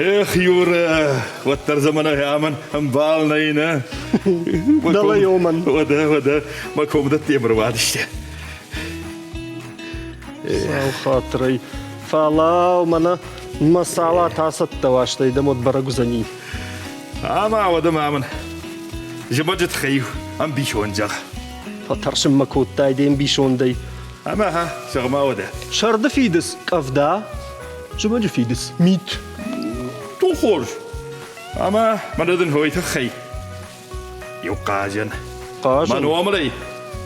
Эх, Юра, вот тарзамана яман, амбалнайна. Дала йоман. Вода, макомда темр вадиште. Сау хатрай. Фалау мана масала тасат таваштай дамот барагузани. Ама вода маман. Жабаджет хаю, амбишон жага. Фатаршим макуттай дем бишондай. Ама ха, шагма вода. Шарда фидес кавда. Жумаджа фидес мит. Ту хорж. Ама мададын хойта хай. Юқажан. Qajın. Manu amrei.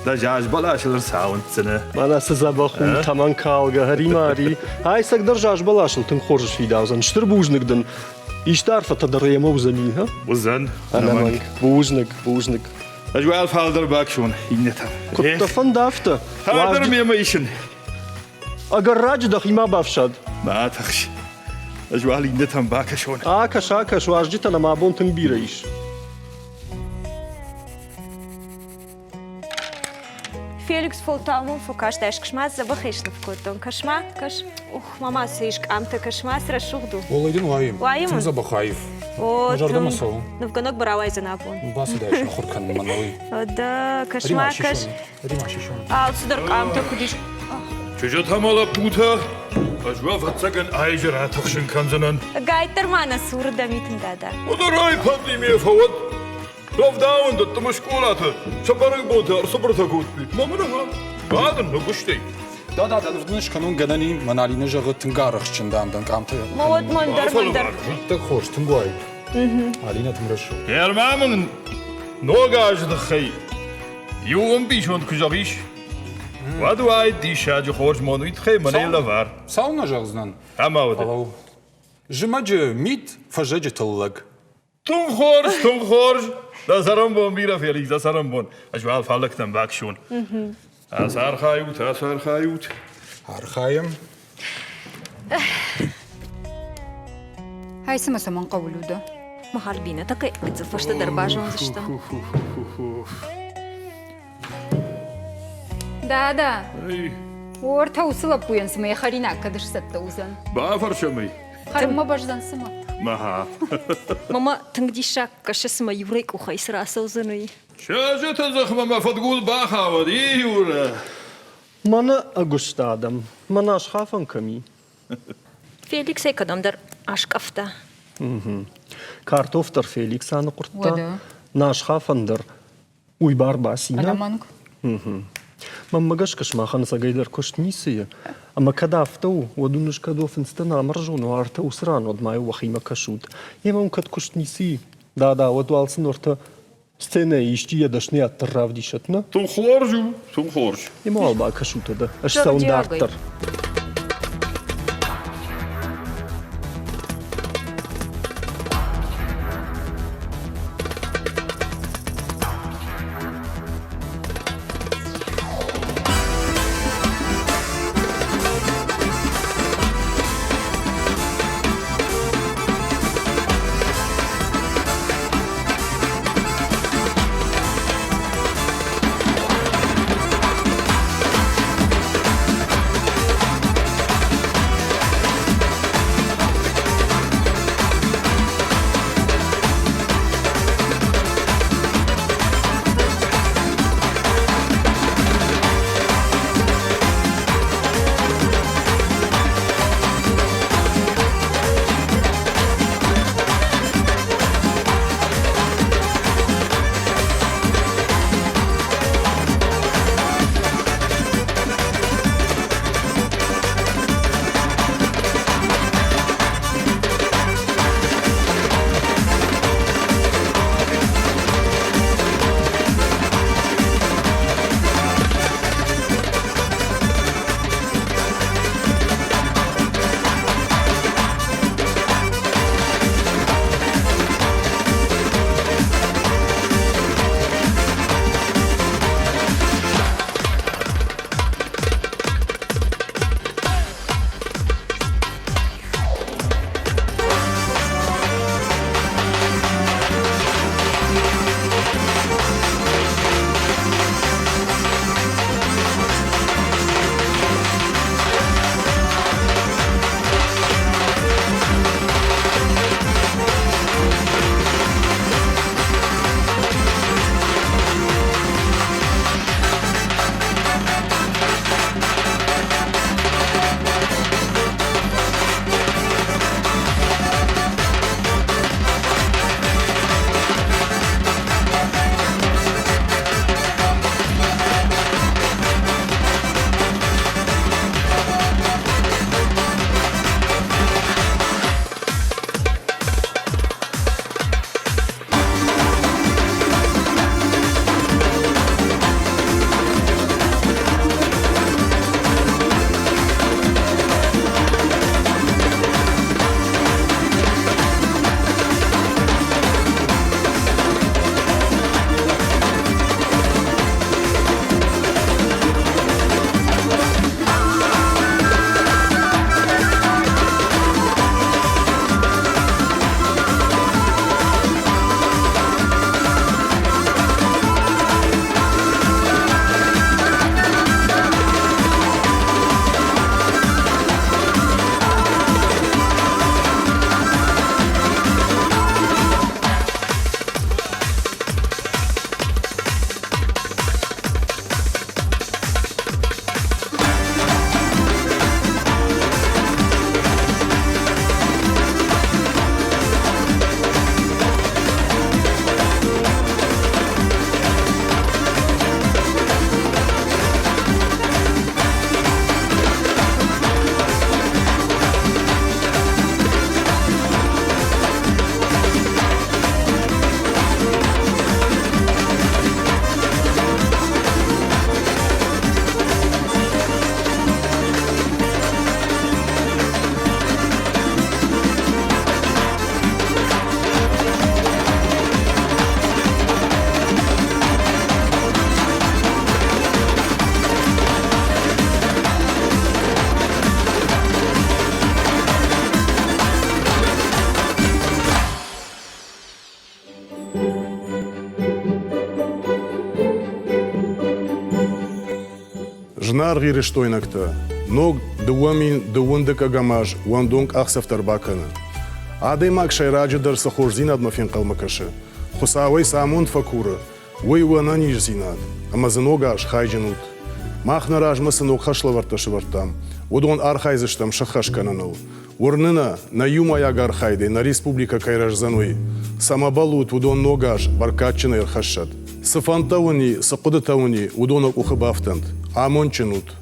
Da jaj balaşılır sağıntsını. Mana sızabахун таман калга харимари. Айсак държаш балашыл тын хоржыш фидаузан. Штыр бужныкдын. Иштарфа тадарыяма узани, ha? Uzan. Анаманг. Бужнык. Ajwal faldır bak şun. İnnetam. Куттафан дафта. Hardır mıyım işin? Агар радждах има бавшад. Ma takş. Ajwal innetam bak şun. Акаш, важджита на мабон тын бирайш. Felix voltamos focaş daş kışmaz zabıxış nıfkutun kaşma kaş. Mama sıyış kamta kaşma sıra şuhdu. Olayın vayım. Vayım mı? Tımza bakayım. O Jarda masal. nıfkanok baraway zanapun. Bası da yaşa xurkan manavi. O da kaşma kaş. Rima şişon. Al sudur kamta kudiş. Çocuğa tam alıp buta. Ajwa fatsakan ayjara takşın kanzanan. Gaytır mana suru da mitin dada. O da ray pandemiye favad. Lockdown da mashkulatı. Şabarık buta sabır takutbi. Mamına ha. Badın ne kuştay. Da vdnış kanun ganani manalina jağı tıngarıq çındandan kamta. Mavot mandar. Da xoş tınguay. Alina tımraşo. Yermamın nogajdı xey. Yuğum bişon kujagiş. Vadvay dişacı xoş monuit xey manela var. Sauna jağıznan. Ama o da. Alau. Jımacı mit fajacı tıllag. Tun xorj. Da sarambon bira Felix, da sarambon. Ajwal falaktan bak şun. Asar khayut. Harxayım. هاي سما سما نقولوا ده Mahal bina takay zıfaşta darbajın zıştım. да Ey, ورتا وصلت بوين سما يخرينا كدش ستة وزن ba farşamay. خرم ما بجدان سما Maha. Mama tıngdişak kaşısma yurek uxay sırası uzunuyy. Şaja tazıxma mafadgul ba xavad. Yura. Mana agustadam. Mana aşxafan kami. Felix ey kadamdar aşk afta. Kartoftar Felix anı وده qurtta. Naşxafandır. Uybar basina. أنا مانك Mamma gashkash mahan sagaylar kosht misiya. Ama kadafta u, wadunush kadof instana marjunu arta usran od maju wahima kashut. Jemam kad kosht misi. Da, wadu alsin orta scena ishti jadash ne atravdishat, na? Tun xorj. Jemo alba kashuta da. Ash Jar sound diagoj. artar. Жнар гириш тойнакта. Ног дуамин дуундека гамаж, уандунг ахсафтар бакана. Адей мак шайраджи дар сахурзин ад мафин қалмакаша. Хусавай самун факура. Уй уананиш зинад. Амазаногаш хайджанут. Махнараж масаног хашлаварташы вартам. Удон архайзыштам шахашкананал. Урнына на юмаяг архайды, на республика кайражзаной. Самабалут удон ногаш баркатчина ирхашат. Сафантауни, сакудатауни удонок ухабафтант. Амончанут.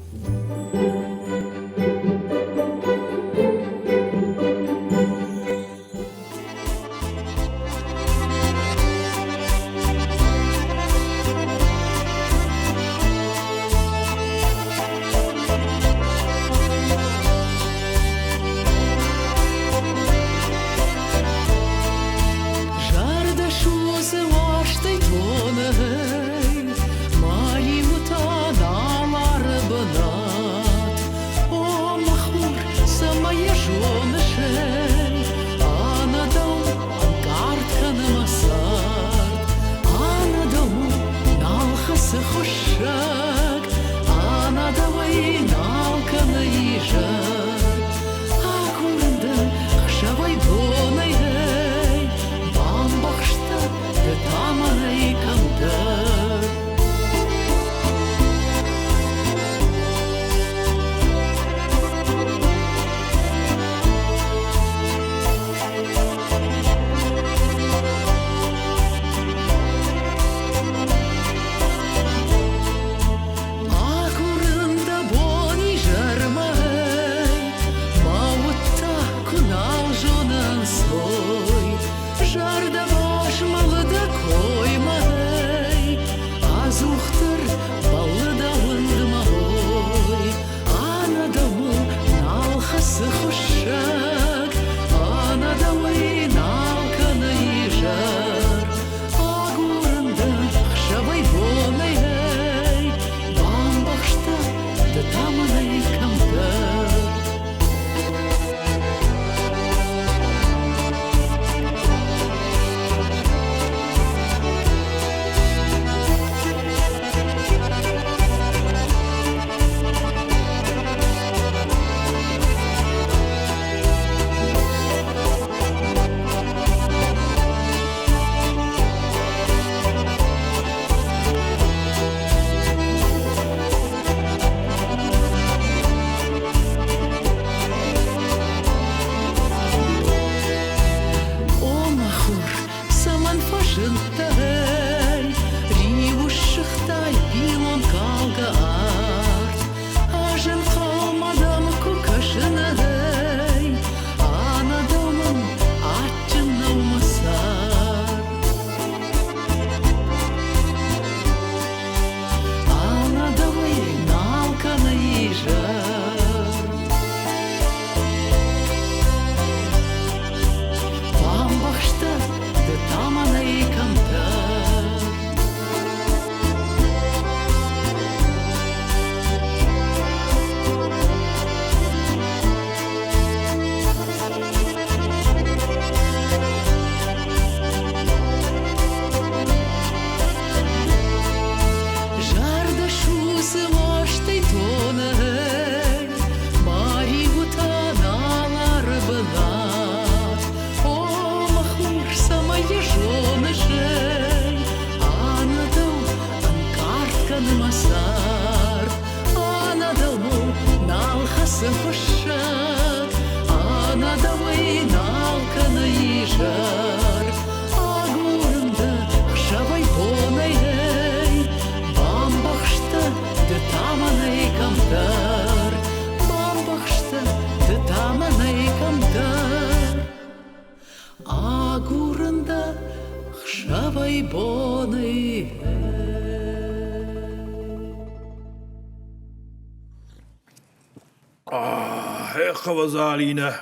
خوازالینه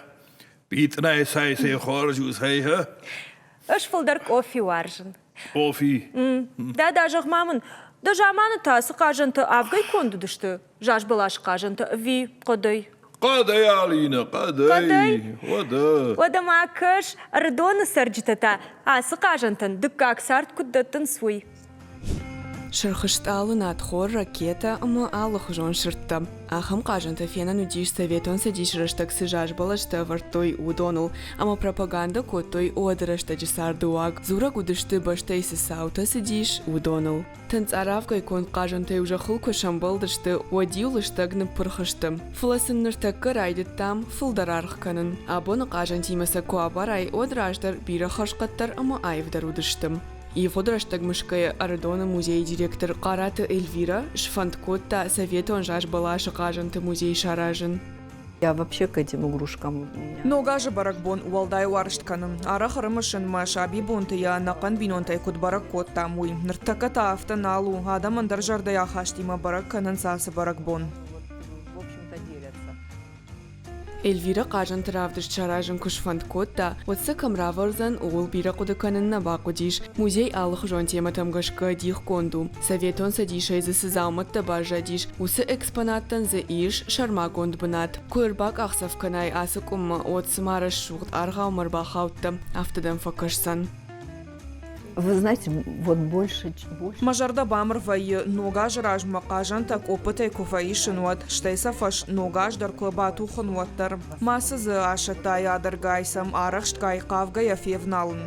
بیتنای سایسی خارجوز هیه اش فلدر کوفی وارجن کوفی دا جاغ مامن دا جامان تاس قاجنت افگای کندو دشته جاش بلاش قاجنت وی قدای قدای آلینه قدای ودا ما کش ردون سرجتتا آس قاجنتن دکاک سارت کدتن سوی Шерхшталу надхор ракета, ама аллах жон шертта. Ахам кажанта фена нудиш советон садиш раштак сижаш балашта вартой удонул, ама пропаганда котой одырашта джисардуаг. Зура гудышты баштай саута сидиш удонул. Танц аравгай кон кажанта уже хулку шамбалдышты одиулыштаг напырхыштым. Фласын ныртакка райдыт там фылдарарх канын. Абоны кажантимаса куабарай одраждар бира хашкаттар ама айвдар удыштым. И фодрашдаг мышкая Ардона музей директор Карата Эльвира Шфанткотта советон жаш балаша кажанты музей шаражен. Я вообще к этим игрушкам. Ногажа баракбон уалдай варштканым. Ара харымышын машаби бунты я нақан бинонтай куд бараккот тамуй. Ныртаката автоналу адаман даржардай ахаштима баракканын сасы баракбон. В общем-то делятся. Эльвира кажанты равдыш шаражен кушфанткотта отса камраварзан уул бира кудыканын набакудиш. Музей алых жон тема тамгашка дих конду. Советон садишай за сызалматта бажадиш. Усы экспонаттан за иш шарма гонд бынат. Куырбак ахсавканай асык умма отсы мараш шуғт арға умарбахаутта автодан факашсан. Вы знаете, вот больше. Мажарда бамр вай ногаж раж макажан так опытай куфаишин вот штейса фаш ногаж дар клабату хонваттар. Маса за ашата ядар гайсам арахшт гай кавга яфевналын.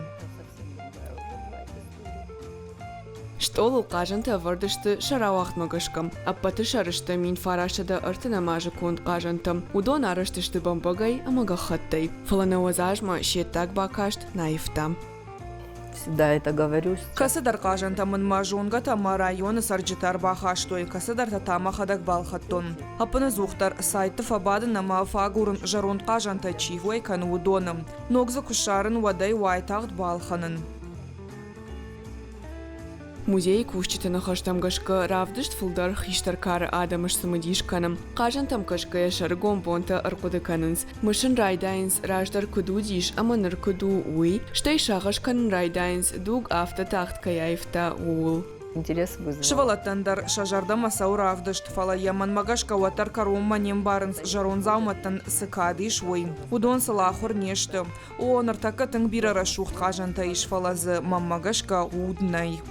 Штолу кажанты вардышты шарауахт магашкам. Аппаты шарышты мин фарашада артына мажы кунд кажантым. Удон арыштышты бамбагай амагахаттай. Фалана вазажма щеттак бакашт наифтам. Всегда это говорю. Касадар кажантамын мажунга тама районы сарджитар бахаштой. Касадар татама хадак балхаттон. Апаны зухтар сайты фабады нама фагурын жарун кажанта чивой кан удоным. Ногза кушарын вадай вайтахт балханын. Музей кушчитана хаштамгашка равдышт фулдар хиштаркар адамыш самадишканым. Кажантам кашка яшар гомбонта аркудыканынс. Мышын райдайнс раждар кудудиш аманыр куду уй. Штай шагашканын райдайнс дуг авто тахт каяйфта уул. Интерес вызвал. Шывалаттандар шажарда масау равдышт фала яман магашка ватар карумма нембарынс жарун зауматтан сыкадиш уй. Удон салахур нешты. О нартака тыңбира рашухт кажанта иш фалазы маммагашка уднай.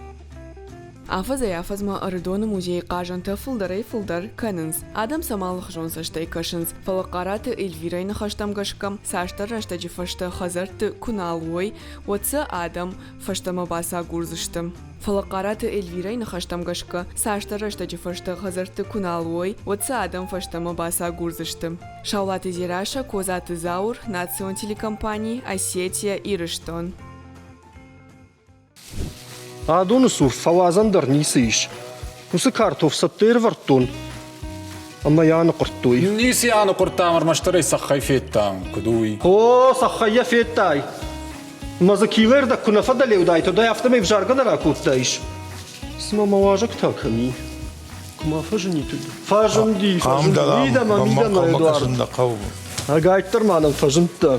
Афаза яфазма Ардона музей кажанта фулдарай фулдар канынс. Адам самалых жонса штай кашынс. Фалакараты Эльвирайна хаштамгашкам. Саштар раштаджи фашта хазарты куналуой. Отса Адам фаштама баса гурзыштым. Фалакараты Эльвирайна хаштамгашка. Саштар раштаджи фашта хазарты куналуой. Отса Адам фаштама баса гурзыштым. Шаулаты Зираша, Козаты Заур, Национ телекомпании, Осетия и Рыштон. Адоны сур фавазандар нисыш. Усы картоф саттыр вартон. Amma yani qurttuy. Nisi yani qurtamar mashtari saxhay fettam kudui. O saxhaya fettay. Mazakiler da kuna fadali uday to da yaftame w żarga da kuttajsz. Sma małajak takami. Kuma fajni tu. Fajni, fajni da mamida na Eduard. Agaytır manam fajnta.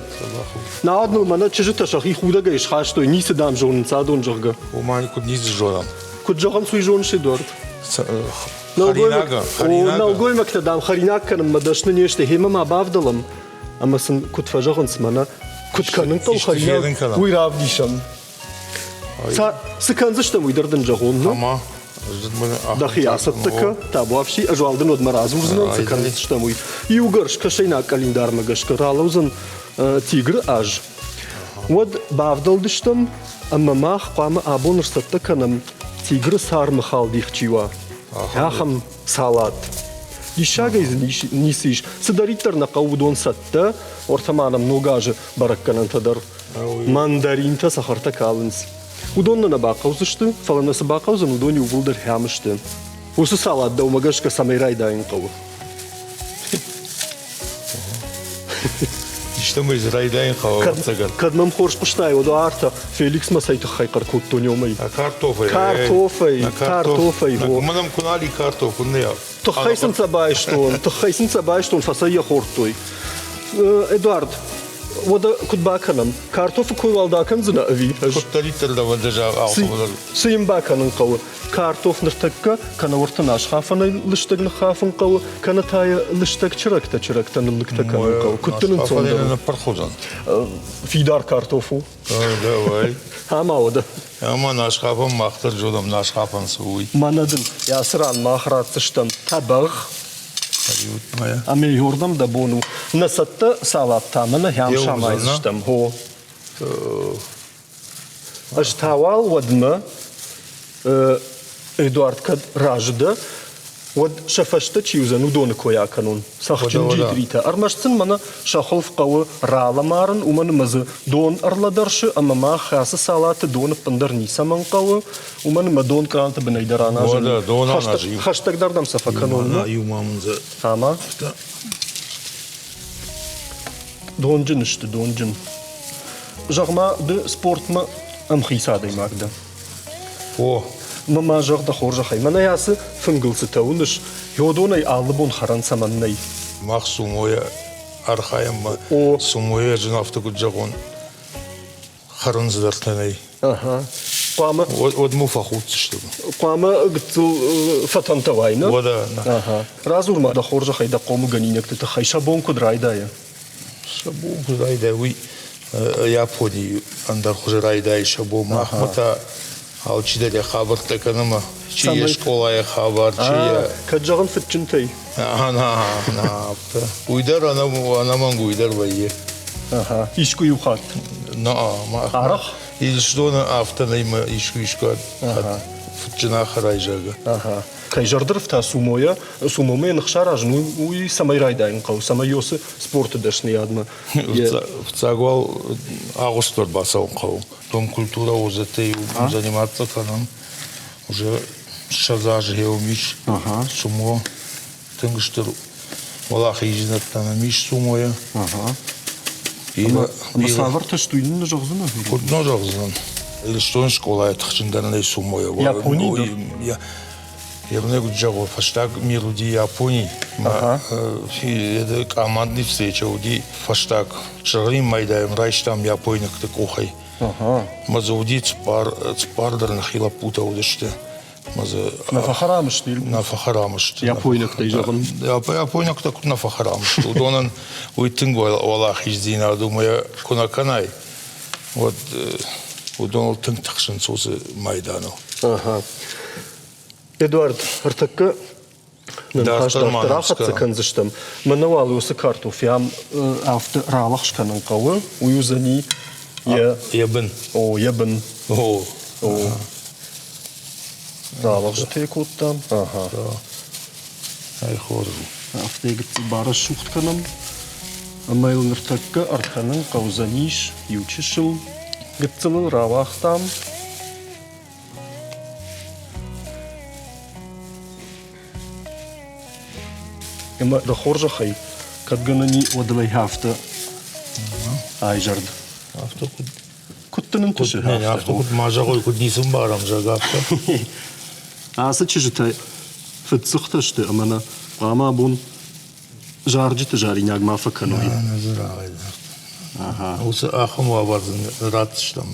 Na adnu mana çeşit şahi xuda gayş xaştoy nisi dam jon sadon jorga. O mani kud nis joram. Kud jogan suy jon shidort. Nalgoy maktadam xarinak kanım madashны neshte hema ma bavdalam. Ama sen kud fajagans mana kud kanın taw xarinak uyravdisham. Sa sıkanzışta uydırdın jagon. Ama Да хиясаттыка, та вообще ажуалдын од маразм узнан sıkanzışta uy. Yugarş kaşayna kalendar magashka raluzan tigr aj. Od bavdaldıştam amma mah qama abonırsatta kanım tigr sar mıxaldix çiwa. Yaxam salat. Dişaga nisiş. Sıdaritlar naqavudon satta ortamanam nogajı barakkanan tadar. Mandarinta saharta kalınız. Udonна на бақаузышты, фалана са бақаузан удони увулдар хямышты. Усы салат да умагашка самай райдайын қавы. İşte bu İsrail'den kavga. Kadmam xorş qıştay o da arta Felix masaytı xayqar kutton yomay. Kartofay. Kartofay. Manam kunali kartof ne ya? Tıxaysın sabahşton fasaya xortoy. Eduard, وده كنت باكنم كارتوف كوي والداكن زنا أبي كنت ليتر لو دجا أخذ سيم باكن قوي كارتوف نرتكة كان ورتناش خافن لشتك نخافن قوي كانت هاي لشتك شركت نلقتك قوي كنت ننصون أنا برخوزن في دار كارتوفو ده واي ها ما وده أما ناشخافن ما أختار جودم ناشخافن سوي ما ندن يا سران ما خرات تشتم تبغ مايا أمي يوردم دبونو نسات سالات تامنا هم يوم شامايز زنا. شتم هو أشتاوال ودما إدوارد كد راجدة ود شفشت تشيوزن ودون كويا كانون سخجن ودا. جدريتا أرمشتن منا شخلف قوي رالا مارن ومن مز دون أرلا درش أما ما خاص سالات دون بندر نيسا من قوي ومن ما دون كانت بنيدرانا ودا، دون أنا خشتك جيب. خشتك دردم سفا كانون يوم من Ama دونجن اشت دونجن جغما د سبورت ما ام خيسا دي ماكدا أوه ما جغ د خورج خي من ياس فنجل ستونش يودوني албун харан саманнай مخ سومويا أرخايم أو. سومويا جنافت كجون خرن زدرتني اها قام ود مفخوت تشتغل قام قلت فتن توينا ودا اها رازور ما د خورج خي د قوم غنينك تخي شابون كدراي دايا شابو رايدا وي يابوني أندر خج رايدا شابو مخمتا أو تشيد خبر تكنما شيء شكولا خبر شيء كجغن فتشنتي أنا ويدر أنا من ويدر ويا اها يشكو يخات ما عرخ يشلون أفتنا ما يشكو فتشنا خرايجا Ага. Кай жардыр в та сумоя, сумоме нахшараж, ну и самай райдайн қау, самай йосы спорты дашны ядма. В цагвал агустор басал қау. Дом культура узете заниматься канам. Уже шазаж геомиш, сумо, тынгыштыр. Валах изинат танамиш сумоя. Масавар таштуйны жоғзына. Кудно жоғзын. Лиштон школа тахчиндарнай сумоя. Япония? Я бы не говорил, фаштаг мируди Японии. Это командный встреча, уди фаштаг. Шарим майдаем, райштам Япония как такой. Мазауди цпардар на хилапута удеште. На фахарамыш değil mi? На фахарамыш. Япония как тайжаган. Япония как так на фахарамыш. Удонан уйтынгу Аллах издина, думаю, кунаканай. Вот удонал тынг тахшин сосы майдану. Ага. Эдуард, артакка нанхаштартарахат саканзыштам. Манавал юсы картоф ям авто ралахшканын қауы, уюзани ебін. О, ебін. О. Ралахш текоттам. Ага. Ай хору. Авто егітсі бары шухтканам. Амайлын артакка арханын қаузаниш, ючишыл, гітсілыл ралахтам. Ема да хоржа хай, кад гынани одалай хафта айжард. Авто Куттынын туши не, авто куд мажагой куд нисым барам жагапта. Аса чижитай фытсыхташты, амана ама бун жарджиты жаринаг мафаканой. Назырагай. Ага. Усы ахым вабардын ратыштам.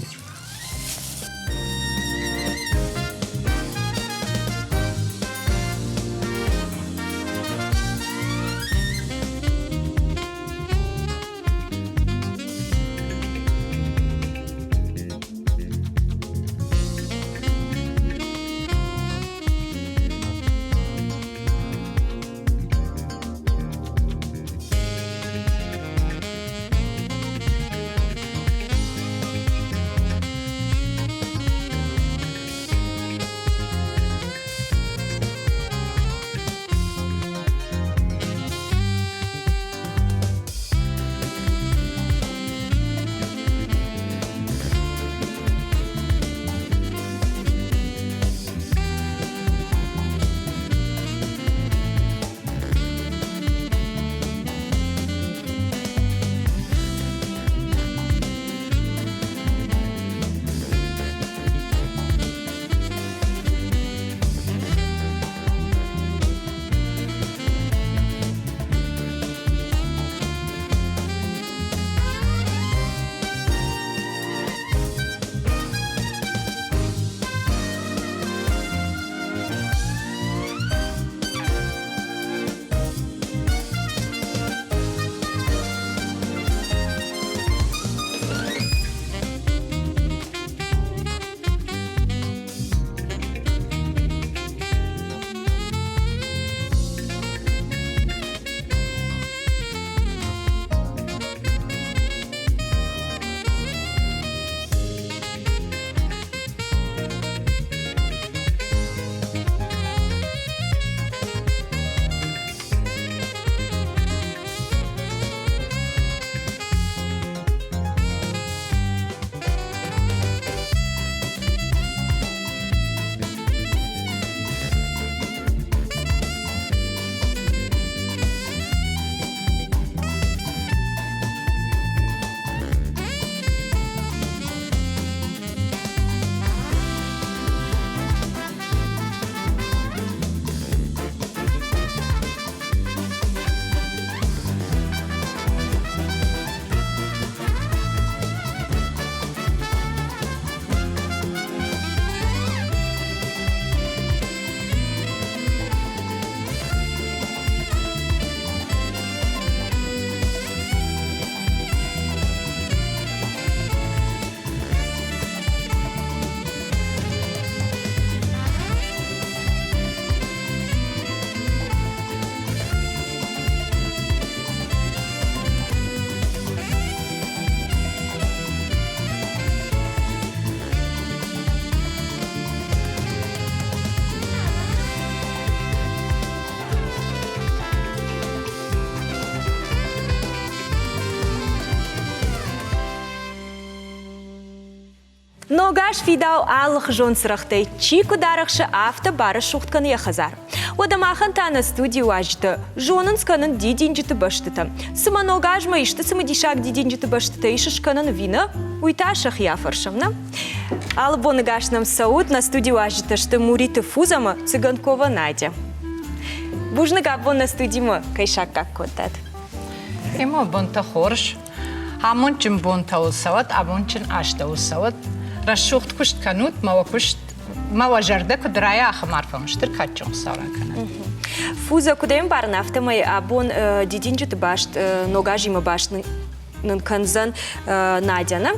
Ногаш фидау аллах жон сырахтай, чику дарахшы авто бары шухтканы яхазар. Одамахан тана студию ажды, жонын сканын дидинжіті баштыты. Сыма ногаж ма ишты сымы дишак дидинжіті баштыты, ишышканын вина уйташах яфаршымна. Албоны гашнам сауд на студию ажды, что муриты фузама цыганкова Надя. Бужны габон на студию кайшак как котат. Ема бонта хорш, амончин бонта усават, амончин ашта усават. Расшухт кушт канут, мава жарда кудрая ахмарфам, штыр качон саран канат. Фуза кудаем барнафта май абон дидинжит башт, ногажима башт нанканзан Надяна.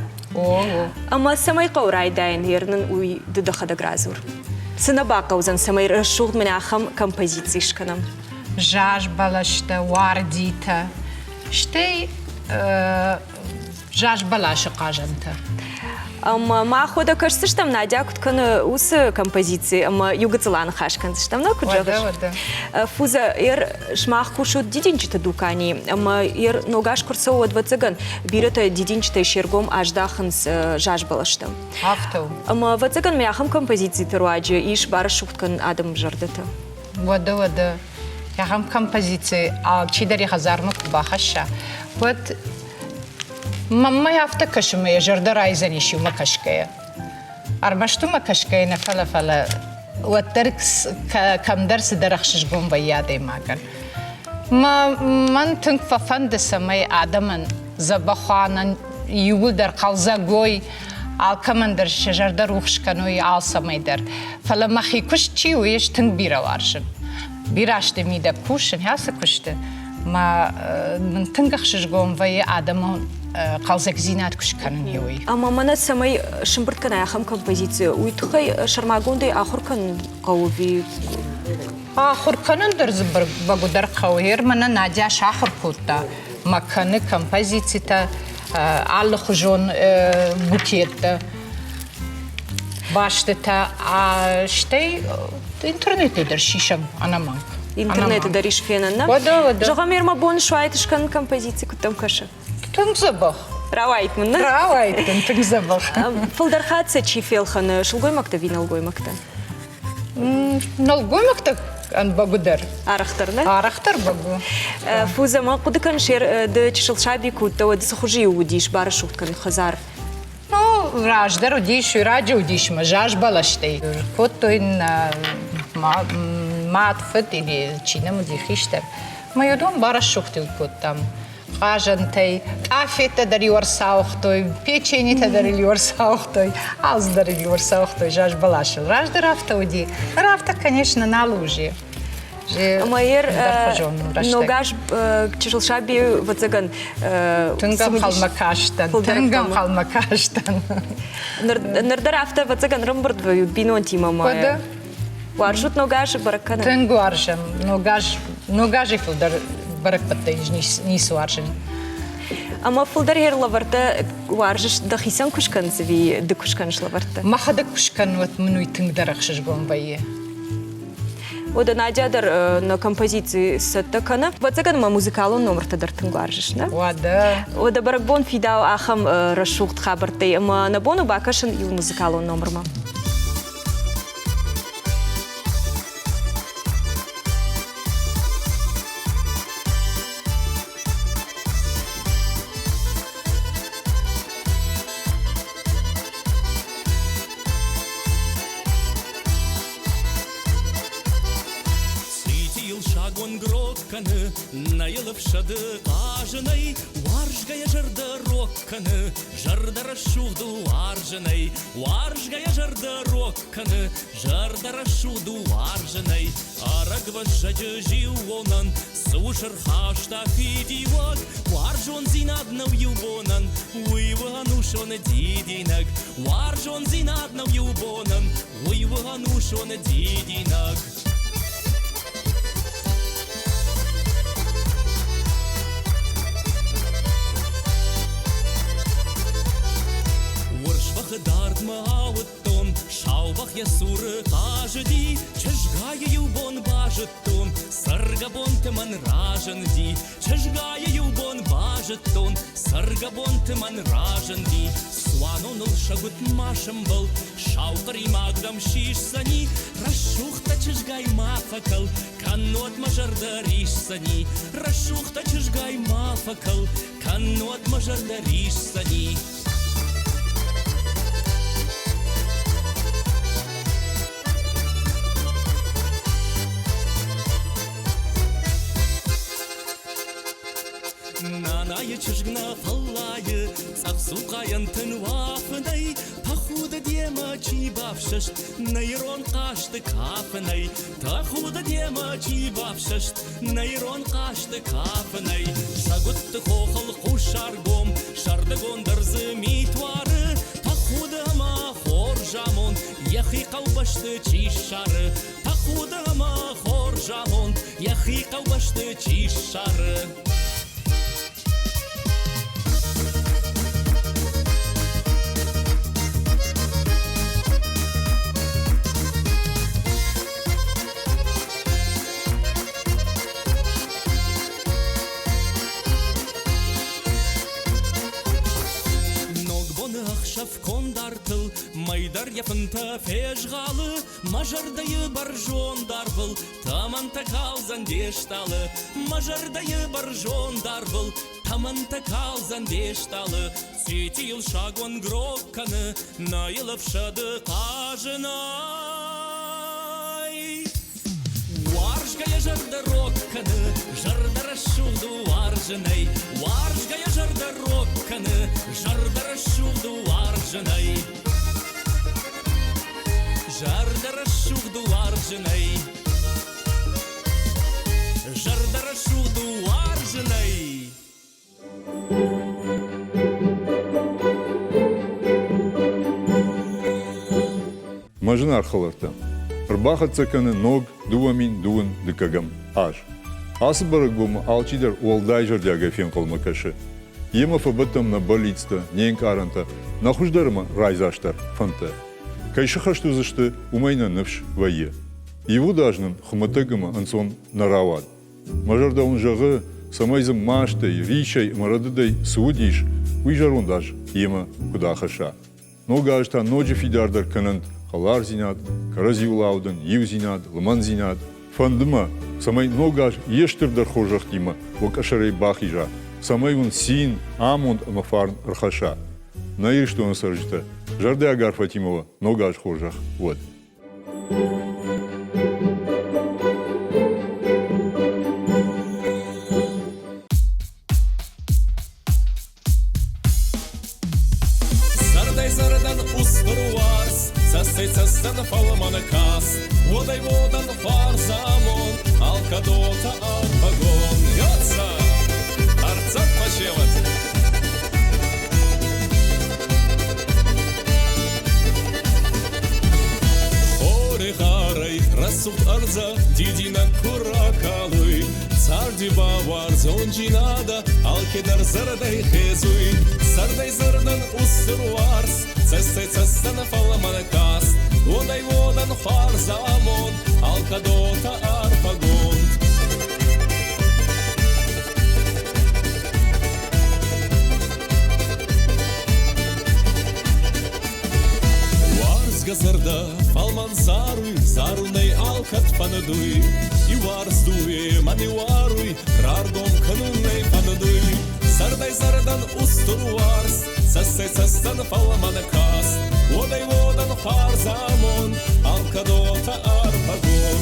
Ама самай каурай дайн ернын уй дыдахада гразур. Сынабака узан самай расшухт меня ахам композициишканам. Жаж балашта, вардита, штей жаж балаша кажанта. Ма хода кажется, что там Надя кутканы усы композиции, ама югацелан хашкан, что там на куджагаш. Фуза шмах кушут дидинчита дукани, ама ногаш курсова двадцаган, бирата дидинчита шергом аждахан с жаж балаштам. Авто. Ама вацаган мяхам композиции теруаджи, иш бара шуткан адам жардата. Вода. Яхам композиции, а чидари хазарну бахаша. Вот мама яфта кашума я жардара изаниши макашкая. Арбашту макашкая на фала. Вот теркс кам дарс дарахшиш гомба ядай маган. Ман тунк фафанда самай адаман забаханан югул дар қалзагой ал камандар шажардар ухшканой ал самайдар. Фала махи куш чи уеш тунк бира варшын. Бирашты мида кушын, ясы кушты. Мен тынгахшиш гомба я адаман қалзак зинат кушканын юй. Ама мана самай шымбырткан аяхам композиция. Уйтхай шармагондай ахуркан қауви. Ахурканын дырзы бір багудар қауыр. Мана Надя шахыр кутта. Маканы композицията аллах жон букетті. Баштыта. Штей интернет едір шишам анаманг. Интернет едір ишфенана. Вода. Жоғамерма бон шуайтышкан композиция күттім кашы. Тыңзабах. Равайтмын, да? Равайтын, тыңзабах. Фылдархатса чифелхан шылгоймакта виналгоймакта? Налгоймакта ан багудар. Арахтар, да? Арахтар багу. Фуза ма кудыкан шер да чишылшаби кутта, да сахужи удиш, бара шухткан хазар. Ну, раждар удиш, раджа удиш, ма жаж балаштей. Коттойн матфет или чинам удихиштер. Ма юдон бара шухтил куттам. Кажантай, кафета дари орсаухтой, печени та дари орсаухтой, аз дари орсаухтой, жаж балашил. Ражда рафта уди. Рафта, конечно, на лужи. Майер ногаш чишылшаби вацаган. Тынгам халмакаштан, тынгам халмакаштан. Нырда рафта вацаган рымбырд бинон тима майер. Варжут ногаш баракана. Тынгу аржам, ногажи филдар баракпатта нису аржын. Ама фылдар ер лаварта варжыш да хисан кушкан зви да кушканыш лаварта. Махада кушкан вот мнуй тыңдарахшыш гомбайе. Ода Надядар на композиции саттакана. Вацаган ма музыкалон номер тадар тыңгаржыш, да? Ода. Ода баракбон фидау ахам расшухт хабартай, ама на бону бакашын ил музыкалон номерма. Найылыпшады ажынай, варжгая жырды рокканы, жырдары шуду аржынай, варжгая жырды рокканы, жырдары шуду аржынай, арагва жаджы живонан, сушыр хашта фидивак, варжон зинаднав юбонан, уйванушон дидинаг, варжон зинаднав юбонан, уйванушон дидинаг. Дартма ауттон, шаубах я суры кажыди, чыжгая юбон бажыттон, сыр Саргабонты ман ражен ди, чажгая юбон бажеттон, саргабонты ман ражен ди. Суанон шагут машем был, шаукари магдам шиш сани, расшухта чажгай мафакал, канот мажардариш сани, расшухта чажгай мафакал, канот мажардариш сани. Нанайы чыжгна фаллайы, цақсу қайынтын вафынай, тахуда дема чибавшышт, найрон қашты кафынай, тахуда дема чибавшышт, найрон қашты кафынай. Шагутты қоқыл қушаргом, шарды гондырзы митвары, тахуда ма хор жамон, яхи қаубашты чишары, тахуда ма хор жамон, яхи қаубашты чишары. Кондартыл, майдар япынта фежғалы, мажардайы бар жондар был, таманта қалзан дешталы, мажардайы бар жондар был, таманта қалзан дешталы, сетил шагон грокканы, найылып шады қажынай. Варжгая жарды рокканы, жардара шуду варжынай, варжгая жарды рокканы, жардара шуду варжынай, жардара шуду варжынай, жардара шуду варжынай. Мажын арқыларта. Рбаха цаканы ног дуамин дуын дыкагам аж. Асы барыгбумы алчидар уалдай жардяга фен колмакашы. Ема фабытым на болицта, нейн каранта, нахуждарыма райзаштар фанта. Кайшы хаштузышты умайна нывш вайе. Его дажнын хуматыгыма ансон наравад. Мажарда он жағы самайзым маштай, ричай, марадыдай суудиш, уйжарун даж ема кудахаша. Нога ажта ноджи фидардар канант, Халар зинат, каразиулаудын, ив зинат, лыман зинат. Фандыма, самай ногаш ештірдір хожақ тима, вокашарай бахижа. Самай вон син, амонд амафарн рхаша. Наир что он саржита, жарды агар Фатимова, ногаш хожақ, вот. Зардан уструарс, састан фаламана кас, водай водан фарзамон, алкадота арпагон. Йоца, арцат пачеват. Хоре харай, расут арза, дидина куракалуй, царди бавар зонжинада, алкедар зардай хезуй, сардай зардан уструарс, Цестан фаламана кас, водай водан фарзамон, алкадота арпагон. Варз газарда фалман заруй, зарунай алкат фанадуй, и варз дуе мани варуй, рардом канунай фанадуй, сардай зардан уструарс, Цестан фаламана кас, водай водан фарзамон, алкадота арпагон.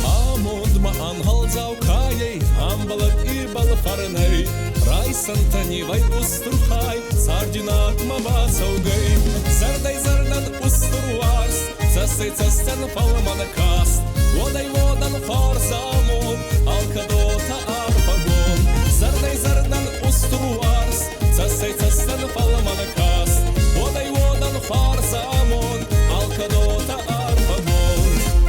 Амонд маан халзау каей, амбалак и балфарней, Сантани вай устурхай, сардинат маба саугай, зардай зардан устурварс, цастан фаламана кас, водай водан фарзамон, алкадота арпагон, зардай зардан устурварс, цастан фаламана кас, водай водан фарзамон, алкадота арпагон.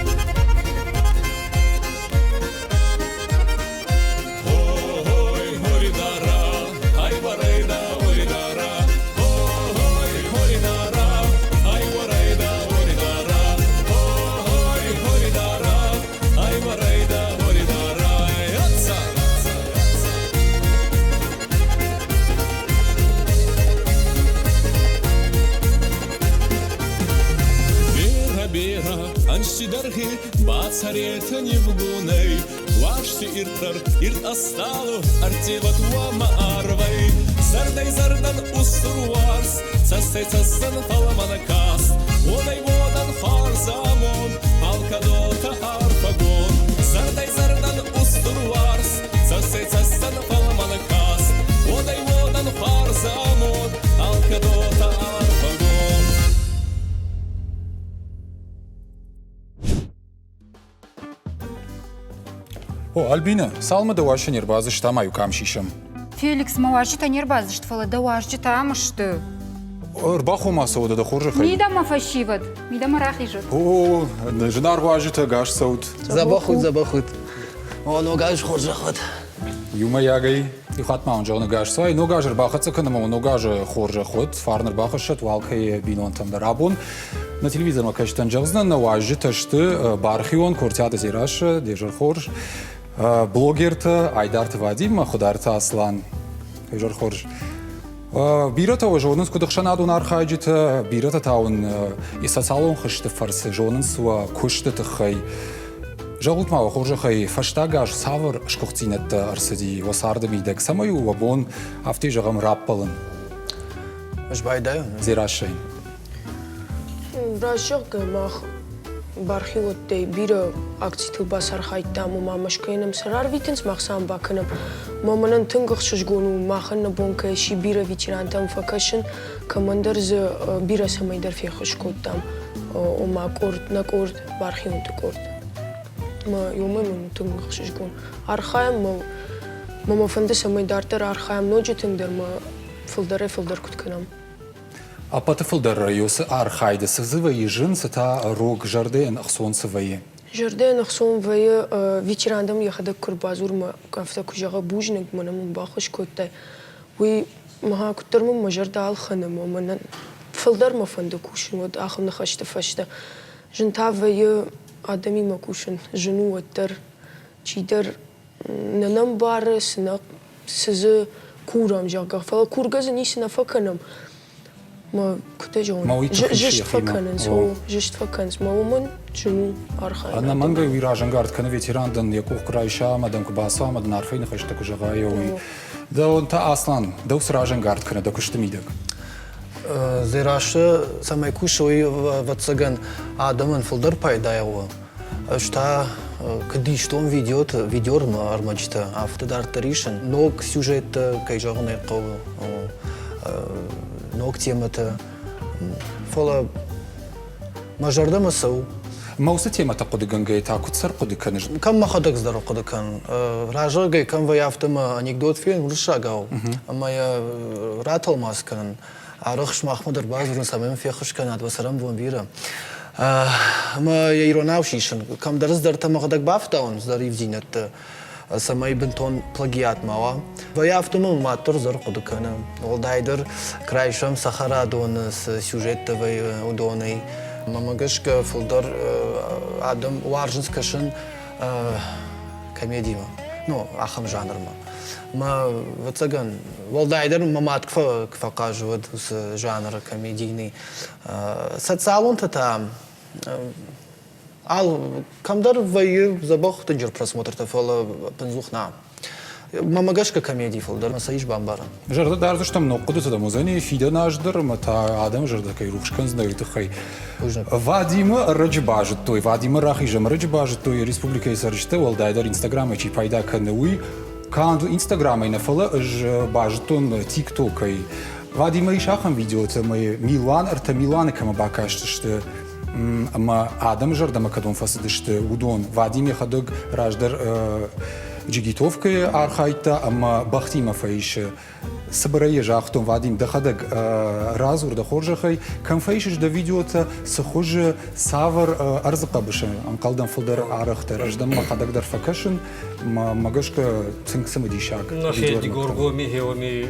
бацареты не в гуней, вашти иртар, ирт осталу, артиват уама арвай, зардай зардан уструарс, цастай цасан таламанакас, одай водан харзамон, алкадота арфагон, зардай зардан уструарс, цастай цасан таламанакас, одай водан харзамон, алкадота арфагон. О, Альбина, салма да ваша нербазы штамаю камшишам. Феликс, маважита нербазы штфала, да важита амышты. Рбаху масоуда да хоржа хай. Мидама фашиват, мидама рахижат. О, жинар важита гаш саут. Забахут. О, но гаш хоржа хат. Юма ягай, и хатма он жона гаш свай, но гаш рбаха цаканама, но гаш хоржа хот, фарнер бахашат, валкай бинон там дарабун. На телевизор макаштан джавзна, на важита шты бархион, кортята зираша, дежар хорж. Блогерта Айдарта Вадим, Хударта Аслан, Ежар Хорж. Бирата жонынс кудықшанадун архайджита, бирата таун и социалон хышты фарсы жонынс ва кушты тахай. Жалутмава хоржа хай фаштагаш савр шкухцинетта арсади васарда мидек самаю вабон афти жагам раппалын. Жбайдаю? Зирашай. Брашок мах бархиот дей бира акцитыл басар хайттаму мамашкайнам сарар витенс махсам баканам маманан тынгықшыш гону маханна бонка ши бира витирантам факашын командар за бира самайдар фехыш коттам ома корт на корт бархиот корт ма юмын тынгықшыш гон архаям мама фанды самайдартар архаям ноджи тыңдар ма фылдар кутканам. А патыфылдар юсы архайды сызывы ежин сыта рог жарден ахсон сывые. Жарден ахсон вые ветерандам яхада курбазурма кафта кужага бужник манам бахыш коттай. Уи маха куттармам мажарда алханам манан фылдар мафанда кушин вот ахамна хашта фашта. Жинта вие адами макушин жену оттар чидар нанам барыс на сызы курам жага фала кургазы нисина факанам. ما كنت جون جشت فكنس هو جشت فكنس ما ومن شنو أرخي أنا مانجا ويراجن قارد كنا فيتيراندن يكوخ قرايشة مدام كباسا مدام عارفين خشتك وجغايوي ده أنت أصلاً ده سراجن قارد كنا ده كشت ميدك زراش سماي كوشوي واتسجن آدمن فلدر بايدايو شتا كديش توم فيديور ما أرمجته أفت دار تريشن نوك سيوجيت كيجاغن يقو نوك تيمته فلا مجرد مسو موسى تيمته قد جنجي تاكل سر قد كنج كم ما خدك زدر قد كان راجع جاي كم ويافتم أنيكدوت فين ورشة جاو أما يا راتل ماسكن عرخش محمود الباز ورنسامين في خش كان هذا بسرم بومبيرا ما ييروناوشيشن كم درس درت ما خدك بافتاون زدري في زينة سماي بنتون بلاجيات ماوا ويافتم ما ترزر قد كان والدايدر كرايشم سخرا دون سيوجيت وي ودوني ما ماجش كفلدر آدم وارجنس كشن كوميديا نو أخم جانر ما وتسجن والدايدر ما مات كفاقاج ود جانر كوميديني ساتسالون تتا كم در وی زباخ تنجر просмотр تفعل بنزوخنا ما ماجش ككوميدي فلدر ما سايش بامبارا جرد دارد شتم نقطة تدا مزني فيدا ناجدر متا آدم جرد كي روش كنز نريت خي واديم رجباج توي واديم راخي جم رجباج توي ريسبوبليكا يسرجته والدايدر انستغرام چي پايدا كنوي كان انستغرام ينفلا اج باجتون تيك توك اي واديم يشاخم فيديو تمي ميلان ارتا ميلان كما باكاشتشت اما آدم جرد ما كدون فسدشت ودون واديم يخدق راجدر جيجيتوفكي ارخايتا اما بختي ما فايش سبريه جاختون واديم دخدق رازور دخورجخي كان فايش دا فيديو تا سخوج سافر ارزقه بش ام قلدن فلدر ارختر اجدم ما خدق در فكشن ما ماجشك تنكسم ديشاك نخيدي غورغومي هيومي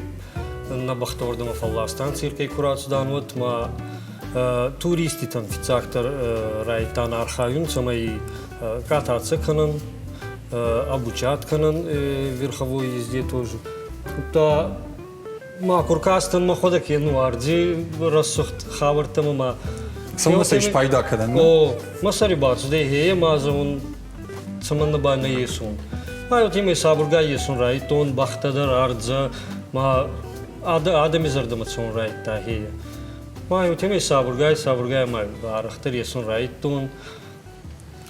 نبختور دم فللاستان سيركي كوراتس دانوت ما туристи там фицактор райтан архаюн самай кататься канан обучат канан верховой езде тоже. Та ма куркастан ма ходак ну арди рассухт хавартам ма Сомнасайш пайда кадан. О, масари бац, де хе мазун саманна бана есун. Ма утиме сабурга есун рай, тон бахтадар ардза, ма адами зардаматсон рай та хе. Ма утиме сабурга ма арахтар есун рай, тон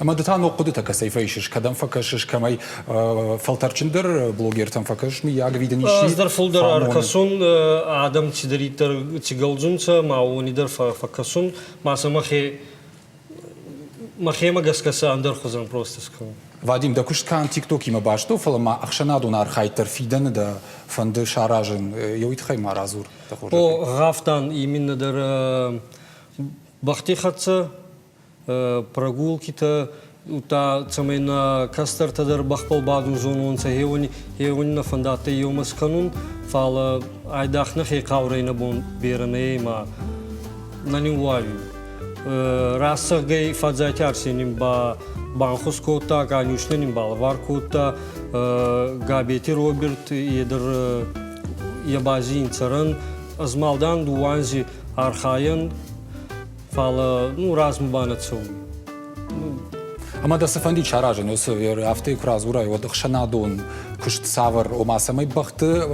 Ама да тано қудыта касайфайшиш, кадан факашиш камай фалтарчиндер блогер там факаш ми яг виден иши. Аздар фулдар аркасун адам чидаритер чигалзунца, ма унидер факасун, ма самахе магаскаса андар хузан просто скам. Вадим, да кушт кан тикток има башто, фалама ахшанадун архайтер фиден да фанды шаражен, йоит хайма разур. О, гафтан именно дар бахтихатца, прогулките, ута цамай на кастарта дар бахпал баду зонун са хеони на фандата йомас канун, фала айдахна хе каврейна бон беране ма нанин ваю. Расах гей фадзайтяр сеним ба банхус кота, ганюшненим балвар кота, габети Роберт едер ябазин царан, азмалдан дуанзи архаян, фала, разм банацу. Ама да се фанди чаражен, ос афте кразура од хшанадон кушт савар ома самай бахты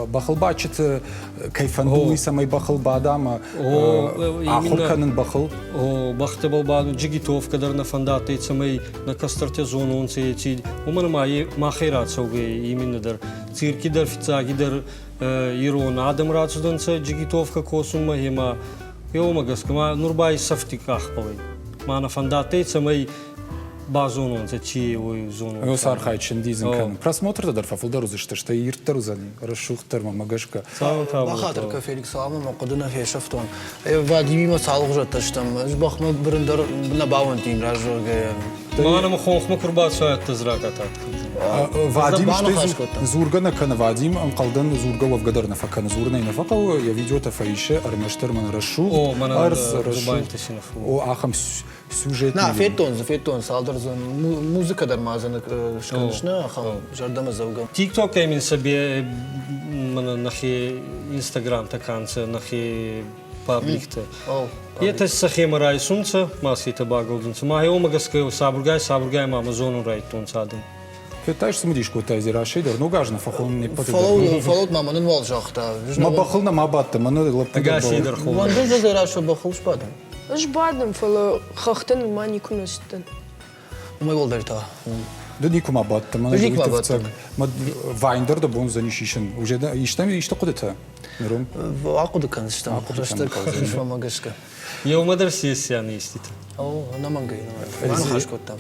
бахылбачит кайфандуи самай бахылбадама ахурканын бахыл. О бахты балбаду джигитов кадар на фандате самай на кастарте зонун се чи омана махират соге именно дар цирки дар фицаги дар ирон адам рацудан се джигитовка косума хема Йомагаскама Нурбай сафтиках палай. Мана фандате самай базонун за чи ой зону. Ос архайчин дизен кан. Просмотр дар фафулдар узышты, что ирттар узани, расшухтар магашка. Бахатыр ка Феликс ама мақудына фешафтон. Вадимима салғжа таштам. Бахма біріндер на баунтин ражоге. Мана махонхма курбат соятты зракатат. Вадим что зургана кан Вадим қалдан зурга вавгадар на факан зурна и на факал я видеота фаише армаштар мана рашу. О мана зубантисинов. О ахам сюжет. На фетон салдар зон музыка дар мазана шканшна ахам жардама завга. TikTok емин себе мана нахи Instagram таканца нахи пабликте. Это сахема рай сунца, масита баголдунца. Ма йомагаска сабургай мама зону рай тунца адам. Феташ смудиш кота изираши дар ногажна фахон не патэ. Фолот маманын вал жахта. Ма бахылна ма батта, мана лапта. Агаси дар хол. Вандын зазираша бахыл шпадам. Жбадам фала хахтын ма никунастын. Умай вол дарта. Да никума батта, мана жуитовцак. Ма вайндер да бон занишишин. Уже да иштами ишта кудета. Миром. Акуда канстам. Акуда канстам магашка. Йомадар сессия не истит. О, намангай. Ман хашкоттам.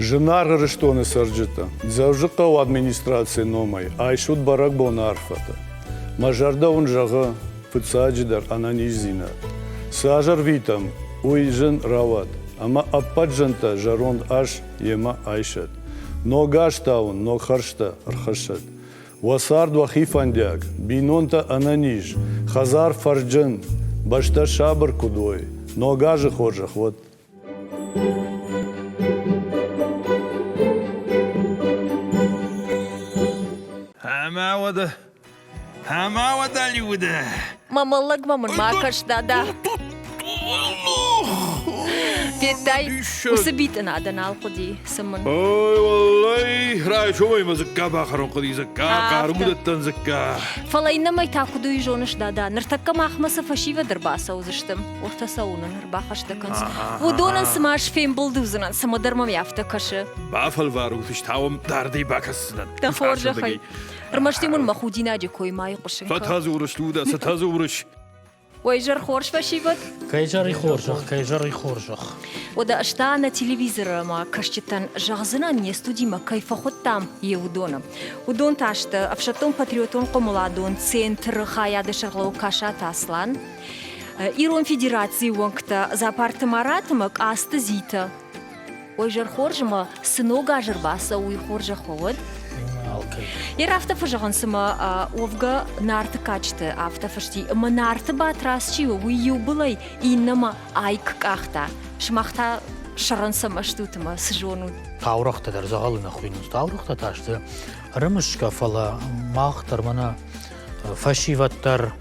Жынар рыштоны сарджыта. Завжыка у администрации номай. Айшут барак бон арфата. Мажарда он жага пыцаджидар ананизина. Сажар витам уйжын рават. Ама аппаджанта жарон аш ема айшат. Но гаштаун, но харшта архашат. Васард вахифандяк, бинонта ананиж, хазар фарджан, башта шабр кудой, но гажи ходжах, вот. Хама вада люда. Мамаллаг мамын макашта да. Петай, усыбит надо на алкуди самын. Ой, валлай, рай чумай мазыка бахарон куди закка, карудаттан закка. Фалайна май такуду и жоныш да. Нартакка махмаса фашива дырбаса узыштым. Орта саунын рбахашта кынс. Водонан смаш фем булдузынан самадармам яфта кашы. Бафал вару тиштавам дарди бакасынан. Да форжа хай. Рмаштимун махудина джи кой май кушин. Фатазурыш луда, сатазурыш. Ой, жар хорш фашиват. Кайжар и хоржах. Ода ашта на телевизора ма кашчитан жағзынан не студима кайфахот там е удона. Удон ташты авшатон патриотон комуладон центр хаяды шарлау кашат аслан. Ирон федерации вонкта за парты маратымак асты зита. Ой, жар хоржыма сынога жарбаса уй хоржа ховод. Ер автофажаган сама овга нарты качты автофашти. Ма нарты батрасчи уй юбылай иннама айк кахта. Шмахта шаран сама штутыма сжону. Таурахта дар загалына хуйнус. Таурахта ташты. Рымышка фала махтар мана фашиваттар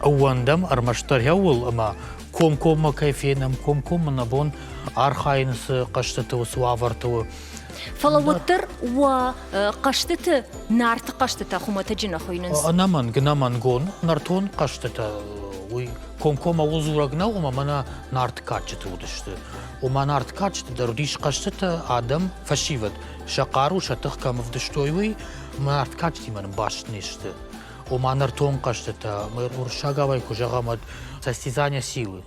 ауандам армаштар яул ама ком-кома кайфенам ком-кома набон архайнысы каштыты суаварты. Фалаваттар ва каштыты нарты каштыта хумата жина хойнынс. Анаман гнаман гон нартон каштыта. Уй ком-кома узурагна ума мана нарты качты удышты. Ума нарты качты дарудиш каштыта адам фашиват. Шакару шатых камов дыштойвы нарты качты ман башништы. Ума нартон каштыта мы уршагавай кужагамад состязание силы.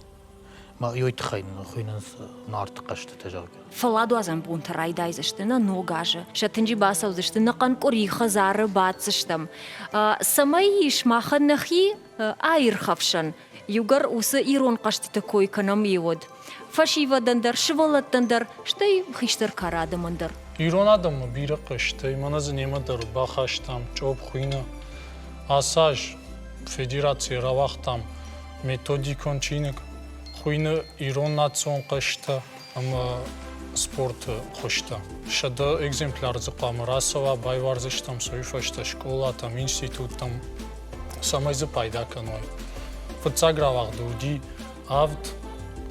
Ма йойтхайн хуйнанс нарты каштыта жага. Фаладу азан бунта райдай заштына ногажа. Шатынжи басау заштына канкори хазары батсыштам. Самай ишмахан нахи айрхавшан. Югар усы ирон каштыта койканам евод. Фашива дандар, шывалат дандар, штай хиштар карады мандар. Ирон адамы бири кышты, маназы немадар бахаштам, чоп хуйна. Асаж федерация равахтам, методикон чиник. Хуйна Ирон национ кышты, ама спорт хошта. Шада экземпляр зыкам расова байварзыштам, союфашта школа там, институт там, самайзы пайда каной. Фыцагра вахты уди авд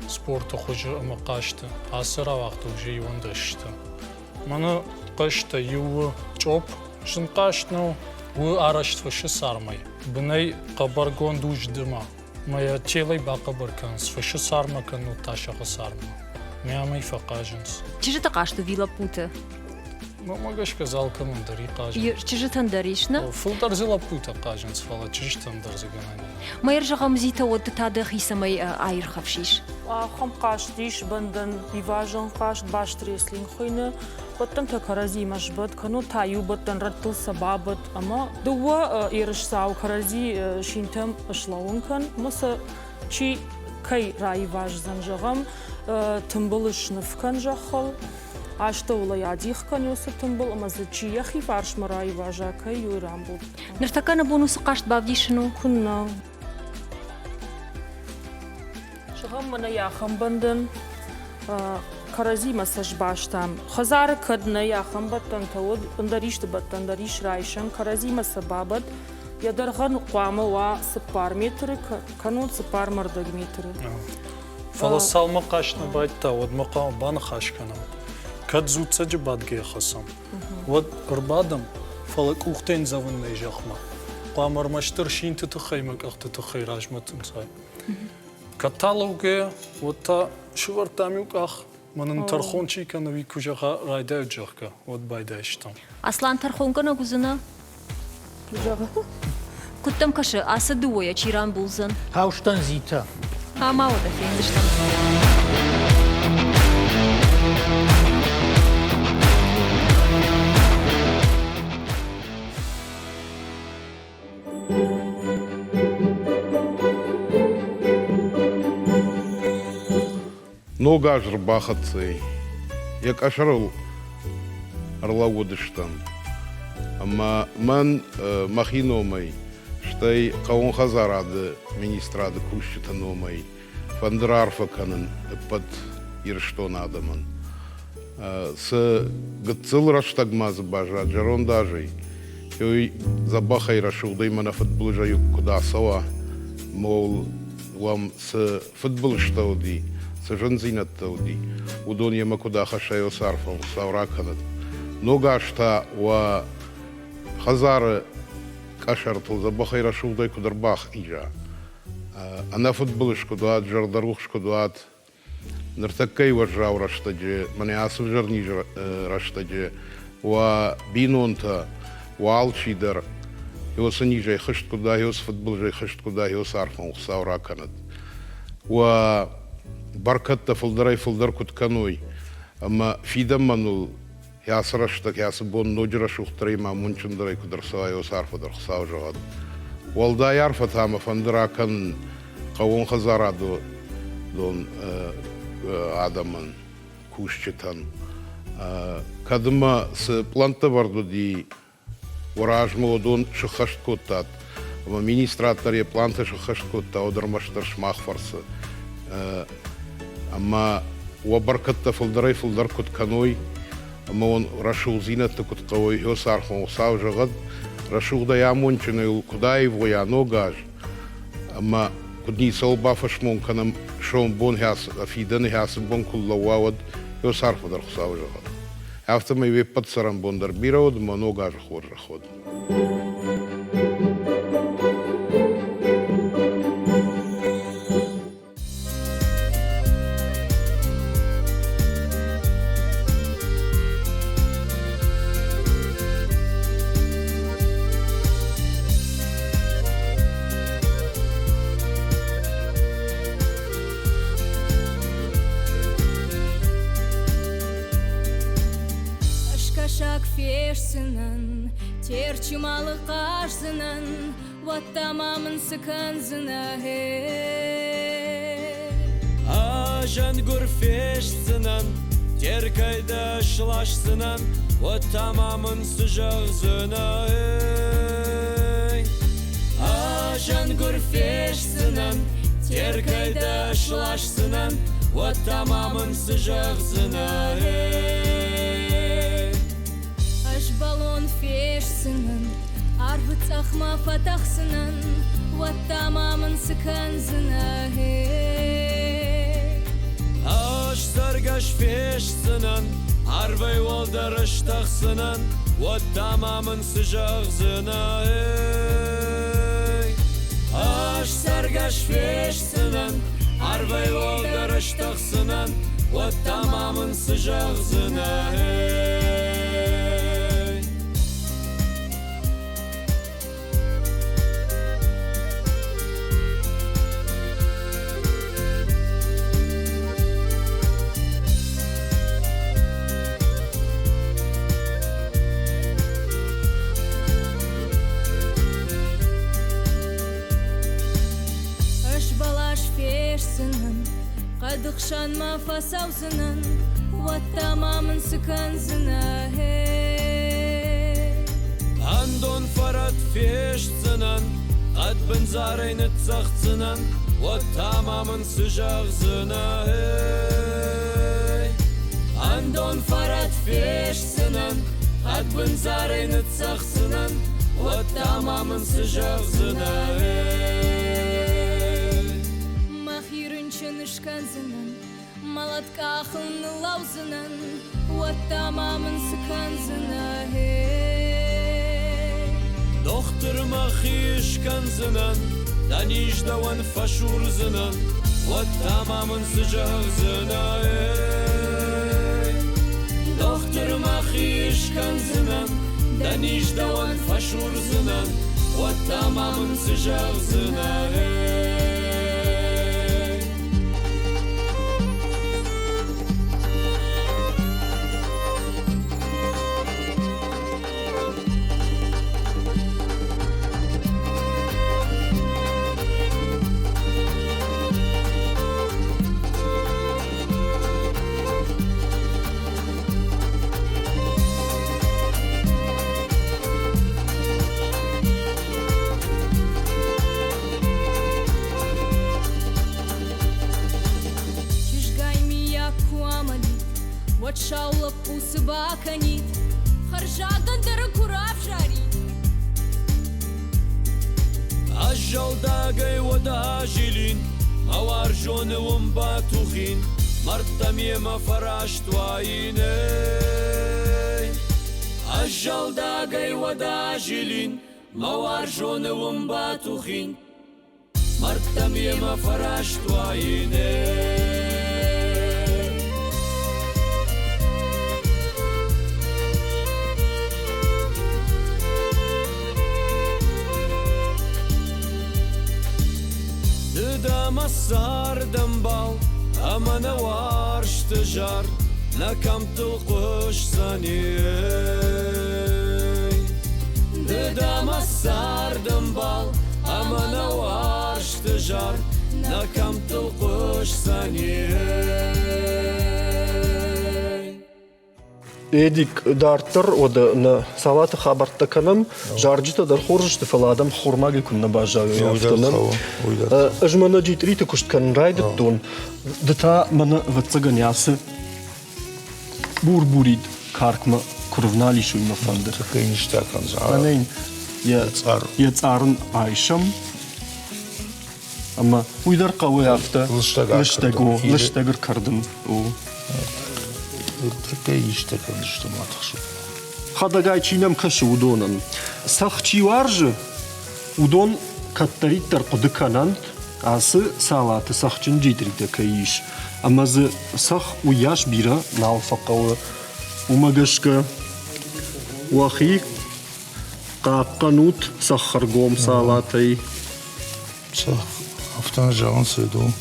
спорт хожи ама кашты, асыра вахты уже Иван дышты. Мана кышты ювы чоп, шын каштну, вы араштваши сармай. Бынай кабаргон дуждыма. Моя телай бакабаркан, сфаши сарма кану ташаха сарма. Мямай факаженс. Чижи такашту вила пута? Магаш казал командари кажен. Чижи тандаришна? Фултар зила пута каженс, фала чижи тандар заганани. Майр жагам зита вот тада хисамай айрхавшиш. Хам каштиш бандан иважан кашт баш треслин хойна. Баттан такарази машбат кану таю баттан раттыл сабабат ама дуа ирш сау карази шинтам ашлаун кан маса чи кай рай важ занжагам тымбылыш нфкан жахал ашта уладих кан юсып тымбыл ама за чи яхи фарш марай важа кай юрамбул. Нартакана бонусы кашт бавдишну кунна. Шагам мана яхам бандан карази масаж баштам. Хазар кадна яхам баттан тавод андаришт баттан дариш райшан карази масабабат ядархан қуама ва сыпар метры канун сыпар мардаг метры. Фала салма кашна байтта вот мақам бан хашканам. Кад зуца джбадге хасам. Вот рбадам фала кухтен завынный жахма. Қуамар маштыр шинты тухаймак ахты тухай рajmatın say. Каталоге вот та шувартамюк ах манын тархончи канови кужаха райда джахка вот байдаштам. Аслан тархонкана гузына? Кужаха. Куттам кашы асы дуоя чиран булзан. Хауштан зита. Мауда фендиштам. много жрбахатцей. Як ашарал арлауодыштан. Ама ман махиномай, штай каон хазарады министрады кущитаномай, фандрарфаканын под ирштон адаман. С гцил раштагмаз бажа, джарон дажей. Йой забахай рашудай мана футболжаю куда сова, мол вам с футбол штауди, с жензинат тауди. Удон яма куда хашайо сарфал, савраканат. Нога шта ва хазары кашартыл забахай рашудай кударбах ижа. Ана футболышку дуат, жардарухшку дуат. Нартакай важрау раштаджи, мане асу жарни раштаджи. Ва бинонта, ва алчидар. Его санижай хышт куда, его с футболжай хышт куда, его сарфал, савраканат. Ва баркатта фулдарай фулдар кутканой. Ама фидам манул ясраштак ясбон ноджра шухтрайма мунчундарай кударсава его сарфадар хсавжагад. Walda yarfa tama fandrakan qawon khazarado don адаман кушчетан. Кадма с планта варду ди уражмо дон шахашткотат. Министратаре планта шахашткота одармаштар шмахфарса. Ама уабаркатта фулдарай фулдар котканой. Ама он рашул зинатта коткавой йосархон савжагад. Рашул да ямонченый куда его я ногаж. Ама кудни солба фашмон канам шон бон хас афидан хас бон куллавад йосарфадар хсавжагад. Автомай ве подсарам бондар бирауд моногаж хорраход. Терчималы кажзынан, вот тамамын сыканзына Ажан гурфешсынан, теркайда шлашсынан, вот тамамын сыжағзына Ажан гурфешсынан, теркайда шлашсынан, вот тамамын сыжағзына Балон фешсынан, арбыт ахма фатахсынан, вот тамамын сыканзына Аш саргаш фешсынан, арбай волдарыштахсынан, вот тамамын сыжағзына Аш саргаш фешсынан, арбай волдарыштахсынан, вот тамамын сыжағзына Қадықшан ма фасаузынан, вот тамамын сыканзына Андон фарат фешсынан, қад бін зарайны цақсынан, вот тамамын сыжағзына Андон фарат фешсынан, қад бін зарайны цақсынан, вот тамамын сыжағзына Шканзынан, малатка ахылны лаузынан, вот тамамын сыканзына Доктор махи шканзынан, даниждаван фашурзынан, вот тамамын сыжағзына Доктор махи шканзынан, даниждаван фашурзынан, вот тамамын сыжағзына وتشاولة بوسباكنيت خرجاقا دركوراب جاري عجل داقي وداجلين موارجون ومباتوخين مرتم يما فراشت وعيني عجل داقي وداجلين موارجون ومباتوخين مرتم يما فراشت وعيني دام السهر دنبال أما نوارش تجار نكم تلقش ثاني دام السهر دنبال أما نوارش تجار نكم تلقش ثاني Эдик дартыр ода на салаты хабарта канам жаржита дар хоржта фаладам хурмаги кунна бажа яфтанам ажмана житрита кушткан райдат тон дата мана вацаганясы бурбурид каркма курвнали шуйма фандер Конечно, так анен я царн айшам ама уйдар кавы яфта лыштагыр кардым Такая иштакан, что матахшу. Хадагай чинам кашу удонан. Сахчи варжи удон каттариттар подыканан, асы салаты сахчин житрите каиш. Амазы сах уяш бира налфакавы умагашка уахи капканут сахаргом салатай. Сах автонажан седу.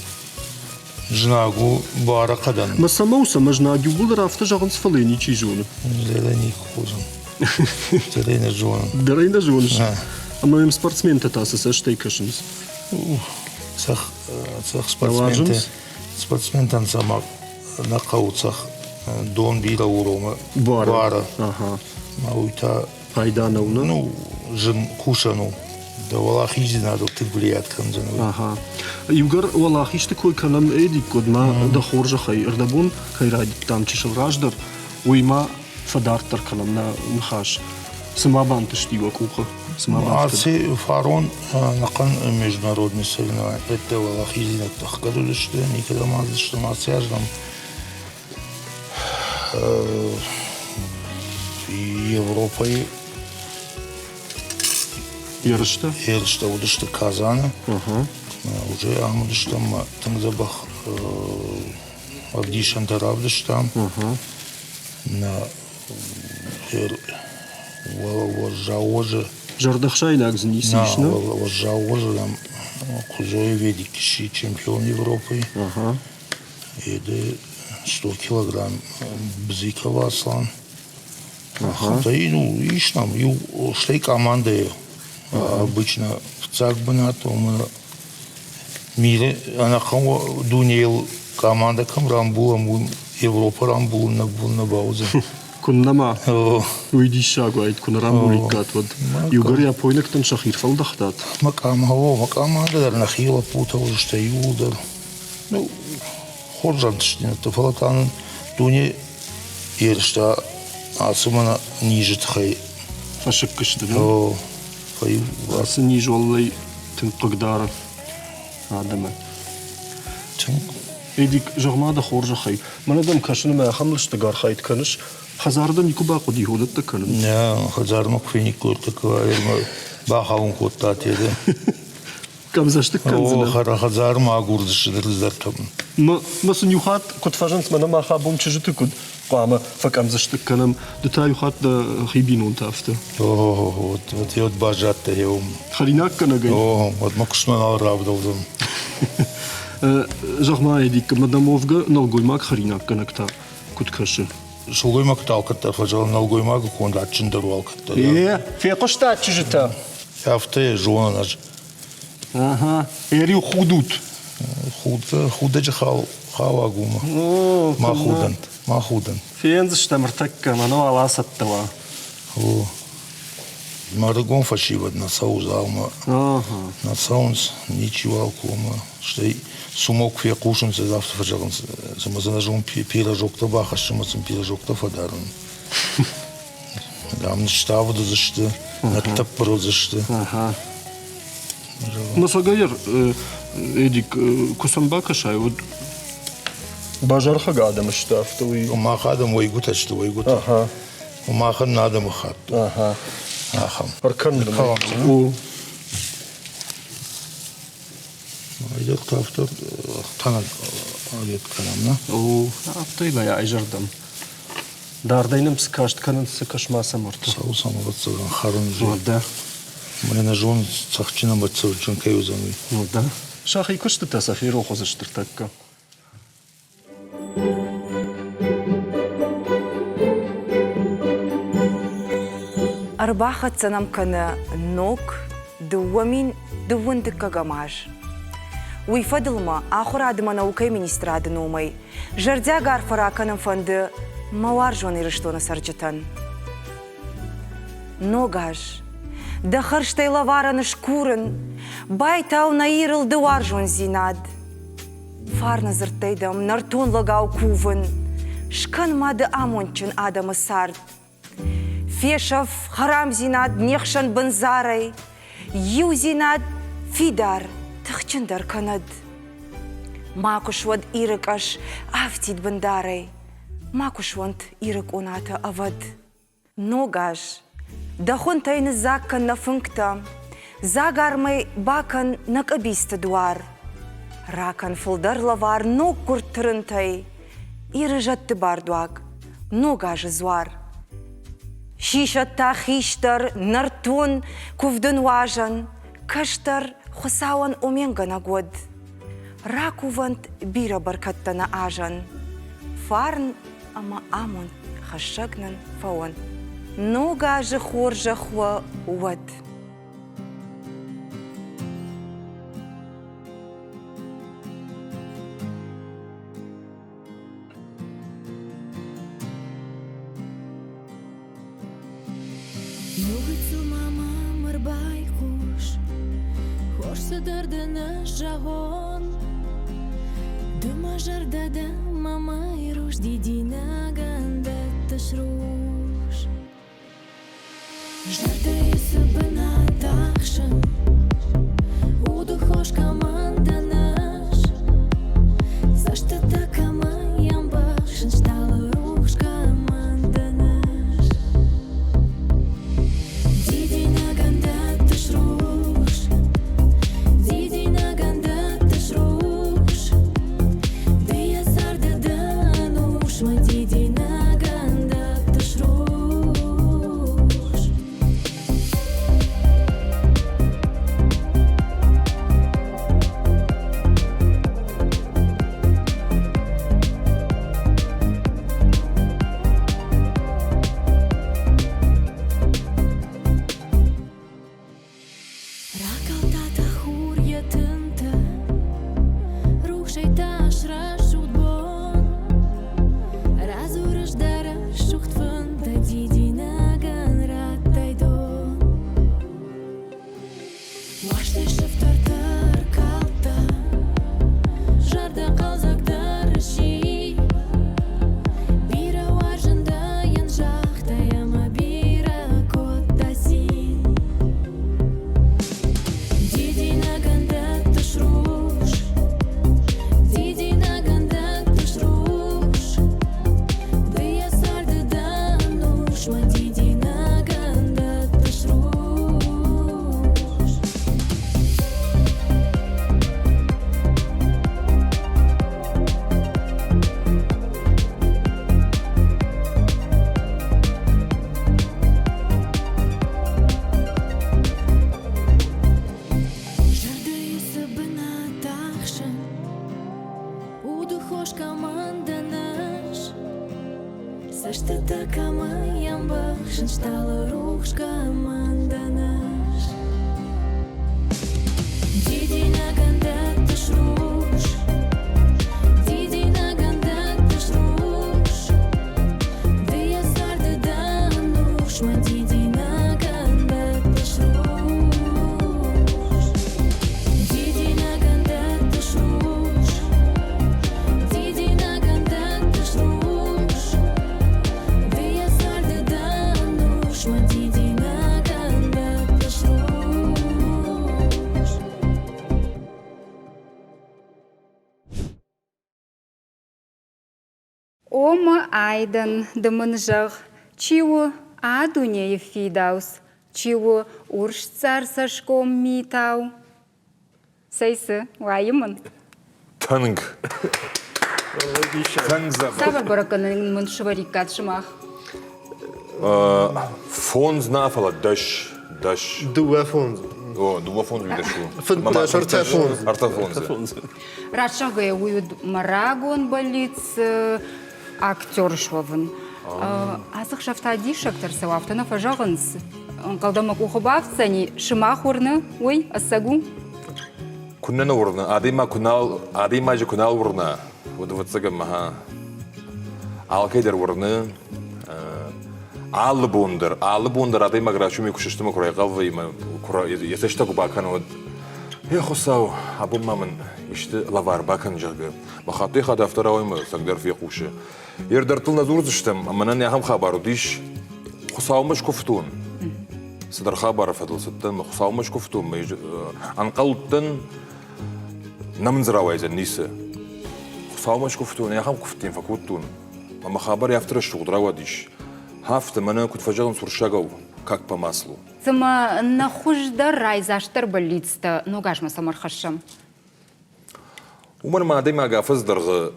Жнагу бара кадан. Ма самауса мажнаги булар автожаган сфалени чижуны. Зелени кузан. Зелени жуан. Дарайна жуанш. Ама им спортсмен татасы саштей кашынс. Сах спортсмен тансамак накауцах дон бира урома бара. Ага. Маута пайдана уна. Ну жен кушану. Да валахи надо ты влиять канзан. Ага. Югар валахи что кой канам эдик кодма да хоржа хай эрдабун хай ради там чишел раждар уйма фадартар канам на мхаш. Самабан тыштива куха. Самабан. Аси фарон накан международный соревнования. Это валахи на тахкаду что никогда мазы что масяждам. Европой Ярышта удышты Казана. Уже амудыштам тангзабах Авдишан таравдыштам. На вожжаожы. Жардахшайнак знисишна. Вожжаожы там кузой ведикиши чемпион Европы. И 100 килограмм бзикова аслан. Да и ну ишь там, и шли команды. Обычно в ЦАК бы на том мире, она кому дунеил команда кам рамбулам Европа рамбул на баузе. Куннама. Уйди шагу айт кун рамбулик гат вот. Югар я пойнак там шахир фалдахтат. Макамада дар нахила пута уже что юдар. Ну хоржантшнина то фалатан дуне ершта асумана ниже тхай. Фашыккышты, да? Асы ниже оллай тын қыгдары адамы. Эдик жағмада хоржа хай. Манадам кашыны мә хамлышты гар хайт каныш. Хазарда нику бақу дихудат та каным. Не, хазарма кфеник көрті квайырма бақауын коттат еді. Камзашты канзына. Хазарма агурдышы дырыздартам. Масын юхат кот фажанс мана маха бом чыжыты куд. Қама факамзашты каным. Дыта юхат да хибин он тафты. Вот я от бажатта еум. Харинак канагай. Вот макушман алравдалдым. Жағма едик мадамовга налгоймак харинак канакта куд кашы. Шулгоймак талкатта фажал налгоймак конда чындарвалкатта. Феқошта чыжыта. Яфты жуана наш. Ага. Эри худут. Худачы хавагума. Махудан. Фензыш тамыртакка, мана аласаттава. Марагон фашиват на сауз алма. На саунс ничего алкома. Что сумок фе кушен се завтра фажаган. Самазанажон пирожок-то баха, шамасам пирожок-то фадаран. Да, мне штаву да зашты. На таппаро зашты. Насагайер, Эдик, кусамбака шай, вот бажарха гадам штаф, то и... Ума хадам вайгута, что вайгута. Ага. Ума хан надам хат. Ага. Ахам. Аркан да. О. Айдет кафтор, танак айдет канамна. О, аптайла я айжардам. Дардайным скашт канын сыкаш маса морта. Саусам ватсаган харун жи. Вот да. Мне на жон цахчина ватсаган каюзами. Вот да. Шахай кушты та сафиро хозаштыр такка. Арбаха цанам кана ног дуамин дувындыкка гамаж. Уйфадылма ахур адыма наукай министрады номай. Жардя гарфара канам фанды мауар жон ирыштона сарджатан. Ногаж. Да харштайла вараны шкурын. Байтау наирыл дуар жон зинад. Фарна зыртайдам нартон лагау кувын. Шкан мады амончын адамы сард. Фешов харам зинад нехшан бензарай. Ю зинад фидар тахчандар канад. Макушвад ирыкаш афтид бендарай. Макушванд ирык оната авад. Ногаж. Дахун тайны заккан на функта. Загармай бакан накабиста дуар. Ракан фулдар лавар ног куртырынтай. Ирыжатты бардуак. Ногаж зуар. Шишатта хиштар нартун кувдын важан. Каштар хусауан оменгана год. Ракувант бира баркаттана ажан. Фарн ама амон хашагнан фауан. Ногаж хоржа хуа уад. Дардана жагон Дума жардада мама и руш дидина ганда ташруш Жарды сабына тахшын Уду хош команда наш Зашты такама ямбахшын Шталы руш команда наш Дидина ганда ташруш Ома айдан дымынжақ, чиу адуне фидаус, чиу урш цар сашком митау. Сейсы, уайымын. Танг. Сабар бараканын мын шварикат шымақ. Фон знафала даш. Дуа фон. О, дуа фон видашу. Фон шарта фон. Арта фон. Радшага уйд марагон болиц актер швовын. Азық шафтади шактар савафтана фажағынс. Қалдамақ уқыбавцани шымақ орны, ой, ассагу. Куннана урна, адима же кунал урна. Вот цыгам маха. Алкайдар урны. Аллы бундыр адима грачуми кушыштымы курай қалвайма. Есештагу бакан вот. Хосау, абу мамын ишті лавар бакан жағы. Махатты хадафтара оймы, саңдар фиқушы. Ердартыл назурдыштым, манан яхам хабару диш. Хосаумыш куфтун. Сыдар хабары фадылсыттын, хосаумыш куфтун. Анқалыттын намынзыравайзан нисі. Хосаумыш куфтун, яхам куфтин факуттун. Мама хабар яфтыра штуғдрава диш. Хафты мана кутфажағын суршагау, как по маслу. Сама нахуждар райзаштар болицта, ногажма самархашам. Умар мадайма гафыздарғы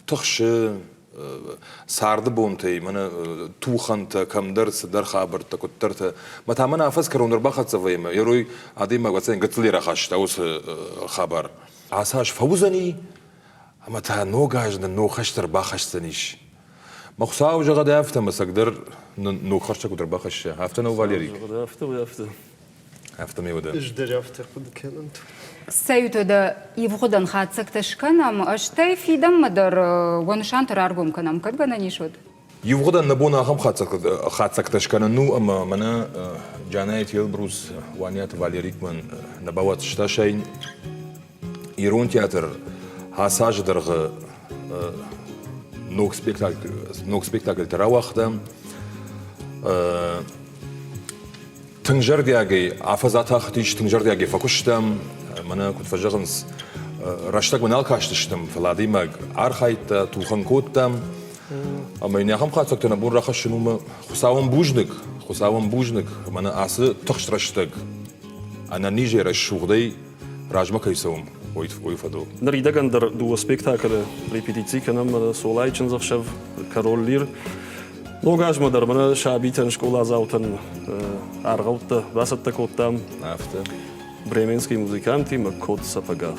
тұқшы, сарды бонтай, мана туханта, камдар, сыдар хабарта, куттарта. Матамана афаз карондар бақатса вайма. Ярой адайма гацайн гацлера хашта, осы хабар. Асаш фаузани, мата ногаждан нохаштар бақаштаниш. مخصاو جغد هفته مسقدر نوخرشك ودربا خش هفته نو فاليري هفته ميودا ايش در هفته قد كانت سيوتو دا يفقدن خاتسك تشكنام اشتاي في دم مدر ونشان تراربم كنام كدغنا نيشود يفقدن نبونا خم خاتسك تشكن نو اما منا جانايت يلبروس وانيات فاليريك من نبوات شتاشين يرون تياتر هاساج درغ نوك سبيكتاكل تراوخته تنجر دياجي عفزات اختيش تنجر دياجي فكشتم منا كنت فجغنس رشتك من الكاشتشتم فلاديمك ارخايت توخن كوتم اما اني خم خاطك تنبون رخش نوم خساوم بوجنك منا اس تخشرشتك انا نيجي الشغدي راجمك يسوم ويفضل نريد أندر دو سبيكتاكل ريبيتيتي كنام سولايتشن زخشف كارول لير لوجاج مدر منا شعبيتن شكولا زاوتن أرغوت باسط كوتام عفته بريمنسكي موزيكانتي مكوت سباغاخ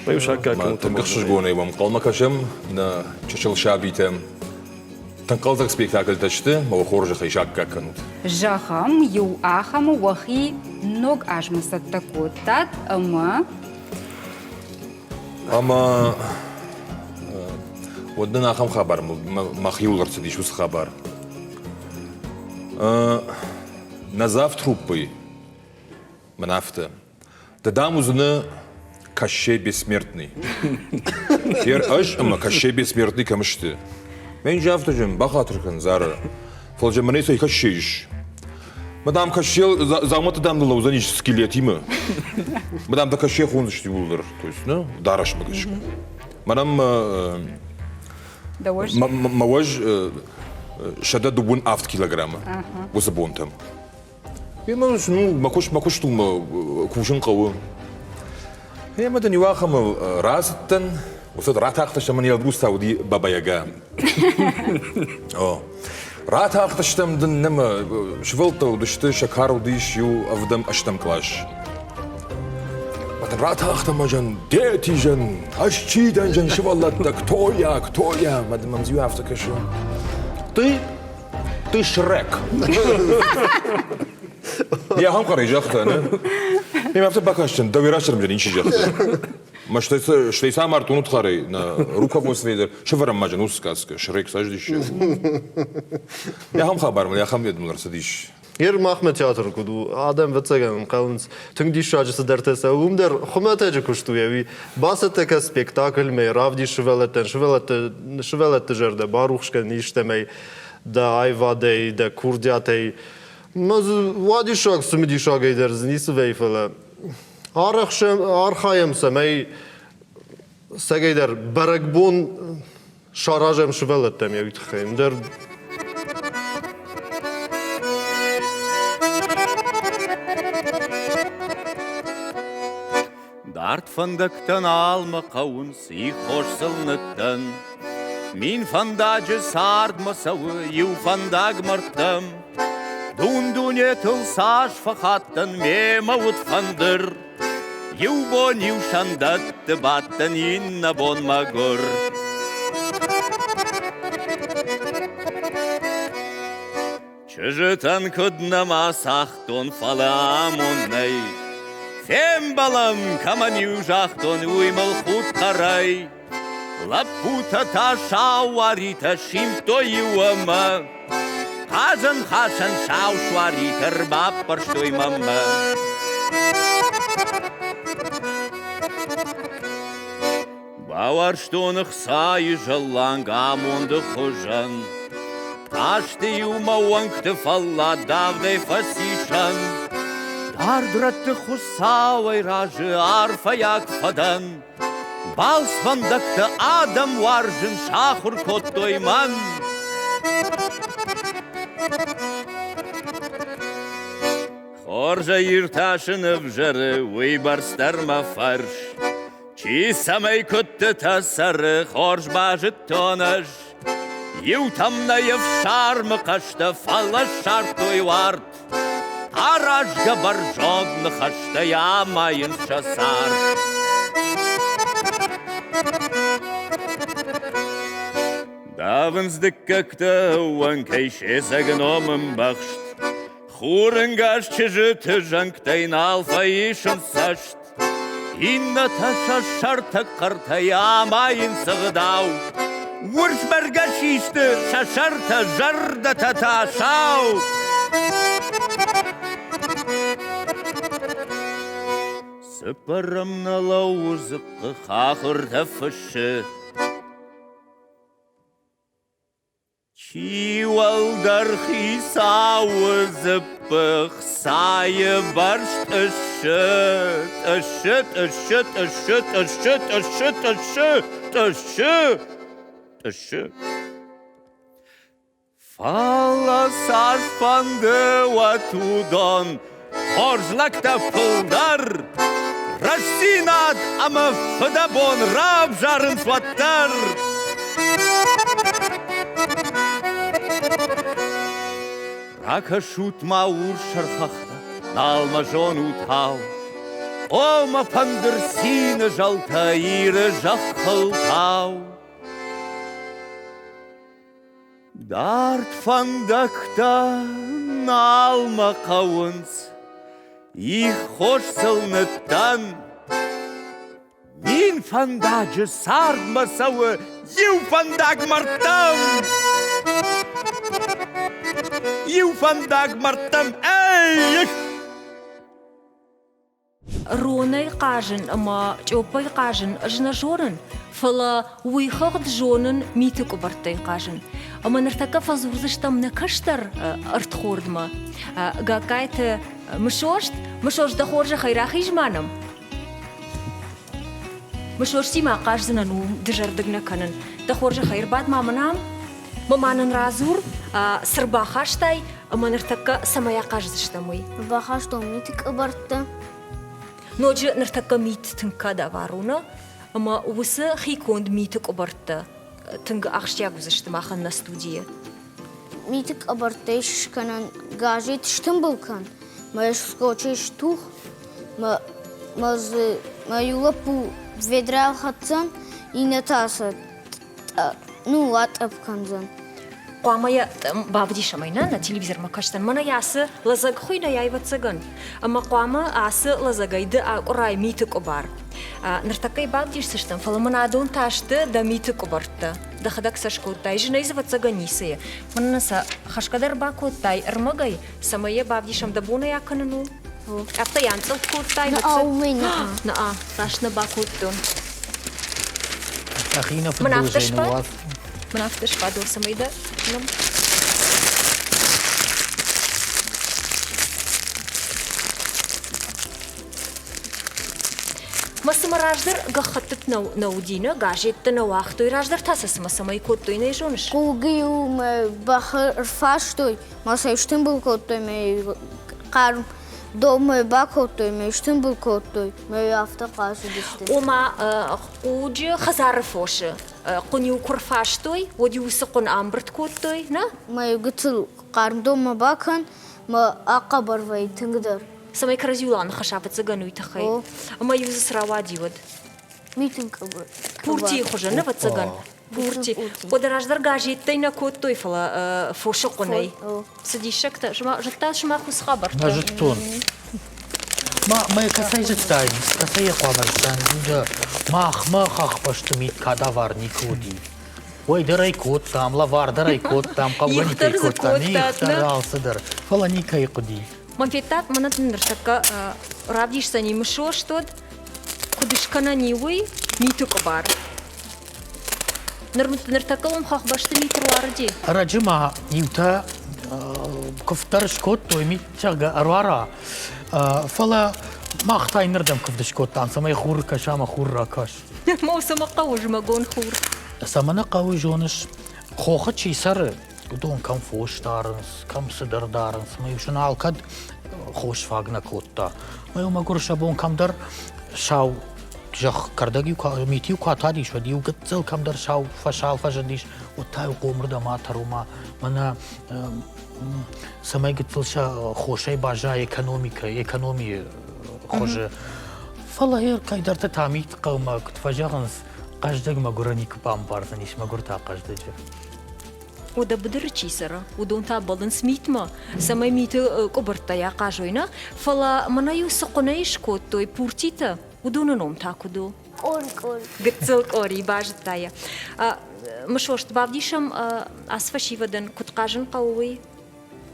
بيوشاكا كنت تنقشش جوني ومقال كشم نا تشل شعبيتم تنقلزك سبيكتاكل تشته ما خورج خيشاكا كنت جاخم يو آخم وخي نوج أجمسة تكوتات أما ودنا خم خبر ما خيول رصدي شو خبر نزاف труппы منافته تدام وزنا كشي бессмертный ير أش أما كشي бессмертный كمشته من جافت جم بخاطر زار فلجم منيسه يكشيش مدام كشيل زامت دام دلو زنيش سكيليتيمه مدام دا كشي خونش تقولر то есть ну дараш مگش مدام موج شدد دبون 7 كيلوغرام وزبونتم يما شنو ماكوش توم كوشن قوي هي مدني واخم راستن وصد رات اختش من يلبس سعودي بابا ياغا رات اختشتم دنما شفلتو دشت شكارو ديش يو افدم اشتم كلاش رات اختم جن ديتي جن اشتي دن جن شفلت كتويا مدام مزيو افتك شو ты شريك يا هم قري جاخته انا ما افتح باكاشتن دويراشرم جن انشي جاخته ما что сам артун тхарей на руководстве шеварам маджан ускаска шрек саждиш я хам хабар я хам ведмун рсадиш ير مخمة تياتر كدو آدم بتسجن قلنس تنجدي شاجة سدرتسا ومدر خماتة كشتوية وي باسته كسبيكتاكل مي رافدي شوالت تجرده باروخش كنيش تمي دا ايفادي دا كوردياتي مز وادي شاك سمدي شاك يدرز نيس ويفلا آرخايم سمي سجيدر برقبون شاراجم شولتم یا خیم در Дарт фандактан алма қауын сый хош сылныттан. Мин фандажы сард масавы ю фандаг мартам. Дундуне тыл саш фахаттан мемавут фандыр. Ю бон ю шандатты баттан инна бон магур. Чыжытан кыднама сахтон фаламоннай. Фем балам каманю жахтон уймал худ қарай. Лапута та шауарита шимто юама. Хажан хашан шау шуарита рбап парштой мама. Бауар штонық сай жалланг амонды хожан. Ашты юма уангты фалла давдай фасишан. Ардратты хусавай ражы арфаяк фадан. Балс фандакты адам варжын шахур коттойман. Хоржа ирташыны вжары уйбарстарма фарш. Чи самай котты тасары хорж бажыт тонаш. Ютамнаев шармы қашты фалла шартой вард. Аражга баржогны хашта ямайын шасар. Давынздык как-то уанкайше загномым бахшт. Хурынгаш чыжыты жанктайын алфаишын сашт. Инна таша шартак қарта ямайын сығдау. Урш баргашишты шашарта жарда таташау. Сыпарам на лаузыққы қақырда фышы. Чивалдар хисауы зыппық сайы баршт ұшыт. Ұшыт, ұшыт, ұшыт, ұшыт, ұшыт, ұшыт, ұшыт, ұшыт. Фала сашпанды ватудон, хоржлакта пылдар. Рашсинад, ама фыдабон раб жарын сваттар. Рака шутма ур шархахта, налма жон утау. Ома пандыр сины жалта иры жаққылтау. Дарт фандакта налма қауынс, их хош сылныттан. Мин фандажы сардмасауы, ю фандаг мартам. Ю фандаг мартам, эй! Ронай қажын, ама чопай қажын, жына жорын. Фала уйхағд жонын митік убартай қажын. Ама ныртака фазурзыштам на каштар артхордма. Гакайты мышошт да хоржа хайрахи жманым. Мышошт сима қажзына ну дыжардыгна канын. Да хоржа хайрбад маманам. Маманын разур сырбахаштай, ама ныртака самая қажзыштамой. Бахаштом митік убартты. Ноджы ныртака мит тынка да варуна. Ама усы хиконд митік убартты. Тынга ақштяг үзішті мақын на студия. Митік убартты шканан гажет штым былкан. Ма скочи штух. Ма юлапу ведрал хатсан и натаса. Ну, лат апканзан. Қуамая бабдиша майна на телевизор макаштан. Мана ясы лазаг хуйна яйва цыган. Ама қуама асы лазагайды урай митік убар. Ныртакай бабдишсыштан фаламана адон ташты да митік убартты. Да хадак сашкоттай жинайзыва цыганисые. Манаса хашкадар бакоттай ырмагай самая бабдишам да буна яканыну. Апта янцыл коттай. На аумена. На рашна бакоттон. Ахина футболжайны Манафтыш падал самайда. Масыма раждар гахаттыт наудина, гажетті науақтой раждар тасысы масымай көттойна ешоныш. Кулгию мы бахырфаштой, масайштын был коттой, мы қарым дома бакоттой, мы штын был коттой, мы автоқасы дешті. Ома қуджи хазары фошы, құню күрфаштой, оди усы құн амбырт көттой, на? Мы гытыл қарым дома бакын, мы аққа барвай тыңгыдар. Самай каразюлан хашапы цыгану итахай. Ама юзы срава дивад. Митинг кабар. Пурти хожа, на цыган. Пурти. Ода раждар гажеттай на көттой фала фошы құнай. Садишакта, жата шма хус хабар. Нажыттон. ما کسایی جدایی، کسایی قامرستان اینجا ما خاک پشت میت کاداوار نیکودی. وای درای کود تام، لوار درای کود تام، قوانی کی کود تام، نیختر آلسدر، فلانی کی قدی. من فیتات من تندرشکا رابدیش سنی مشوش تود، کدش کنانیوی میتو کبار. نرتکلم خاک پشت میت واردی. راجما نیوتا کفترش کود توی میت چگا اروارا. فلا ما اختای نردم کفدش کود تام، سمای خور کشام خور راکش. ما سما قوج مگون خور. سمنا قوی جونش خوخه چی سر بدون کم فوش دارنس کم صدر دارنس ما یوشن آلکد خوش فاگ نکوتا ما یوم اگر شبون کم در شاو جخ کردگی و میتی و کاتادی شدی و گتزل کم در شاو فشال فجندیش و تای قومر دما تروما منا سمای گتزل شا خوشی باجای اکونومی خوشه فلا هیر که در تامیت قوما کت فجانس قاجدگ مگورانی کپام پارزنیش مگور تا قاجدجه. وده بدر چیسره، ودون تا بالانس میتما، سمای میت کبرتا یا قاجوینا، فلا منایو سقنایش کود توی پورتیتا، ودون نوم تا کدو. کور. گتزل کوری باجتایا. مشوشت بابدیشم اسفشی ودن کد قاجن قوی.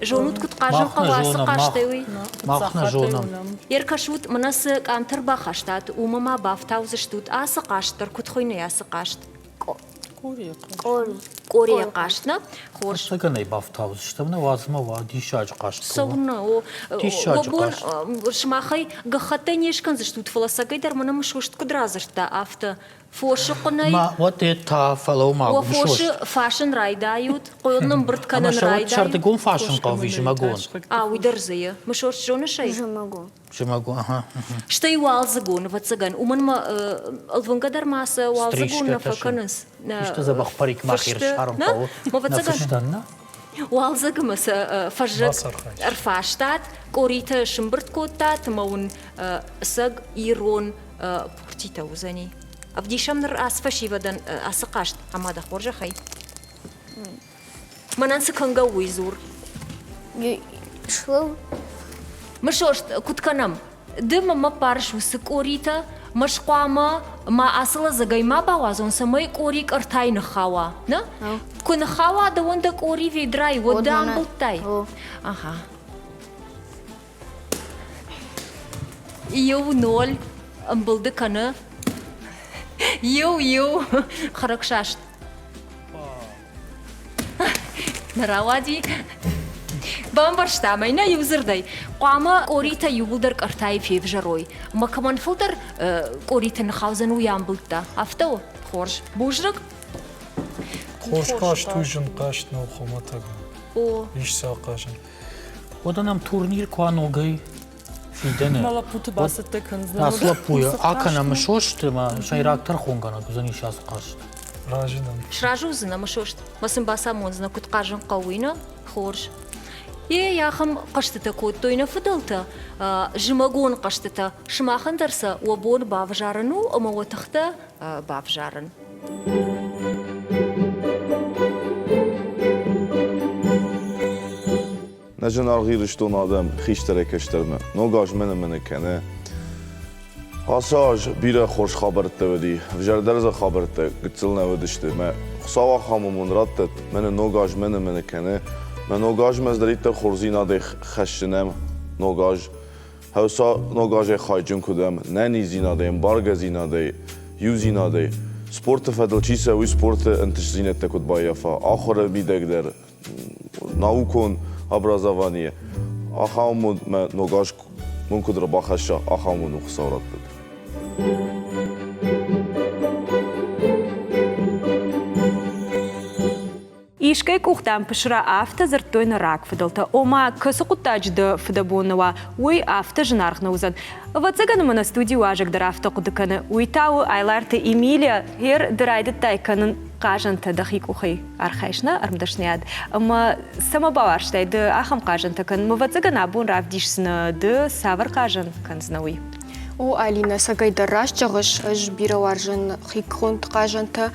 جونوت کد قاجن قواس قاشتوی. ماخنا جونم. يركشوت مناس كانتر باخشتات وماما بافتاوز شتوت آس قاشتر كنت خويني آس قاشت. كوري قاشتنا خوش. سكني بافتاوز شتمنا وازما واديشاج قاشت. سونا وبون شماخي قختنيش كان زشتوت فلاسكي در منا مشوشت كدرازشتا أفتا فوش قناي. ما وتتا فلو ما وفوش فاشن رايدايوت قولنا برد كان رايدايوت. شرط قوم فاشن قوي جماقون. ويدرزيه مشوش جونا شيء. جماقون ها. شتي والزقون فتسقن ومن ما الفنقدر ماس والزقون فكنس. إيش تزبخ بريك ما خير شعرهم قوي. ما فتسقن. والزق مس فجت أرفاشتات كوريتا شمبرت كوتات مون سق إيرون بورتيتا وزني. أبديشم نر أسفشي بدن أسقاشت أما ده خورجة خي. ما ننسى كنجا ويزور. شو؟ مشوشت كنت كنام. دم ما بارش وسكوريتا مش قاما ما أصلا زجاي ما بعوزون سماي كوريك أرتاي نخاوا، نا؟ كن خاوا ده وندك كوري في دراي ودام بلتاي. أها. يو نول أمبلد كنا. يو خرق شاشت. نراودي. بامبرشتا ماينا يوزر داي قاما قوريتا يولدرك ارتاي في فجروي ما كمان فلتر قوريتا نخاوزن ويامبلتا افتو خورج بوجرك خوش قاشت توجن قاشت نو خمتك او ايش ساقاشن ودنام تورنير كوانوغي في دنا مالا بوت باستة كنزنا أصلا بويا أكنا مشوشت ما شايراك ترخونغنا كزني شاس قاشت راجدم شراجوزنا مشوشت مسن باسامونزنا كنت قاجن قوينا خورج يا خم قشتتا كوتوينا فضلتا جماغون قشتتا شماخن درسا وبون بافجارنو أما وتختا بافجارن نجن أرغيرش دون آدم خيشتره كشترمه نوغاش من كنه هاساج بيرا خوش خابرته ودي وجر درز خابرته قتلنا ودشته ما خصاوا خاممون رتت من نوغاش من كنه من نوغاج مزدریت خورزینا ده خشنم نوغاج هوسا نوغاج خایجن کدام ننی زینا ده امبارگ زینا ده یو زینا ده سپورت فدل چیسه وی سپورت انتش زینت تکود بایفا آخر بیدگ در ناوکن ابرازوانیه آخامون نوغاج من کدر باخشا آخامون خسارت بده Ишкай кухтам пешра авто зартой на рак фидалта. Ома касукутач да фидабонова. Уй авто женарх наузан. Вацаган мы на студии уажек дар авто кудыканы. Уйтау айларты Эмилия хер дырайды тайканын кажанта дахик ухай архайшна армдашняд. Ама сама баварштай да ахам кажанта кан. Мы вацаган абун равдишсна да савар кажан канзнауи. О, Алина, сагай дараш чагаш аж бира варжан хикхонт кажанта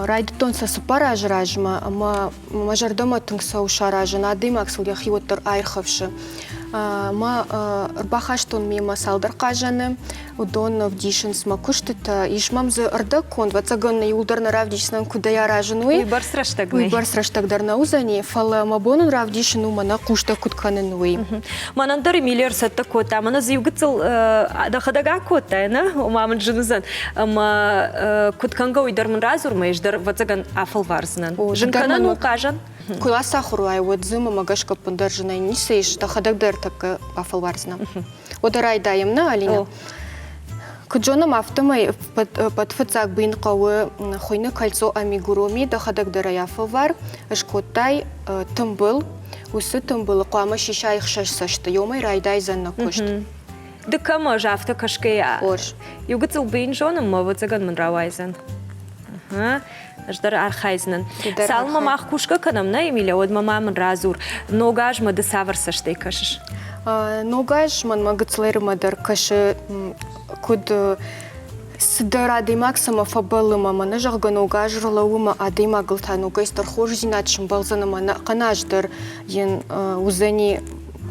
райдтон са супараж ражма, ама мажардома тыңса ушаражан адым аксыл яхивоттар айрхавшы. Ма рбахаштон мема салдар кажаны, удон вдишенс макуштыта, ишмамзы ырдакон, вацаган юлдарна равдишнан кудая ражануи. Уйбар сраштагнай. Уйбар сраштагдар наузани, фала мабонун равдишну мана кушта кутканынуи. Манандар Эмилия сатта кота, мана зюгцел дахадага кота, на, маман женузан. Ама кутканга уйдар разур мейждар вацаган афал варзнан. Жинкана ну кажан. Кула сахуруай, вот зыма магашка пандержана нисейш, дахадагдар так афал варзнан. Ударай даемна, Алина. Куджонам автомай под фацак бин кавы хойны кольцо амигуроми дахадагдара яфавар ашкотай тымбыл усы тымбылы куама шиша ихшаш сашты йомай райдай занна кушт. Дыкама жафта кашкая. Орш. Югыцыл бин жонам ма вацаган ман равайзан. Аждар архайзнан. Салма мах кушка канам на Эмилия од мамамын разур. Ногажма да савар саштай кашыш. Ногаж ман магыцлэр мадар кашы куд сыдар адымак сама фабалыма мана жағган ногажрла ума адыма гылтан ногайстар хож зинатшым балзана мана канаждар ен узани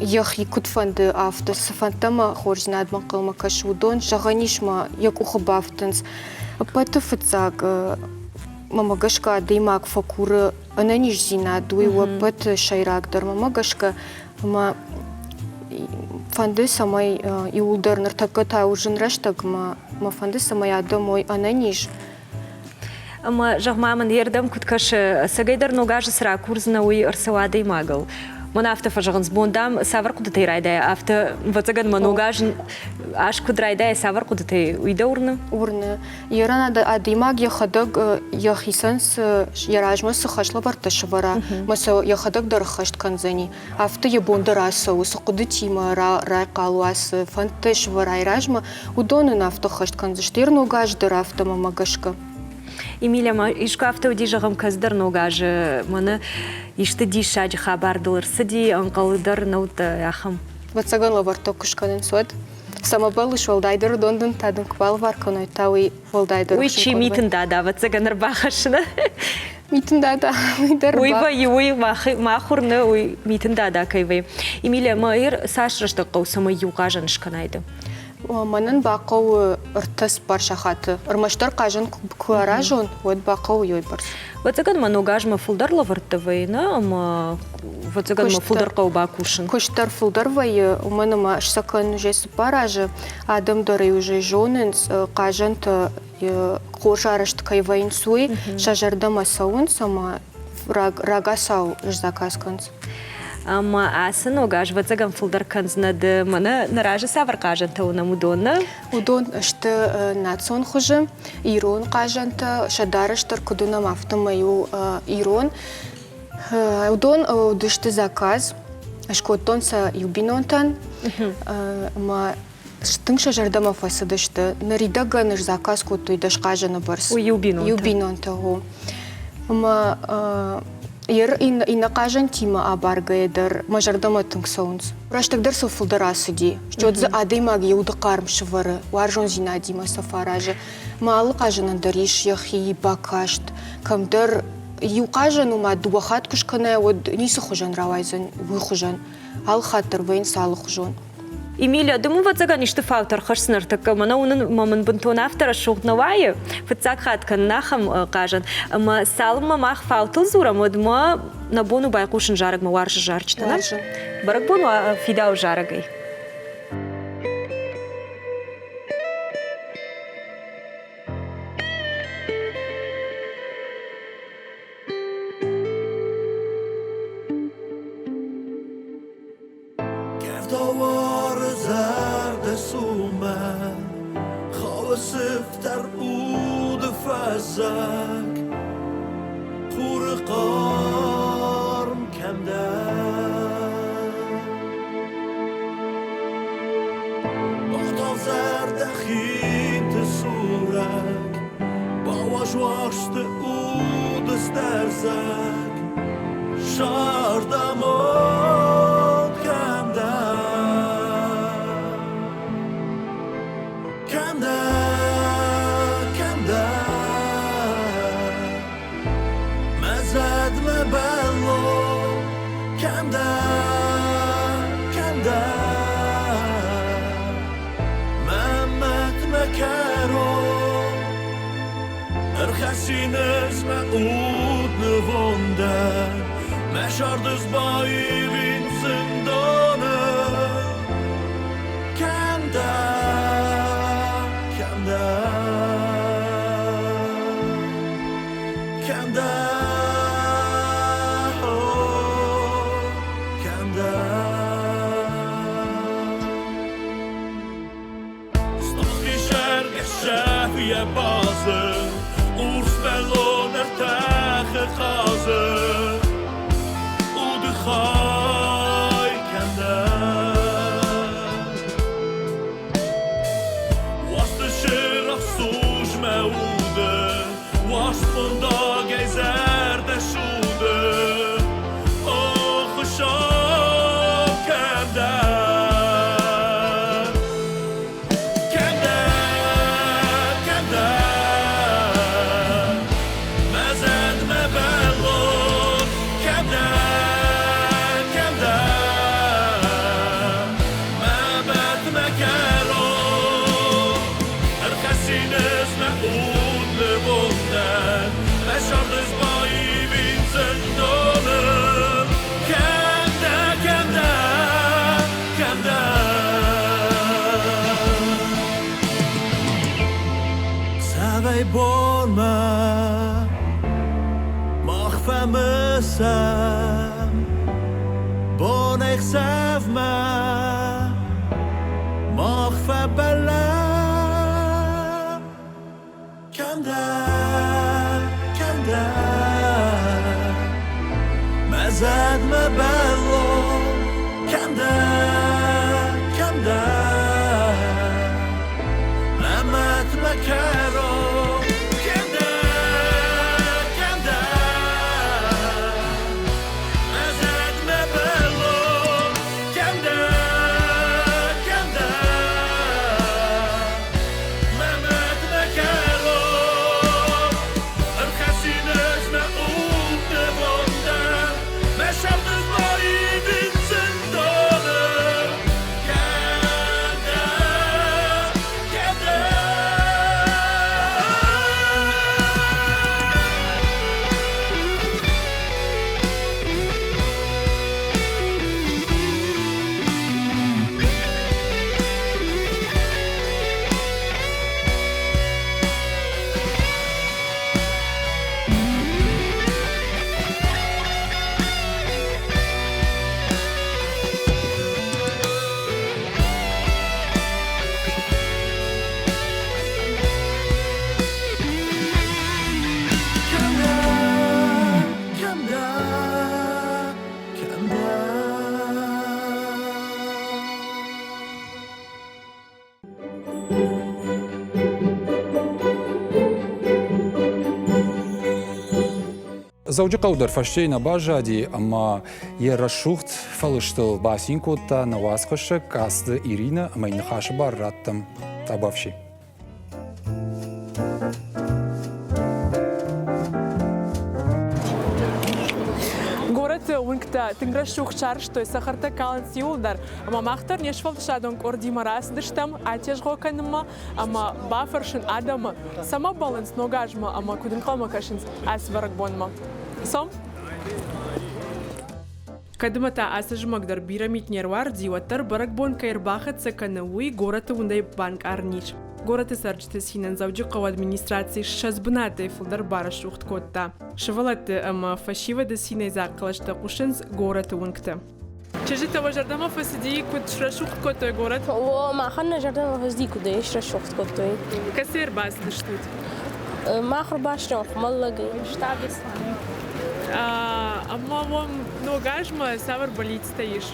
Ях якутфанды авто сафантама хож зинадман кылма кашы удон жағанишма як ухабафтынс. Патыфыцаг мамагашка адымак факуры ананиш зинаду и пат шайрагдар мамагашка ма фанды самай иулдарнар таката ужин раштаг ма фанды самай адамой ананиш. Ама жагмамын ердам куткашы сагайдар ногажы сыра курзна уй арсавады магал. Мана авто фажаган сбондам савар кудытай райдай авто вацаган маногажын аш кудрайдай савар кудытай уйда урны. Урны. Ярана да адымаг яхадаг яхисанс яражма сахашла варташвара. Маса яхадаг дархашт канзани. Авто ябондараса усакудытима райкалуас фанташвара яражма удонын авто хашт канзаштир ногаждар авто мамагашка. Эмилия, ишка авто удижагам каздар ногажы мана ишты дишаджи хабардылыр сыди анкалыдар наута яхам. Вацаганла варто кушканын суад. Самабалыш волдайдыр дондын тадын квал варканой тауи волдайдыр. Уй чи митын дада вацаганар бахашына. Митын дада. Уйба юй махурны уй митын дада кайвай. Эмилия, маир сашрашты қаусама юғажан шканайды. Манын бақау ыртыс барша хаты. Ырмаштар қажын куаражон, вот бақау йой барс. Вацаган маногажма фулдарлы вартывайна, ама вацаган ма фулдар қау бақушын. Коштар фулдарвай, уманыма шсакан жесі паражы, адам дары уже жонынс, қажанты қожарышты кайвайын суй, шажардама сауын сама рагасау жзаказканс. Ама асы ногаж вацаган фулдар канзнады мана наражы савар кажанта унам удонна. Удон ашты национ хужы, ирон кажанта, шадарыштар кудунам автомаю ирон. Удон удышты заказ, ашкоттонса юбинонтан, ма штың шажардама фасадышты. Наридаганыш заказ коттуйдаш кажаны барс. Юбинонта го. Ама ина кажан тима абаргайдар мажардама тыңсаунс. Раштагдар софулдарасы ди. Штодзы адымаг еуды қармшывары, варжон зина дима сафаражы. Малы кажанан дариш яхи бакашт. Камдар ю кажан ума дуахат кушканая, вот нисы хужан равайзан, вы хужан. Ал хаттар вейн салы хужон. Эмилия, думаю, вацаган ишты фактор хашснар, так мана унын мамын бунтон автора шугнавайы, вацаг хаткан нахам кажан. Ма салма мах фаутыл зура, модма на бону байкушын жараг ма варжы жарчтана. Барак бону фидау жарагай. زک خور قارم کمده باختال زرد خیت سورک باواش واشت او دست درزک شاردمون کمده کمده کمده مزد مبلو کمده کمده ممت مکرو ارخسینز معود نوونده مشاردز بایی وین زندانه کمده کمده کمده کمده ستاخی شرق شهویه بازه اورس بلون ارتخ خازه خای کنده واسط شرق سوش موده واسط فنداق زرد شده آخ شام کنده کنده کنده مزد مبلون کنده بون ما مخفمسم بون اخسف ما مخفى بلا كم ده ما زاد ما بلو كم ده ما مات ما كارو زوجي قودر فشتينا باجادي أما يرشوخت فلشتل باسينكو تا نواسخش كاست إيرينا أما ينخاش باراتم تابافشي ونكتا تنغرشوخ شارش توي سخرتا كالن سيولدر اما ماختر نيشفلت شادون كوردي مراس دشتم اتيش غوكنما اما بافرشن ادم سما بالانس نوغاجما اما كودن قومكاشنز اسورك بونما سوم كدمتا اسج مقدر بيراميد نيروار ديوتر برك بون كيرباخت سكنوي غورت وندي بانك ارنيش غورت سرجت سينن زوجي قوا администрации шазбната флдер барашухт котта швалат ама фашива да сине закалашта кушенс غورت ونكتا چجتا وجردما فسدي كنت شرشوخت كوتو غورت وما خلنا جردما فسدي كنت شرشوخت كوتو كسير باس دشتوت ماخر باشتم خمالله штагис. Amma вам ногаш ма савар болит стоишь.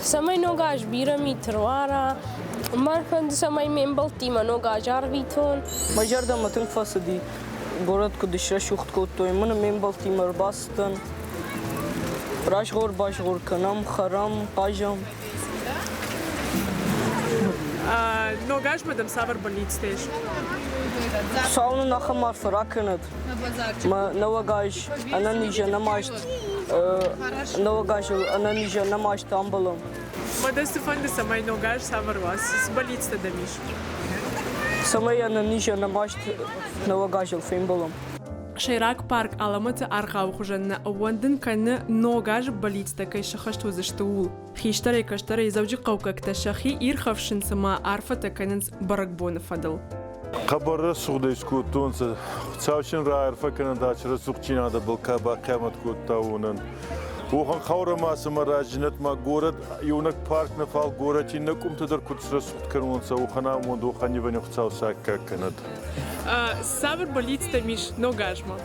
Самай ногаш бира митрвара. Марфанд самай мембалтима ногаш арвитон. Мажарда матын фасади. Город кудышра шухт коттой. Мана мембалтима рбастан. Рашгор башгор канам харам пажам. Ногаш мадам савар болит стоишь. Сауна нахамар фараканат. Навагаш ананижа намашт. Навагаш ананижа намашт амбалом. Мада Стефан самай ногаш савар вас болит стадамиш. Самай ананижа намашт навагаш фимбалом. Шейрак парк аламата архау хужанна вандын каны ногаш болит такой шахашт возаштул. Хиштаре каштаре завжди қаука кташахи ирхавшин сама арфа таканец баракбона фадал. خبر سوده سکوتون س چاوشن را عرفه کنن داشته سوقچینا دا بلکه با قیامت کوتاونن و خن خور ما سمر راجنت ما گورد یونک پارک نفال گورد چی نکوم تدر کتسر سوت کنون سا و خنا موندو خنی بنی خچاو ساکه کند. سابر بلیت تمیش نوگاجما.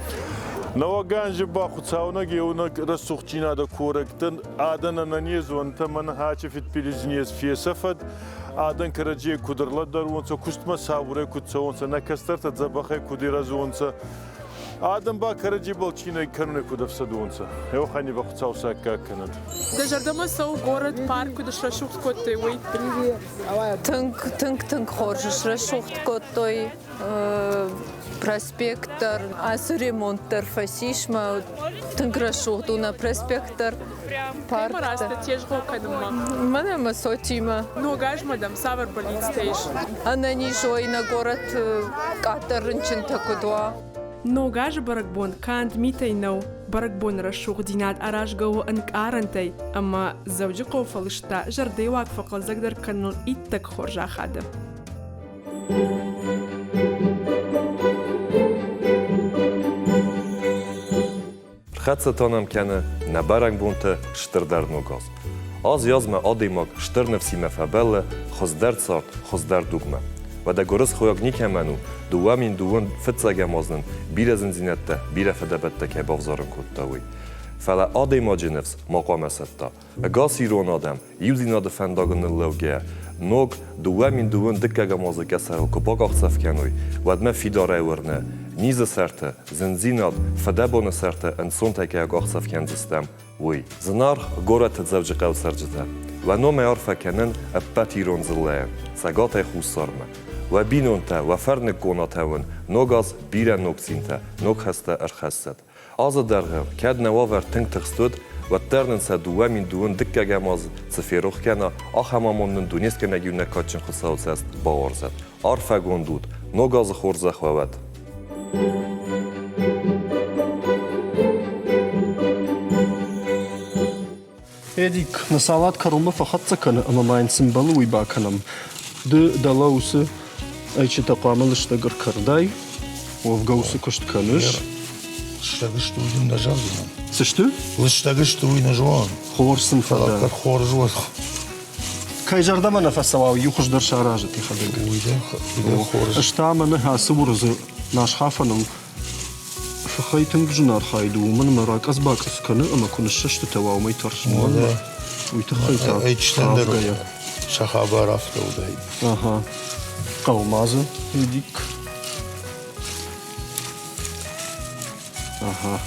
نوگانج با خچاونا گیونک رسوقچینا دا کورکتن آدن ننیز ونت من هاچ فیت پیلیزنیز فیسفد. آدن کرجی کدرلد در ونسا کشتم ساوره کدسا ونسا نکستر تزبخه کدیرز ونسا آدم با کرجی بالچینه کنه کدفسا دونسا یو خانی با خود ساوسا که کند. دجردم سو گورد پارک کدش رشوخت کتی وی. تنگ خورشش رشوخت کتی. Проспектор, ремонтер, фасишма, танграшух, на проспектор. Парк. Раста тежго кадма. Мана масотима. Ногаш мадам савар болит стоишь. Она не жой на город катернчин такудва. Ногаш баракбон канд митай нау баракбон рашух динат арашгау анк арантай, ама завжди қофалышта жарды вакфа қалзагдар канал иттак хоржа хады. Хатса тонам кяна на баранг бунта штырдар ногаз. Аз язма адимак штырнев сима фабелла хоздар царт хоздар дугма. Вада горыз хояг никаману дуамин дуан фитсага мазнын бирезин зинетта бире федабетта ке бавзарın kottawی. Фала адима джиневс мaqama сатта. Гас ирон адам юзина да фандагын лавге. Nog duamin duan dikkaga mazı kesarıl kupak axsafkanoy. Vadma fidare warna. Nize serte, zinzinad, fedabona serte en sonteke axsafkan sistem. Uy. Zinar gorat zavji qaw sarjita. Wa no me arfa kanen appat iron zillayan. Sagata khusarma. Wa binonta wa farnik konatawun nogaz bira noksinta. Nog hasta arkhasat. Azı dargı kadna waver tink tixstud وترنن سدوا من دون دكة جماز سفيروخ كنا أخمامون من دونيس كنا جونا كاتشن خصوصات باورزات عرفة جندود نوجاز خورزة خوات هذيك نصالات كرومة فقط سكنة أما ما ينسمبلو يباكنم دلاوس أي شيء تقامل اشتغل كرداي وفجوس كشت كنش Штагиш туй на жадина. Също? Штагиш туй на жуан. Хорсен фада. Хор жуан. Кай жардама на фасавал юхош дар шаража ти хадега. Уйде хорс. Штама на хасур з наш хафаном. فخيتن بجنار خايدو من مراك أسباك أسكنه أما كن الششت تواو ما يترش ماذا؟ ويتخيطا. أي تشتندر شخابا رافته ودهي. أها. قو مازن يديك. Aha.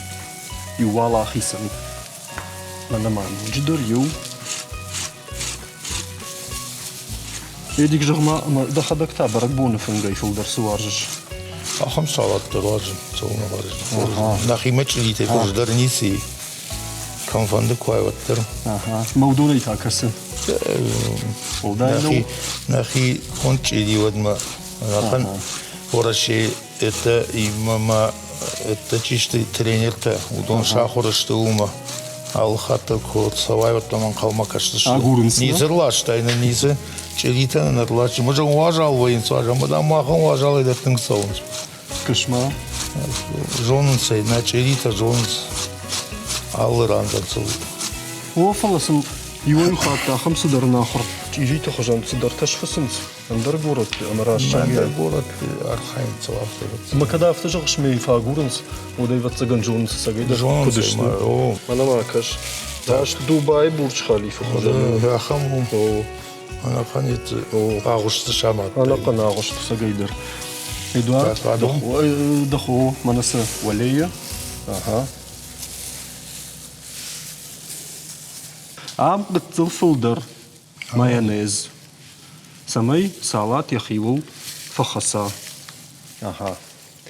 Ju wala hisan. Mana man jidor ju. Yedik jogma ama da hadak ta barak bune fungay fulder suwarjış. Ахам салат дорожен, цолно важно. Нахи мечли те кождар ниси. Конфанды квайваттер. Ага. Мавдулай такасы. Нахи кончили водма. Нахан ораши это имама это чистый тренер-то, удон шахурышты ума. Алхата кот савайват таман қалма каштыш. Низерлаш тайна низе, челитана надлаш. Можа уважал воинцу, ажа мада махан уважал и даттың сауынс. Кышма? Жонынсай, на челита жонынс. Аллы рандан сау. О, фаласым, юай хатта хам сыдар нахыр. Ижи тахажан сыдар ташфасынс. Андер город, амараш. Андер город, архайн цавафтовец. ما كدا افتجق شمي فاغورنس وداي واتسجن جونس سجيد جونس ما انا معكش داش دبي برج خليفه يا خمهم انا قنيت اغشت شامات انا قنا اغشت سجيدر ادوار دخو منسه وليه اها عم قتل فلدر مايونيز سمي سلطات يخيول فخصا اها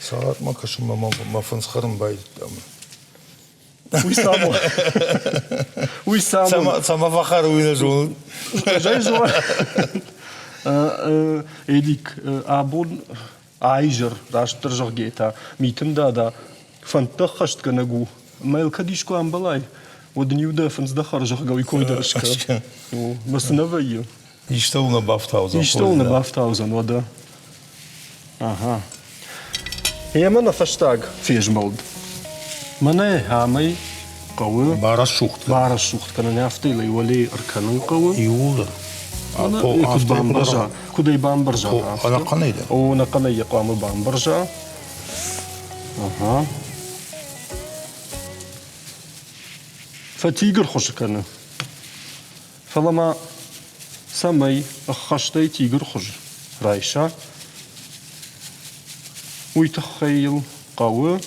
سلطات ما كش ما فنسخرم بايد ويسامو ويسامو سما فخر وين جون جاي جوا ايديك ابون عايجر راش ترجع جيتا ميتم دادا فانتخشت كنغو ما الكديشكو ام بلاي ودنيو دفنس دخر جغا ويكوي درشكا بس نوي يشتغل بافتاوزن يشتغل بافتاوزن ودا اها هي منا فشتاق في جملد منا هامي قوي بارشوخت كان نافتي لي ولي اركان قوي يولر انا كنت بامبرجا كودي بامبرجا انا قنيده وانا قنيه قام بامبرجا اها فتيجر خوش كان فلما سمي اخشتي تيجر خوش رايشة ويتخيل قوي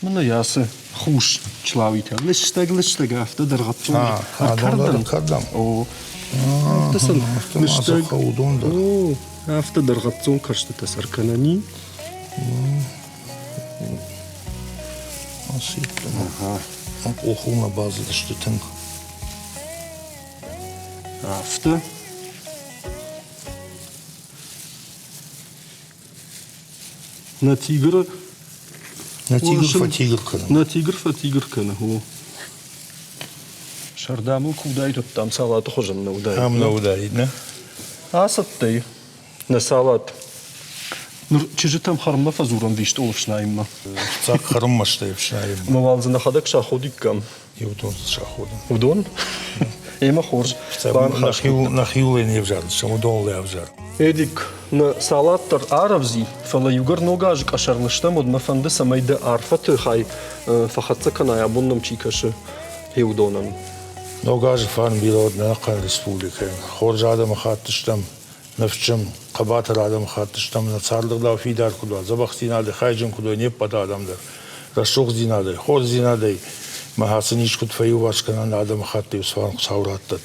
من ياسه خوش چلاویتر لشتگ افته در غطون کردم او تسل لشتگ او افته در غطون کرشت تسر کنانی آسیب اوخونا بازı دشتتن افته نتیگر نتیگر فتیگر کنه هو شردامو کودای تو tam salatu خوشم نودای نودای نه asattai نسالات چیزی tam خرم فزورم ویشت اولش نایم так خرم مشتیبش نایم موالز نخدک شاخودی کم یودون شاخودن ودون ایما خورج نخیو نیوجار شما دون لیوجار Эдик на салаттар арабзи фала югар ногажик ашарныштам од мафанды самайда арфаты хай фахатса каная буннам чикашы хеудонам. Ногажи фан билод на кан республика. Хорж адам хаттыштам нафчым кабатар адам хаттыштам на царлыгда фидар куда забахтинады хайжын куда не пада адамдар. Рашук зинады, хорж зинады. Махасынич кут фаю вашканан адам хатты сван саураттат.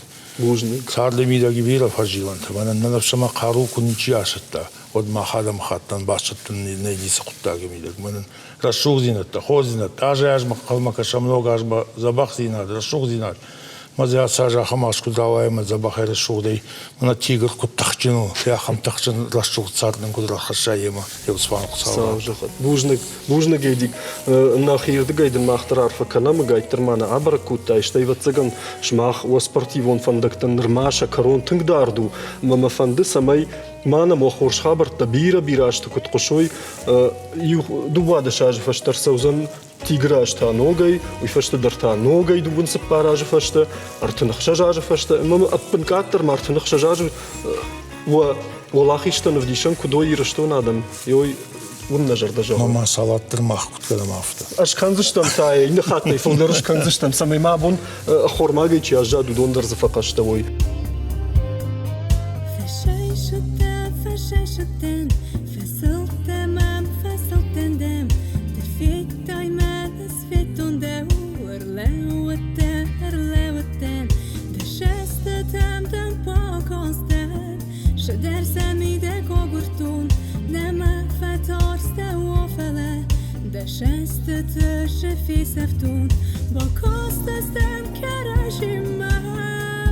Царлы мидаги бира фажиланта. Мана нанавшама қару куничи ашытта. Од махадам хаттан башыттын нейдиси куттаги мидаг. Мана рашук зинатта, хоз зинатта. Ажа ажма қалмакаша много ажба забах зинат, рашук зинат. Мазя сажа хамаш кудравайма забах рашукдай. Мана тигр куттахчину. Фяхам тахчин рашук царлын кудрахашайма. Евсван кусаура. Бужнаг эдик нахирды гайдын махтар арфа канамы гайттыр мана абар кутта. Иштай ватсаган шмах уаспортивон фандактан нырмаша карон тыңдарду. Мама фанды самай мана мохорш хабарта бира ашты кут кушой дубада шажы фаштар саузан тигра ашта ногай, уйфашта дарта ногай дубун саппаражы фашта, артынық шажажы фашта. Мама аппын каттар мартынық шажажы Валахиштан вдишан кудой ирыштон адам. Йой вунна жарда жау. Мама салаттыр мах куткадам афта. Аш канзыштам тая, ины хатный фолдерыш канзыштам. Самай мабун хормагай чи ажа дудондар зафакашта вой. في سفتون با کاستستم کرشیم من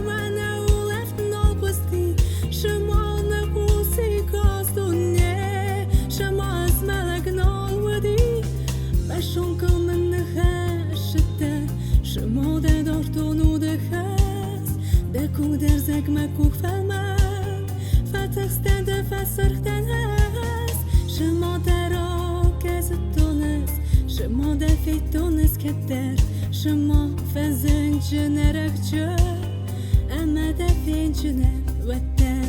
ولفت نالبستی شما نبوسی کاستونه شما از ملک نالودی بشون کن نخشته شما ده دارتون و ده خست دکو در زگمکو فلمن فتخستن ده فسرختن هست شما در آکستونست شما دفیتونست کتر شما فزنج نرخجه اما دفینج نوتر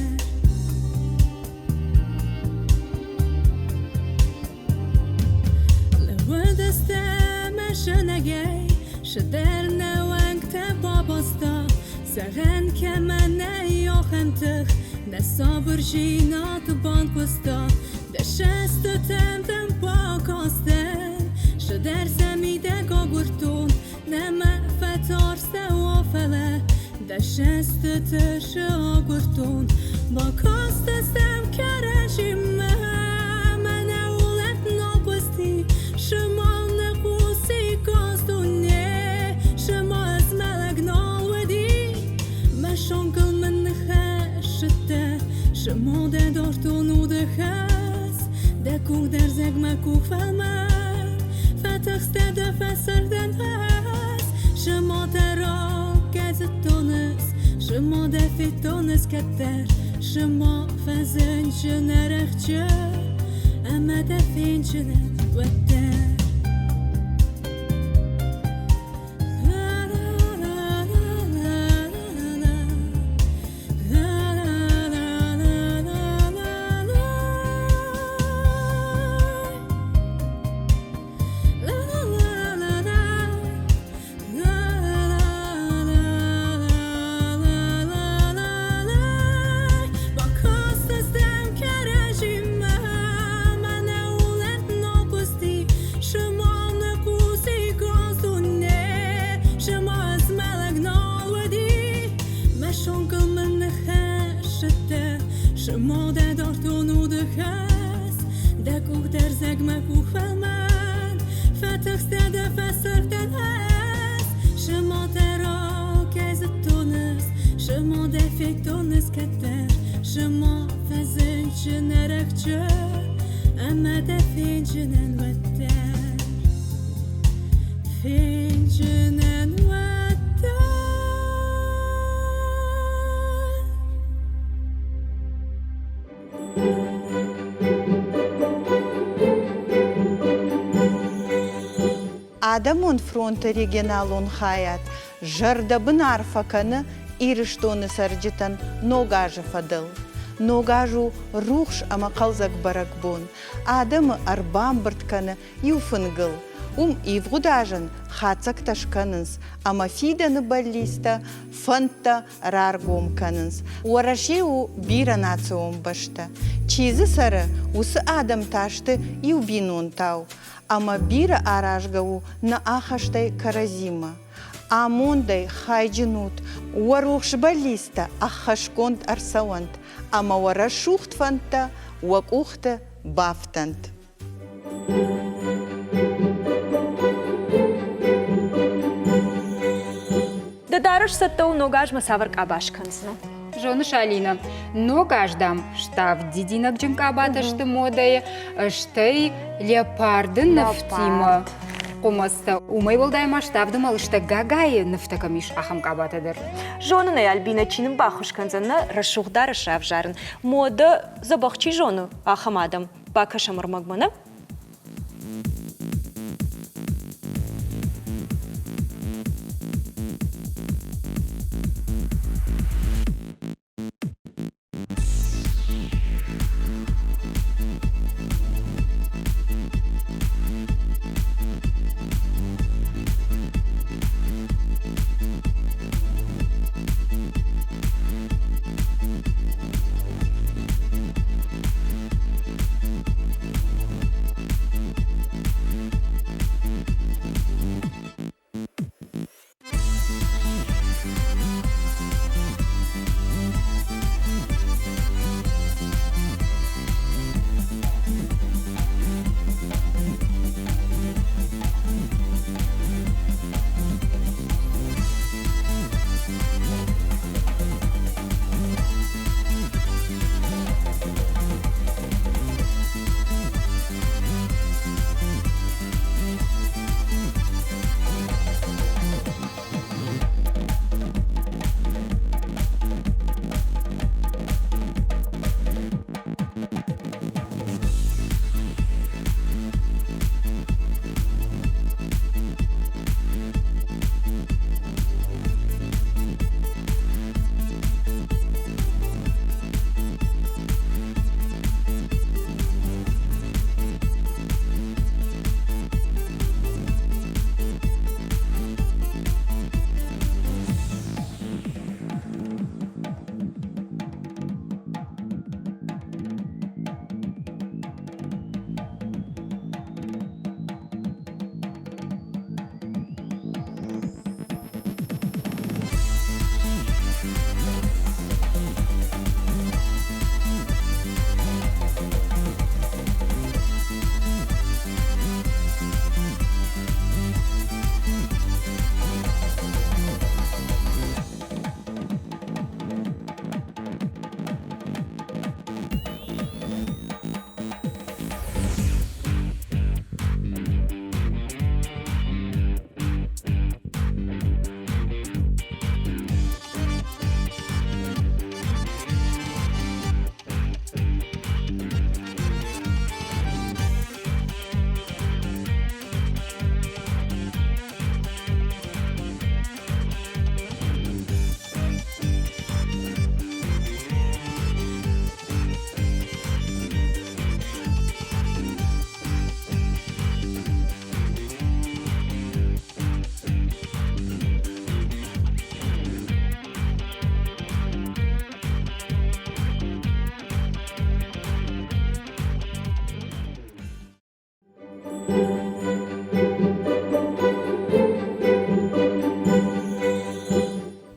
Şederne venkte babasta Segen kemene yochentich Ne sabır jinat bankvasta De şeste temtem pakasten Şeder semide gogurtun Ne me fetarste wafele De şeste teşe agurtun Bakaste stem kerejime Mene ulet nalpasti Şemal ne kusi kazdunye Şema ezmelek nalvedi Me şonkıl men nexeshte Şemo de dortun u de ches De kuk derzek me kuk felmer Fetexte de feser den hes Şema tera gezet tones Şema de fitones ketter Şema fezençe nerechçe Eme de finçe vetter Şemo de dortun u de ches De kuk derzek me kuk felmen Fetexte de feser den hes Şemo tera kezet tones Şemo de fitones ketter Şemo fezençe nerechçe Eme de fincinen vetter Fincinen vetter Адамон фронта регионалон хаят, жардабын арфаканы ирыштоны сарджитан ногажы фадыл. Ногажу рухш ама қалзак баракбон, адамы арбам біртканы юфынгыл. Ивгудажын хацак ташканынс, ама фиданы баллиста фанта раргом канынс. Уарашеу бира национ башта. Чизы сары усы адам ташты юбинон тау. Ама бира аражгау на ахаштай каразима. Амондай хайджинут, уарухш баллиста ахашконт арсауант. Ама уарашухт фанта, уакухта бафтант. Дарыш саттау ногаж масавар кабашкансну. Жоныш Алина, ногаждам штав дидинак джинкабата шты модай, шты леопарды нафтима. Қомаста умай болдайма штавдым алышта гагайы нафтакамиш ахам кабатадыр. Жонына Альбина чиным бахушканзаны рашухдар шавжарын. Мода забахчи жону ахамадам. Бакашамыр магмана.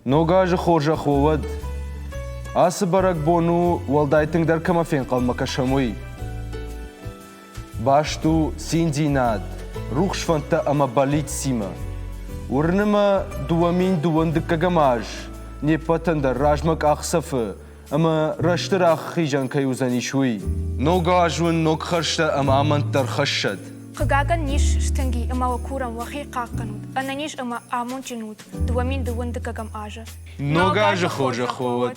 نوگاج خورجا خوود آس برگ بونو والدایتنگ در کما فین قلم کشموی باشتو سینزیناد روخش فنتا اما بالیت سیما ورنما دوامین دوندک گماج نیپتن در راجمک اخسفه اما رشتر اخیجان کیوزنی شوی نوگاجون نوکخشتا اما آمن در خشد قاقا نيش شتنجي اما وكورا وخي قاقنود انا نيش اما امون جنود دوامين دوند كاقم اجا نوگاج خوجا خوود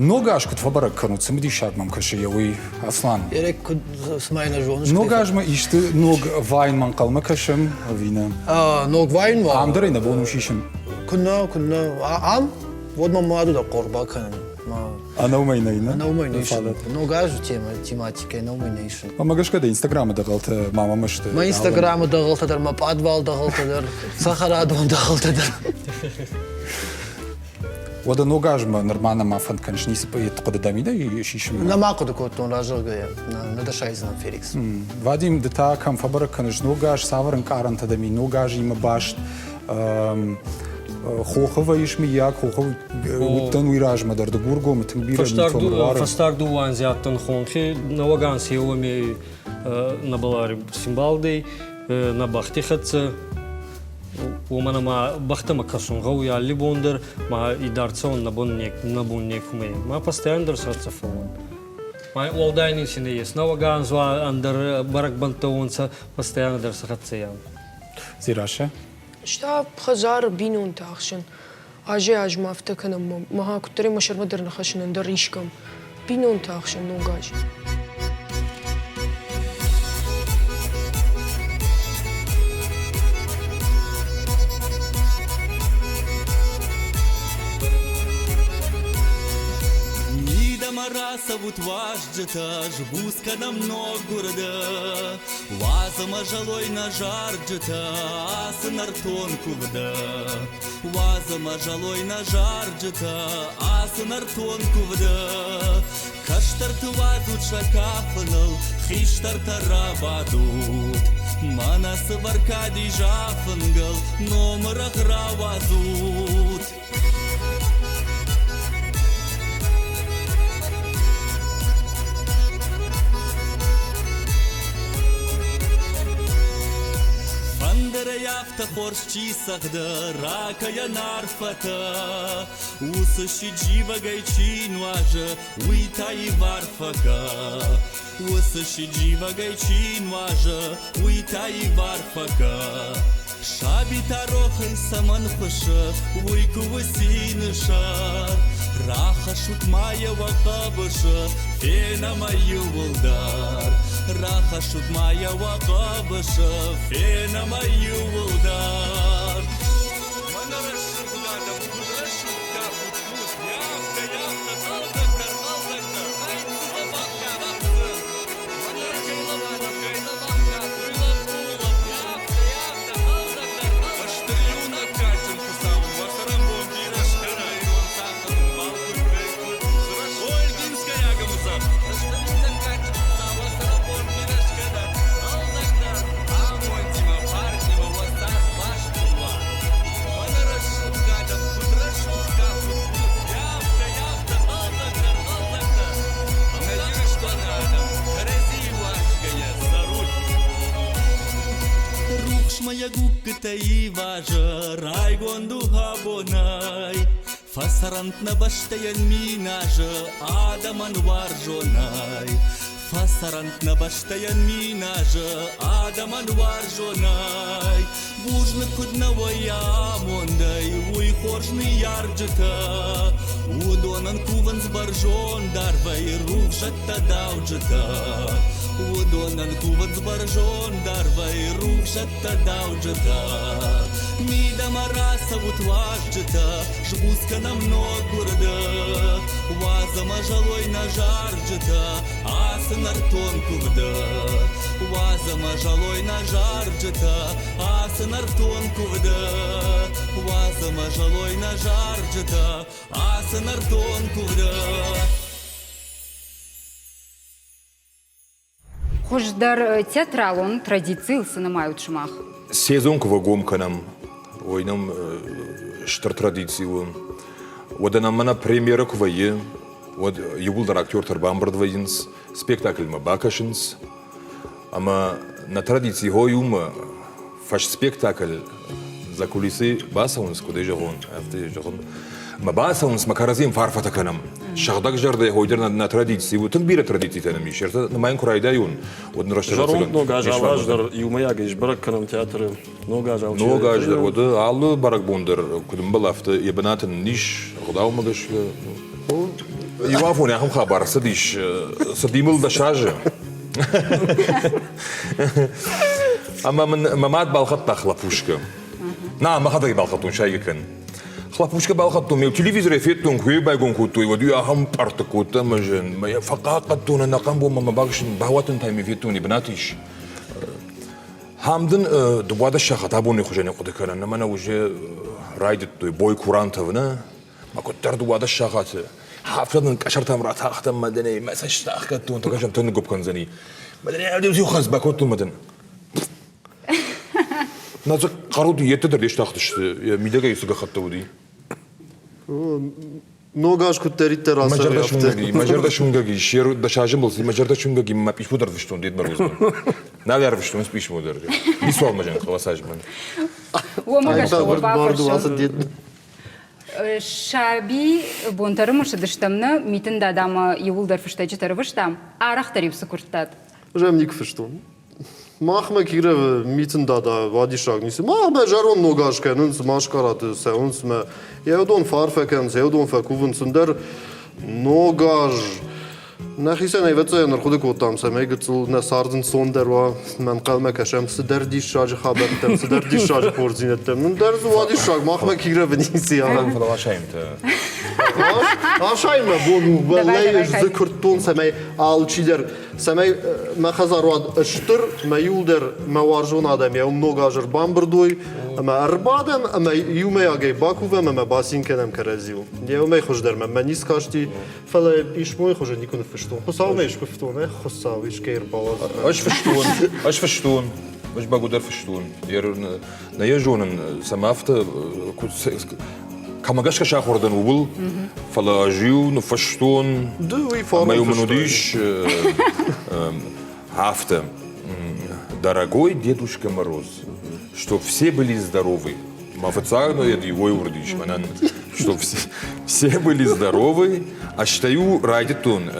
نوگاج كنت فبرك كانوا تسمدي شاب ممكشي وي اصلا يريك كنت سمعنا جون نوگاج ما يشت نوگ فاين من قلم كشم وينا نوگ فاين ما عم درينا بونو شيشم كنا عام ود ما دو قربا كان انا ومينينا انا ومينيشن نوگاج тематика انا ومينيشن ما قاش كده انستغرام دغلت ماما مشت ما انستغرام دغلت در ما بادوال دغلت در سخرادون دغلت در ودا نوگاج ما نرمانا ما فند كانش نيس يتقد داميدا يشيشم لا ما قد كنت راجل جاي ندا شايزنا فيليكس واديم دتا كم فبرك كانش نوگاج ساورن كارنت دامي نوگاج يم باش خوخه يشمياك خوخه وتن ويراج مدر دغورغو متنبير فستار دو وان زياتن خونخي نوغان سيومي نبلار سимбалдей на бахти хатса ومن ما بختم كسون غو يا ليبوندر ما يدارتون نبونيك ما постоянно درسات فون ما والداينين سينيس نوغان زوا اندر برك بنتونца постоянно درسات يام زيراشه شتا خزار بينون تاخشن اجي ما افتكنا ما كنتري مشر مدر نخشن ندر ريشكم بينون تاخشن نوغاج Раса вот важджета, жбуска нам ног города, ваза мажалой на жарджета, асы нартонку вда. Ваза мажалой на жарджета, асы нартонку вда. Каштар тувазут шакафанал, хиштар таравадут. Манас варкади жафангал, номерах равазут. Яфта хорщи сахда, рака я нарфата, усащи джива гайчин важа, уита и варфака. Усащи джива гайчин важа, уита и варфака. Шаби тарохай саман хоша, уйку васиныша. Раха шут моя вакабыша, фена мою волдар. Раха шут моя вакабыша, фена мою волдар. Манара шутка, да кудра шутка, кут, яфта, алдакар, айцы бабака, бабка. Манара кайлавана, куйла пулап, яфта, алдакар, баштырюна качын кусавы, васарам бомбира шкара, ирон сахар, балкын бейкут, Ольгинская гамуза, баштырюна качын кусавы, васарам бомбира шкара, алдакар, амонтима, паркима, васар, баштула. Манара шутка, да кудра шутка, яфта, алдакар. А надеюсь, что надо, красивашкая, заруль. Рухш моя гукката и важа, райгонду хабонай. Фасарант на баштаян минажа, адаман варжонай. Фасарант на баштаян минажа, адаман варжонай. Бужны кудного ямондай, уй хоржны ярджата. Удонан куван сбаржон дарвай, рухшатта дауджата. Удонан куван сбаржон дарвай, рухшатта дауджата. Мида мараса вот важджата, жбуска нам ног города. Ваза мажалой на жарджата, асы нартонку вда. Ваза мажалой на жарджата, асы нартонку вда. Ваза мажалой на жарджата, асы нартонку вда. Хождар театралон традиции сынамают шмах. Сезон квагом канам, ойнам штар традицион. Вот она мана премьера квае, вот югулдар актер тарбамбард вайнс, спектакль мабакашинс, ама на традиции гоюма фаш спектакль за кулисы басаунс куда жагон, авты жагон. Мабасаунс макаразим фарфата канам. Шагдак жарда хойдер на традиции, вот тбира традиции танам ишерта, на майн курайдаюн. Вот на расширяется. Жарон много жаваждар, юмаяга ишбарак канам театр, много жав. Много ждар, вот алло барак бондер, кудым балафта, ебанатын ниш, гудау магаш. Ивафон яхам хабар, садиш, садимул дашажа. Ама мамат балхат тахлапушка. На, махадай балхатун шайгекан. Хлопушка балхатту мел телевизор эффектун күй байгон куту вот я хам парта кута мажен я факаттуна на камбо мама багшин баватын тайм эффектун ибнатиш хамдын дубада шахат абоны хожене кудыкана на мана уже райдит той бой курантовна макоттар дубада шахат хафтадан кашартам ратахтам мадани масаштахкаттун токашам тон гопканзани мадани алдым хаз бакотту мадан наза қаруды еттедір деш тақтышты мидеге есігі қатты бұды Много шкутерите раса яфте. Мажарда шунгаги, шер да шажым болсы, мажарда шунгаги ма пиш будар виштон дед барузман. Навер виштон спиш будар. Бисвал мажан хвасажман. Шаби бонтарым шыдыштамны митин дадама юлдар фыштачы тарвыштам. Арах тарифсы курттат. Жемник фыштон. Махме кирев митин дада вадишак ниси. Махме жарон ногашкен, унс машкараты се, унс ме еудон фарфекен, еудон фекувен сендер ногаж. Нахисен айвetse нархуды котам се, мей гыцл не сардын сондерва, мен қалме кешем, сидер дишажы хабертем, сидер дишажы порзинеттем. Нун дерзу вадишак, махме кирев ниси яна. Ашайме бону, велей зыкыртон се, мей алчидер. Самай махазарвад ыштыр, маюлдер маваржон адам, я много ажыр бамбырдой, ама арбадам, ама юмей агай бакувам, ама басинкенем каразил. Я умей хождер, ама низ кашти, фале ишмой хоже никон фыштон. Хосал мей шку фыштон, хосал, ишкейр балаз. Аш фыштон, аш багудар фыштон. На ежонен самафта, Камагашка шахордан убыл, фалажил, фаштон, мою манудиш, авто. Дорогой Дедушка Мороз, чтоб все были здоровы. Официально это его урдиш, чтоб все были здоровы, а штаю радитон,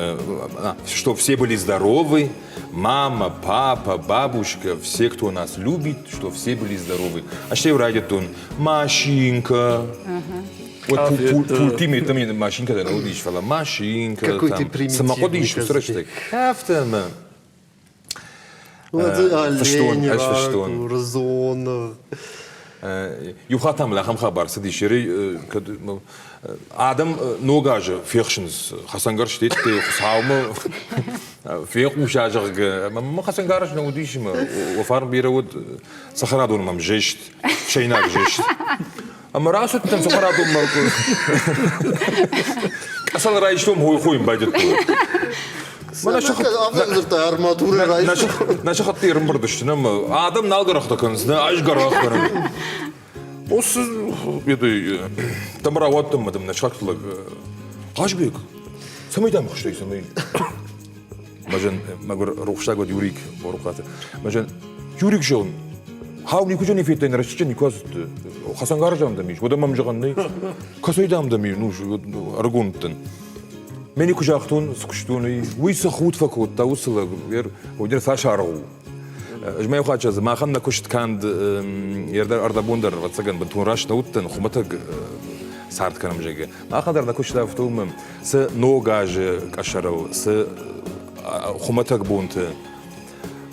чтоб все были здоровы, мама, папа, бабушка, все, кто нас любит, чтоб все были здоровы. А штаю радитон, машинка. Вот пультими, там машинка, да, наудиш, фала машинка. Какой ты примитивный. Самоходиш, срочно. Автома. Олень, Разон. Юхатам лахам хабар садишери Адам ногаже фехшнс Хасангар штет хаума фех ушажаг ма Хасангар наудишма вафар бирауд сахарадун мам жешт шейнак жешт амарасут там сахарадун мал касал райштом хуйм байдет Наша хаттырым бардыштынам. Адам налгарахта канзна, аж гарахтарам. Осы еді тамыраваттым мадым нашақтылық. Қашбек, самайдам құштай самай. Мажан, магыр рухштагод Юрик борукаты. Мажан, Юрик жон. Хау нику жан ефеттайын расчичан никуазытты. Хасангар жамда миш, одамам жағаннай. Касойдамда миш, аргунттын. Мені кужақтун, скуштуны, уйса худ факут, та усылы, одер сашару. Жмай хоча, махам на куштканд, ердар ардабундар, ватсаган, бантун раш науттан, хуматаг сарт канам жеге. Махадар на кушта автомам, с ногаже кашарау, с хуматаг бунты.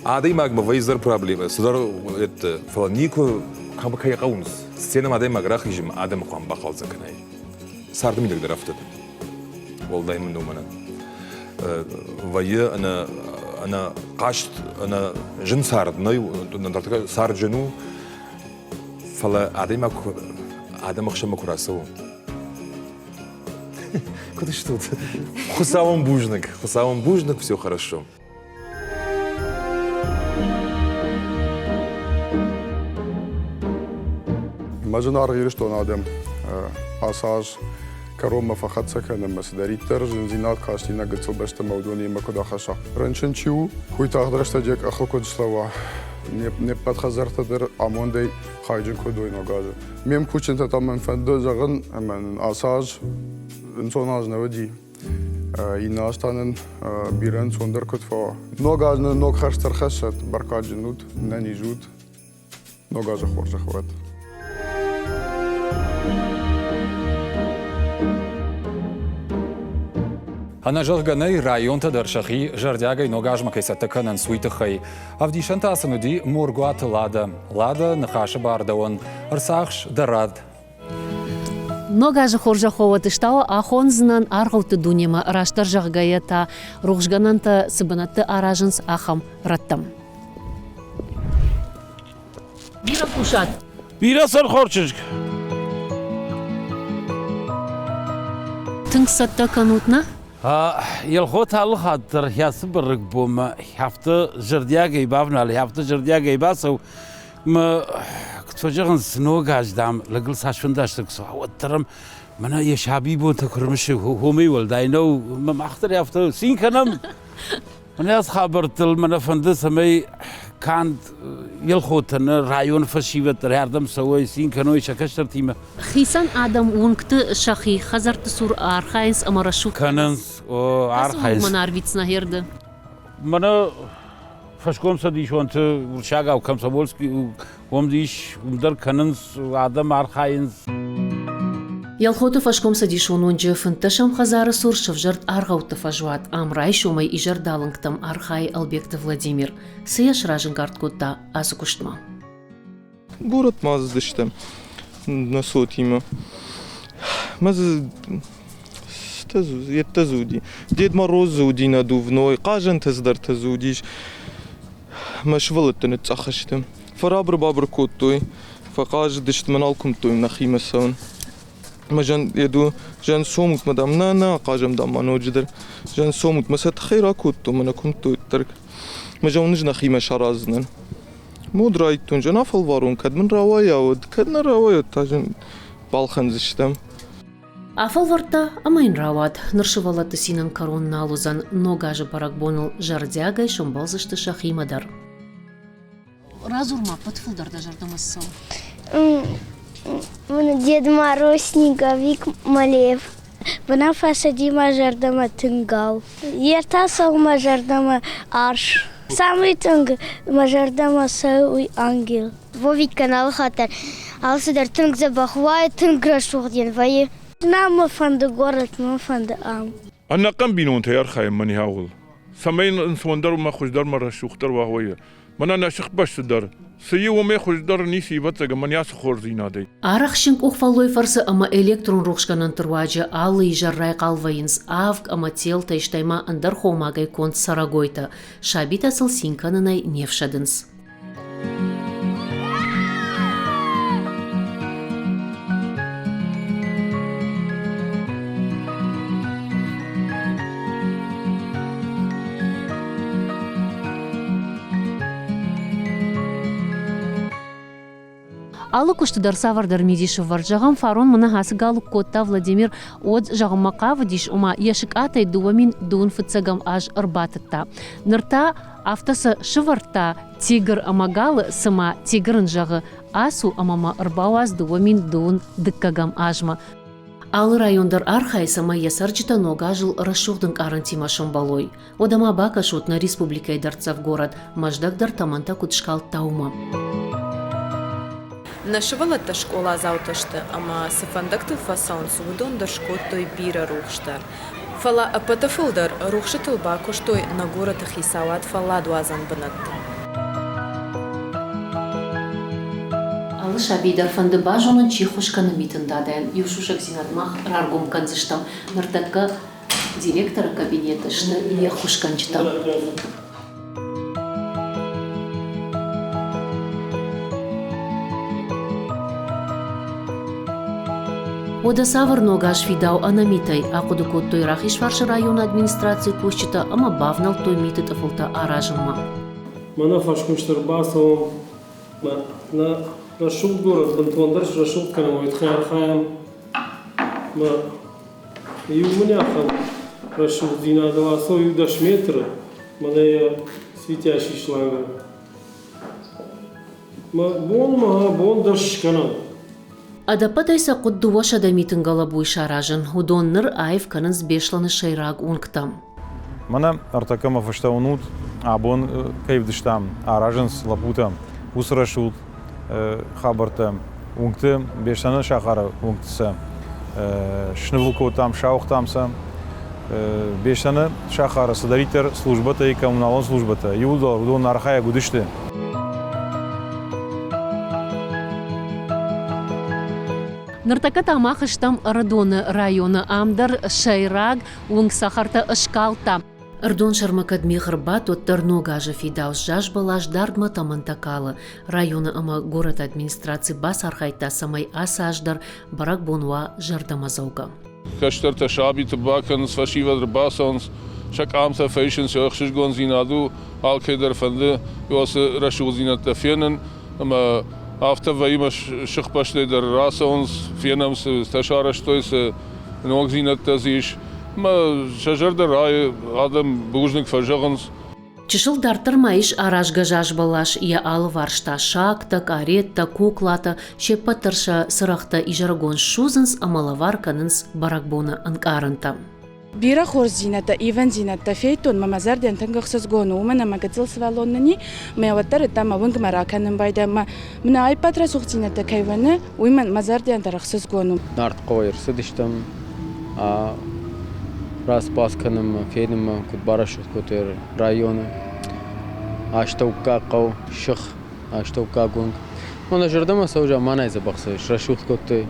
Адай магма вайзар проблема. Судар это фаланику кам кайгаунс. Сцена адай маграх ижим адам кам бахал заканай. Сардым дегдер афтад. والله من دومنا ويا أنا قاشت أنا جن سارد ناي ندرتك سارد جنو فلا عدم خشم كراسو كنت خساوم بوجنك все хорошо مجنار غيرش تون آدم آساج كروما فقط سكن مسدري ترجن زينات كاشتينا قلت بشت مودوني ما كدا خشا رنشن شو خوي تاخدرش تجيك أخو كود سلوا نبات خزرت در آمون دی خايجن كودوي نوغاجه ميم كوچن تتامن فندو زغن من آساج انسوناج نودي يناشتانن بيرن سوندر كتفا نوغاج نوغ خرشتر خشت بركات جنود نني جود نوغاج خورج خوات Ана жылғаны районта даршақи жардягай ногажма кайсаттықанын суйтықай. Авдишанта асынуди моргуаты лада. Лада нахашы бардауын. Арсақш дарад. Ногажы хоржахова тыштау ахонзынан арғауты дунема раштар жағгая та рухжгананта сыбынатты аражынс ахам раттам. Бира кушат. Бира сар хорчыжг. Тыңсатта канутна? يلخوت على خاطر ياسبر بوم حفظ جردياغي بافنا لي حفظ جردياغي باسو ما كنت فجأة سنوغاج دام لقل ساشفن داشتك سو وترم منا يا شابيبو تكرمش هو ميول داينو ما اختر يافت سين كنم انا خبرت المنا فندس مي كان يلخوتنا رايون فشيوت رياردم سوي سين كانوا شكشتر تيمه خيسان آدم ونكت شخي خزرت سور آرخاينس أمرشوك كاننس او آرخاينس أسو منارويتسنا هيرد منا فشكوم سديش وانت ورشاقا وكم سبولسكي ومديش ومدر كاننس وآدم آرخاينس يلخوتو فشكوم سديشون ونجي فنتشم خزار سور شفجرت أرغوت فجوات أمراي شومي إجر دالنكتم أرخاي البيكت فلاديمير سياش راجن كارت أسكوشتما город Маздыштем на Сотима. Маз يتزودي ديد مروز زودي ندوفنوي قاجن تزدر تزوديش مشفلت نتأخشتم فرابر بابر كوتوي فقاج دشت منالكم توي نخيمة سون مجن يدو جن سومت مدام نا قاجم دام منوجدر جن سومت مسات خيرا كوتو منا كنتو ترك مجن نجنا خيمة شرازنن مود رايتون جن افل وارون كد من روايا ود كدنا روايا تاجن بالخنزشتم Афал варта амайн рават ныршывалаты синан корон налузан ногажы баракбонул жардягай шомбалзышты шахимадар. Разурма подфулдарда жардамассал. Дед Мороз, Снеговик, Малеев. Бына фасадима жардама тынгал. Ертасал мажардама арш. Самый тынг мажардама сауй ангел. Вовик канал хатар. Алсыдар тынг забахвай, тынг рашухден вае. نعم فند غورت ما فند ام انا قم بينون تيار خايم مني هاول سمين سوندر ما خوش دار مره شوختر وهويه من انا شخ باش دار سي وما خوش دار نيسي بتغ من ياس خور زينادي Арахшинг ухфаллой фарсы ама электрон рухшганан турваджа аллы жаррай қалвайынс авг ама тел тайштайма андар хомагай конт сарагойта шабита сыл синканынай невшадынс. Алы куштыдар савардар медишев варджагам фарон мына хасы галук котта Владимир от жагымака вдиш ума яшик атай дуамин дуун фыцагам аж ырбатытта. Нырта автосы шыварта тигр амагалы сыма тигрын жагы асу амама ырбауаз дуамин дуун дыккагам ажма. Алы райондар архай сама ясарчыта ногажыл расшухдың арантима шамбалой. Одама бака шутна республикай дарцав город маждагдар таманта кутшкал таума. Нашывалата школа зауташты, ама сыфандакты фасон сувудон да шкоттой бира рухштар. Фала апатафылдар рухшытыл бакуштой на город хисават фала дуазан бынатты. Алы шабидар фанды бажонын чихушканы митындадан, юшушак зинатмах раргум канзыштам, ныртатка директора кабинета шны ехушканчытам. Ода савар ногаш фидау анамитай, акудукот той рахишваршы район администрации кушчыта, ама бавнал той митыт афылта аражынма. Мана фашкуштар басом, на رشوق دورت بنتوندرش رشوق كانوا يتخيل خايم ما يومني أخم رشوق زينا دواسو يودش متر من هي سويتي عشيش لانغا ما بون درش كانوا Адапатайса кудду вашада митингала буйшаражын, удон ныр айв канын збешланы шайраг унктам. Мана артакама фаштаунут, абон кайвдыштам, аражынс лапутам, усрашут, хабартам, унктым, бештаны шахара унктыса, шнывылкотам, шауқтамса, бештаны шахара садаритер службата и коммуналон службата. Юлдор, удон архая гудышты. Ныртака тамах иштам Радоны районы амдар шайраг унг сахарта ышкалта. Ардон шармакад мехрбат оттар ногажа фидаус жаш балаш дардма тамантакалы. Районы ама город администрации бас архайта самай асаждар барак бонуа жардамазауга. Каштарта шаби табакан с фашива дербасонс шак амса фейшенс йохшиш гонзинаду алкейдер фанде йос рашузинат фенен ама After we immer Schichtbastel der Rasse uns Vietnams Stashara stois noch gesehen hat, dass ich mal Schajar der Reihe Adam Bujnik verjagens. Чишыл дартыр майыш аражга жаш балаш я алы варшта шакта, каретта, куклата, шеппатырша сырахта и жаргон шузынс амалавар канынс баракбона анкарынта. Бира хорзината, ивен зината, фейтон, мама зарден тангахсыз гону, умена магазил свалоннани, меаваттар тама вынг мараканын байда, мна айпатра сухзината кайваны, уймен мазарден тарахсыз гону. Нарт қойыр сыдыштым, раз пасканым, фейным, кутбара шухкотер районы, аштаука қау, шық, аштаука гонг. Мана жардама саужа манай забақсы, шрашухкоты,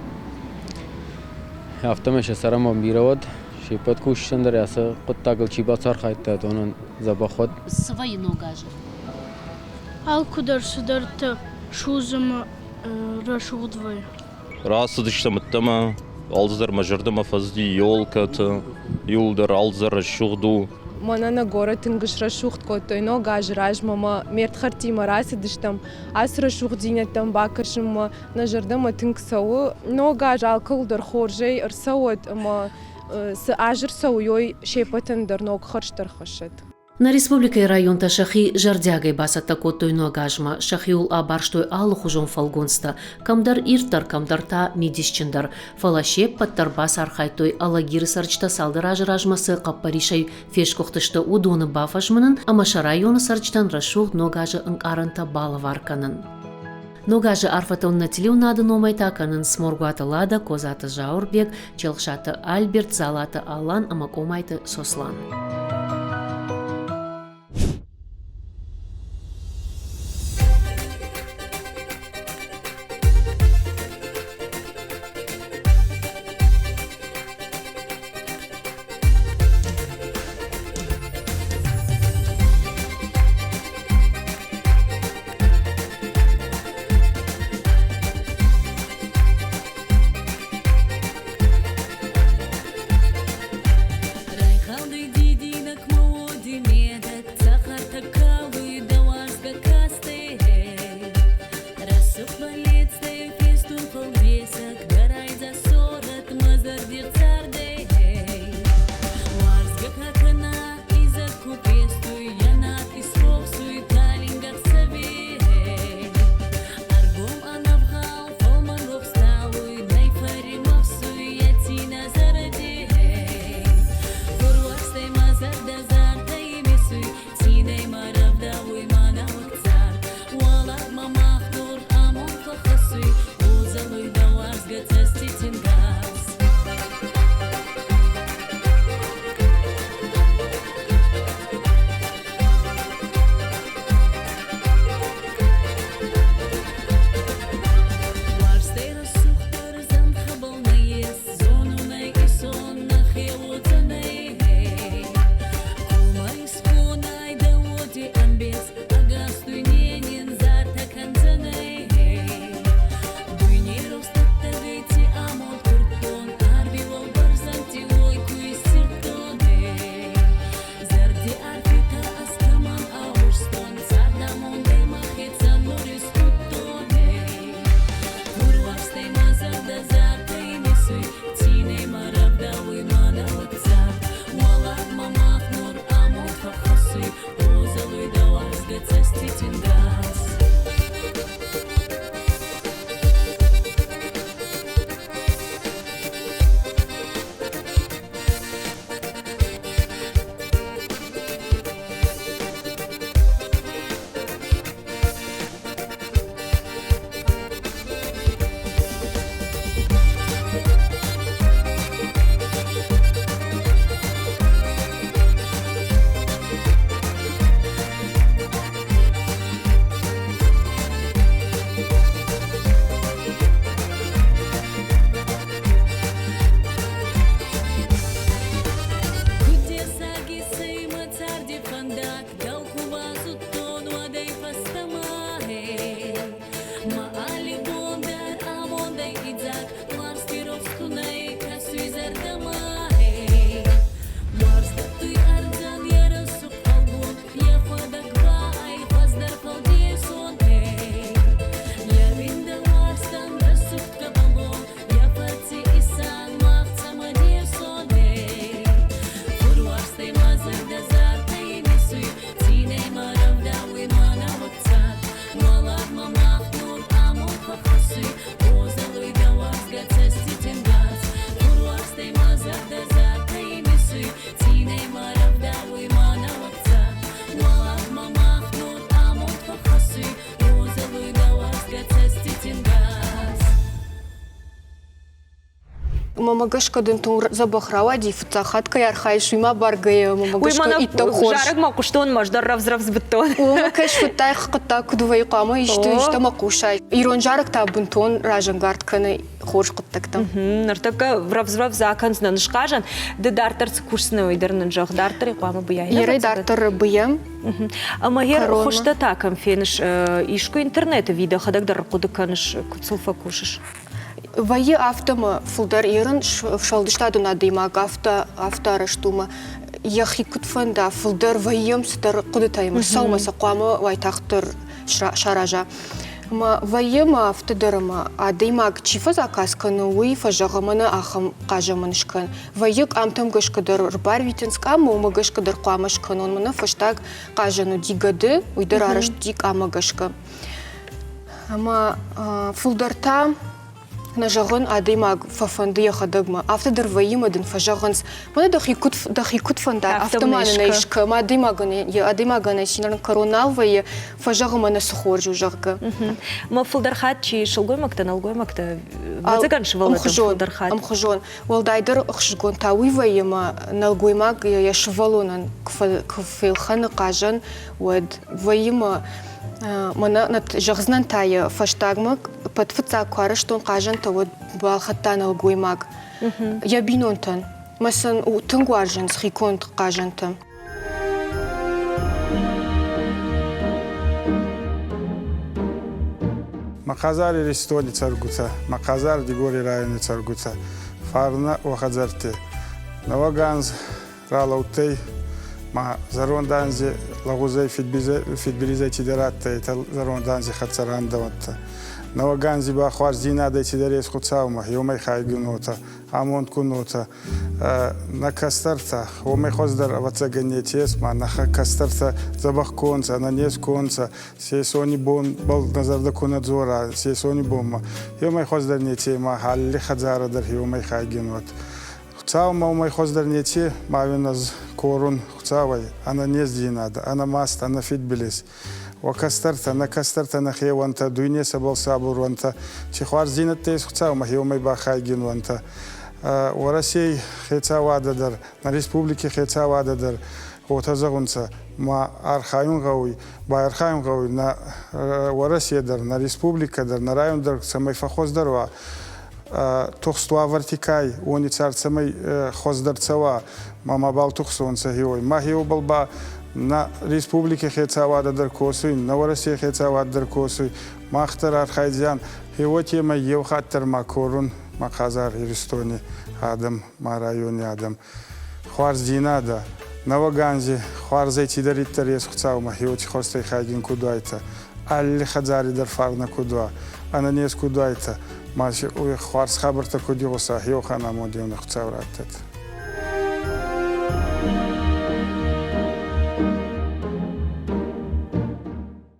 автомеша сарамам биравад, شیپت کوششن در اسا قط تاگل چیبا سر خواهد داد آنان زبا خود سوای نوگاج آل کدر سدرت شوزم رشودوی راست دشتم التما алздар мажардама фазди ёлката юлдар алзар шугду Манана гора тынгышра шухт котойно гажраж мама мертхартима раси дыштам асра шухдинятам бакашым нажардама тынгсау но гаж алкылдар хоржей ырсауат ма с ажр сауёй шепатан дарнок харштар хашет. На республика и районта шахи жардягай басата котойно гажма шахиул абарштой аллы хужон фалгонста камдар иртар камдарта медисчиндар фалашеп паттар бас архайтой алагир сарчта салдар ажражмасы каппаришай фешкохтышты удоны бафашманын амаша районы сарчтан рашух ногажы ынкарынта балаварканын. Ногажы арфатон нателю нады номайта канын сморгуаты лада козаты жаурбек, челхшаты Альберт, залаты Алан, амакомайты Сослан. Amo Мамагаш кадын тун забахрава дифта хатка ярхайш уйма баргая мамагаш итта хош. Жарык макуштон мождар равзрав збыттон. Мамагаш футай хката кудвай қама ишта макушай. Ирон жарык та бунтон ражангард каны хош кыттактам. Нартака равзрав заканс нанышкажан де дартарц курсны ойдырнын жок дартар қама буяй. Ерей дартар буям. Ама ер хошта такам фениш ишку интернета видео хадак дар кудыканыш куцулфа кушыш. Вайы автома фулдар ерын шалдыштаду надыймак автораштума. Яхи кутфанда фулдар вайым сытар кудытаймыр. Саумаса қуамы вайтақтыр шаража. Вайым автодарыма адыймак чифа заказканы уй фажағымыны ахым қажымынышкан. Вайык амтым гышкадар рбар витинска, мумы гышкадар қуамышкан. Он мына фаштаг қажыну дигады, уйдар арыш дик амы гышка. Ама фулдарта нажагын адыймаг фафанды яхадагма. Автодар вайымадын фажағынс. Мына дахикут фанда автоманына ишка. Ма адыймаганы синарын коронал вайы фажағыманы сухоржу жағға. Ма фулдархат чи шылгоймактан алгоймакта вазаган шывалады фулдархат. Амхужон. Валдайдар ұқшыгон тауи вайыма налгоймаг яшывалонан кфейлханы қажан вайыма мана над жағзнан тайы фаштагмак подфыца кварыштон қажан вот балхаттан алгоймак. Я бинонтан. Масан у тынгуаржан схиконт қажантам. Мақазар Иристони царгуца, Мақазар Дигори райони царгуца, Фарна Вахадзарте. Наваганз Ралаутей, ма заронданзи лагузей фидбилизей тидератта, это заронданзи хацарандаватта. Наваганзи ба хварзина да тидерес хуцаума, юмай хайгунота, амонт кунота. На кастарта, умай хоздер вацаганетес, ма на кастарта забах конца, на нес конца, сесони бон бал назарда кунадзора, сесони бомма. Юмай хоздер нете, ма халли хадзара дар юмай хайгунот. Хуцаума умай хоздер нете, ма виназ корун хуцавай, ана нес динада, ана маст, ана фидбилис. وكسترت أنا كسترت أنا خي وأنت دنيا سبل صابر وأنت تخوار زينة تيس خطاو ما هي وما يباخايجين وأنت ورسي خيتا واددر نريسبوبليكي خيتا واددر وتزغنسا ما أرخايون غوي با أرخايون غوي نا ورسي در نريسبوبليكا در نرايون در سمي فخوز دروا تخستوا ورتيكاي وني تسار سمي خوز در تسوا ما بال تخصونسا هيوي ما هيو بالبا на республике хецавада деркосуй, на России хецавада деркосуй, махтар архайзян, хевоти ма евхаттер макорун, махазар Иристони адам, ма районе адам, хварздинада, наваганзи, хварзайти дариттер есхцау, ма хевоти хостай хайгин кудайта, алли хазари дерфарна кудва, ананес кудайта, ма хварз хабарта кудиоса, хевхана модиона хцау раттет.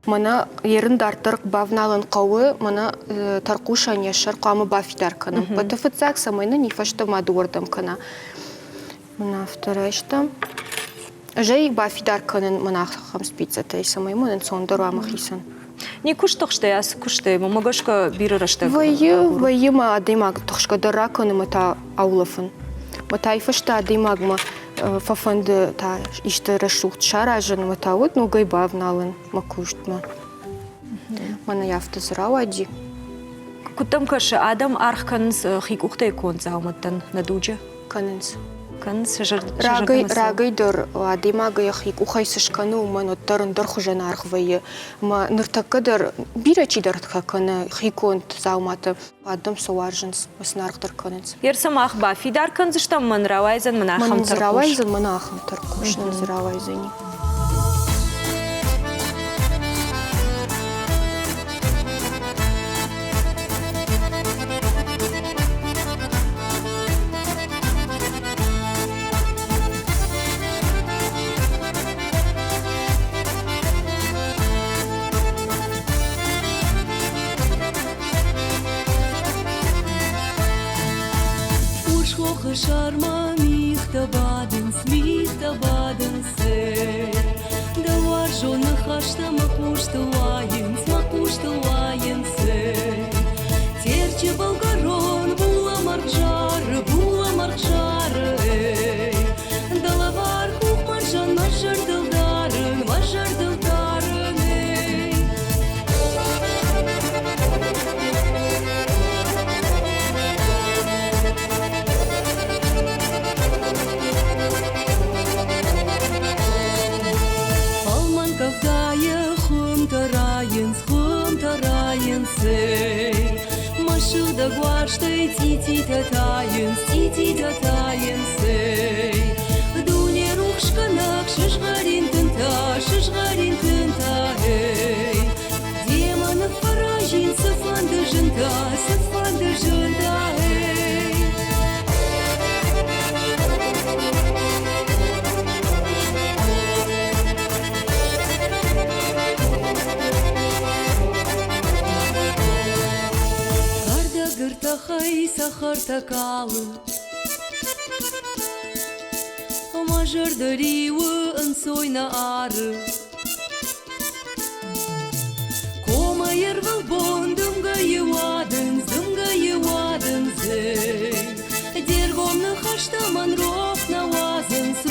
Мана ерін дартырқ бавналын қауы, мана тарқушан яшар қамы бафидар кана. Патафыцак самайны нифашта мадуардам кана. Мана вторайшта. Жай бафидар канын мана хам спицатай самай мана сондар амахисан. Не куштохштай, ас куштай, мамагашка бирыраштай. Вайыма адымаг тохшка дараканы мата аулафын. Мата ифашта адымагма фафанды та иште расшухт шаражын матауд, но гайбав налын макуштма. Mana yaftı zırava adi. Кутам каш Адам архканс хикухта икон зауматтан надуджа. Канынс. Канс Рагай дыр адимага яхик ухайсышканы уман оттарын дыр хужан архвайы. Ма ныртакыдыр бирачи дыртка каны хиконт зауматы. Адам сауаржынс маснархдыр канынс. Ерсамах ба фидар канзыштам манравайзан манахам таркуш. таркуш. Манзравайзан манахам таркуш. Нанзравайзани. Шарма михта баден сей. Давар жона хашта макушта лаен сей. Терче болгарон була маржар эй. Далавар хух маржан мажар дылдарын эй. Хым тараен сей. Машуда гуаштай тити татаен сей. Дуне рухшканак шишгарин тынта эй. Демона фаражин сафанды жынта эй. Гыртахай сахар такалы. Мажар дариуы ынсойна ары. Кома ервал бон дымга евадын зей. Дергомны хаштаман рох навазын сей.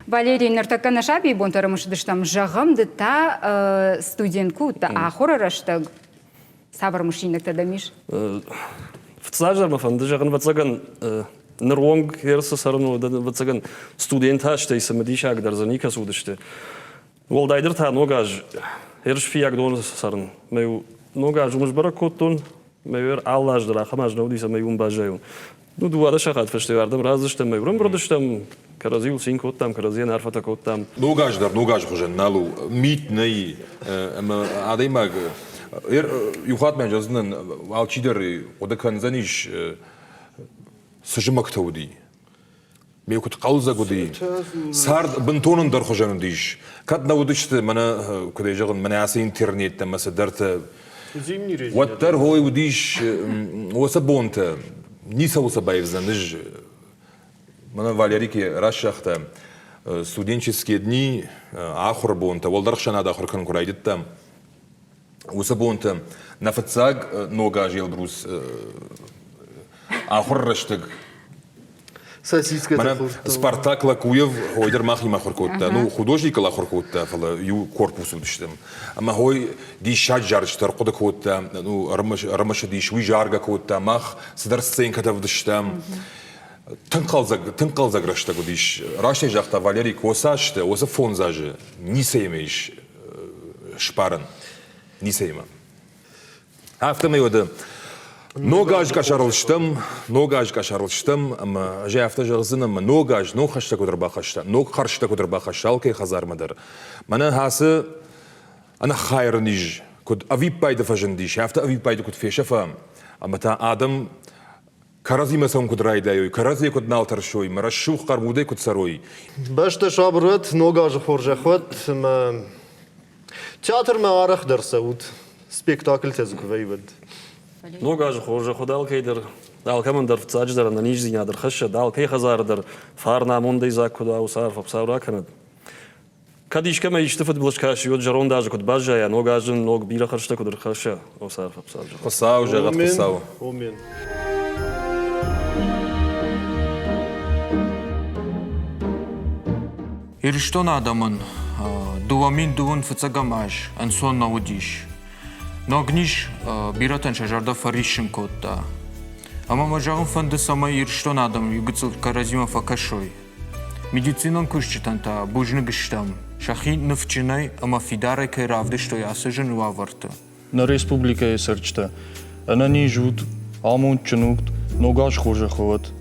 Валерий Нартакана Шаби бонтарымыш дыштам жағымды та студентку та ахора рашта сабырмыш инекта дамиш. Вцажар мафанды жағын вацаган нырвонг ерсы сарыну вацаган студент хашта исамадиша агдарзаника судышты. Волдайдыр та ногаж ерш фияк дон сарын. Мэю ногаж умыш бара коттон мэюер аллаждыр ахамаж наудиса мэюн бажайун. Ну дуада шахат фештевардам разыштам мэюрам бродыштам Каразил синкоттам, каразин арфатакоттам. Нугаж хожен налу мит ней адаймаг юхат мен жазнын алчидер одаканзаниш сыжымактауди. Мекут қалзагуди. Сард бынтонын дар хожанын диш. Кат наудышты мана кудай жағын мана асы интернетте масадарты. Ваттар хой удиш оса бонта. Ниса оса байвзаныш. Мана Валерики расшахта студенческие дни ахур бонта, волдархшана да ахур конкурайдит там. Уса бонта на фацаг нога жил брус ахур раштаг. Мана Спартак Лакуев ойдер махи махур котта. Ну художник лахур котта фала ю корпусу диштем. Ама хой ди шад жарштар кода котта. Ну рамаш ди шуи жарга котта мах сидар сценка да вдыштам. Тынқалзаг раштагу диш. Раштай жақта Валерий осашты, осы фон зажы. Нисеймейш шпарын. Нисейма. Hafta yoda. Nogaj kaşarılıştım ama hafta jağızın ama nogaj no xaşta kudur baxaşta. No qarşta kudur baxaşta alkay xazarmadır. Mana hası ana xayrınij kud avip payda fajındiş. Hafta avip payda kud feşafam. Ama ta adam Karazı masam kudraydayoy, karazı kud naltarşoy, marşuh qarbuday kud saroy. Başta şabret nogaj xorjaxvat ma teatr ma araq dersaud. Spektakl tezgveyved. Ногаж хоже ходал кейдер. Дал командир в цадждер на ниж зинядер хаща дал кей хазардер фарна мундай закуда усарф абсавра канад. Кадиш кема иштифат блашкаш юд жарон даже куд бажа я ногажын ног бира хаща кудр хаща усарф абсавра. Қысау жагат қысау. Омен. Ирштон адамын дуамин дувун фцагамаш ансон наудиш. Ногниш биратан шажарда фаришин котта. Ама мажагын фанды сама ирштон адам югыцыл каразима факашой. Медицинон курчитанта бужны гыштам. Шахи нывчинай ама фидарай кай равды что ясыжын уаварты. На республика е сърчта. Ана ни жут, амун чынукт, ногаж хожаховат.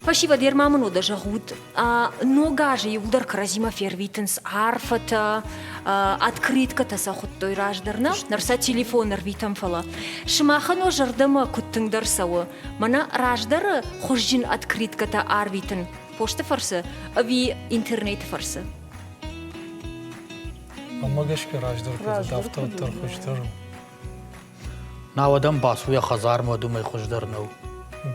Фашива дер мамыну да жагут, ногажы и удар каразима фервитенс арфата, открытката сахут той раждарна, нарса телефон арвитам фала. Шмахано жардама куттыңдар сауы, мана раждары хожжин открытката арвитен, пошта фарсы, ави интернет фарсы. Амагашка раждар дафтар хождар. Навадам басуя хазар мадумай хождар нау.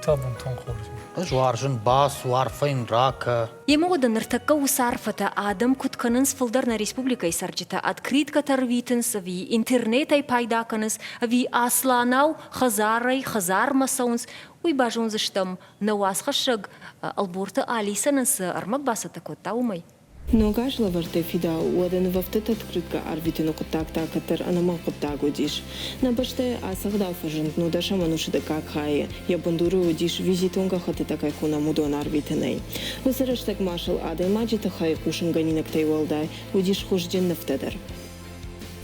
Табун тон хорзим. Жуаржын бас, уарфайн рака. Емода ныртакка усарфата адам кутканынс фылдарна республика исарджита открытка тарвитынс ви интернетай пайдаканыс ви асланау хазар масаунс уй бажунзыштам науасхашаг алборта алисаныс армак басата котта умай. Ногаш лаварте фида уаден вафтет открытка арвитину контакта катер анаман коттагу диш. На баште асагда фажент ну даша мануши да как хае. Я бандуру диш визитонга хаты такай хуна мудон арвитиней. Высыраштак машал адай маджита хае кушин ганинак тайвалдай удиш хужден нафтедер.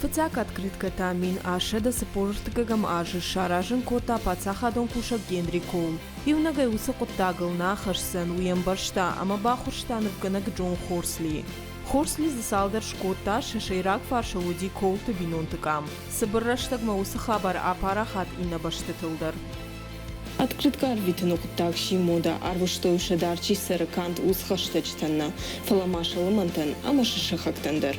Фыцак открытка тамин ашеда сапорштыгам ажи шаражын кота пацахадон кушак генриком. Ивнагай уса коттагыл нахашсан уям баршта, ама бахурштанов ганак Джон Хорсли. Хорсли засалдар шкота шашайрак фарша уди колты бинонтыкам. Сабырраштагма уса хабар апарахат инна баштатылдар. Открытка арвитину коттагши мода арвыштой шадарчи саракант усхаштачтанна. Фаламашалы мантан, ама шашахактандер.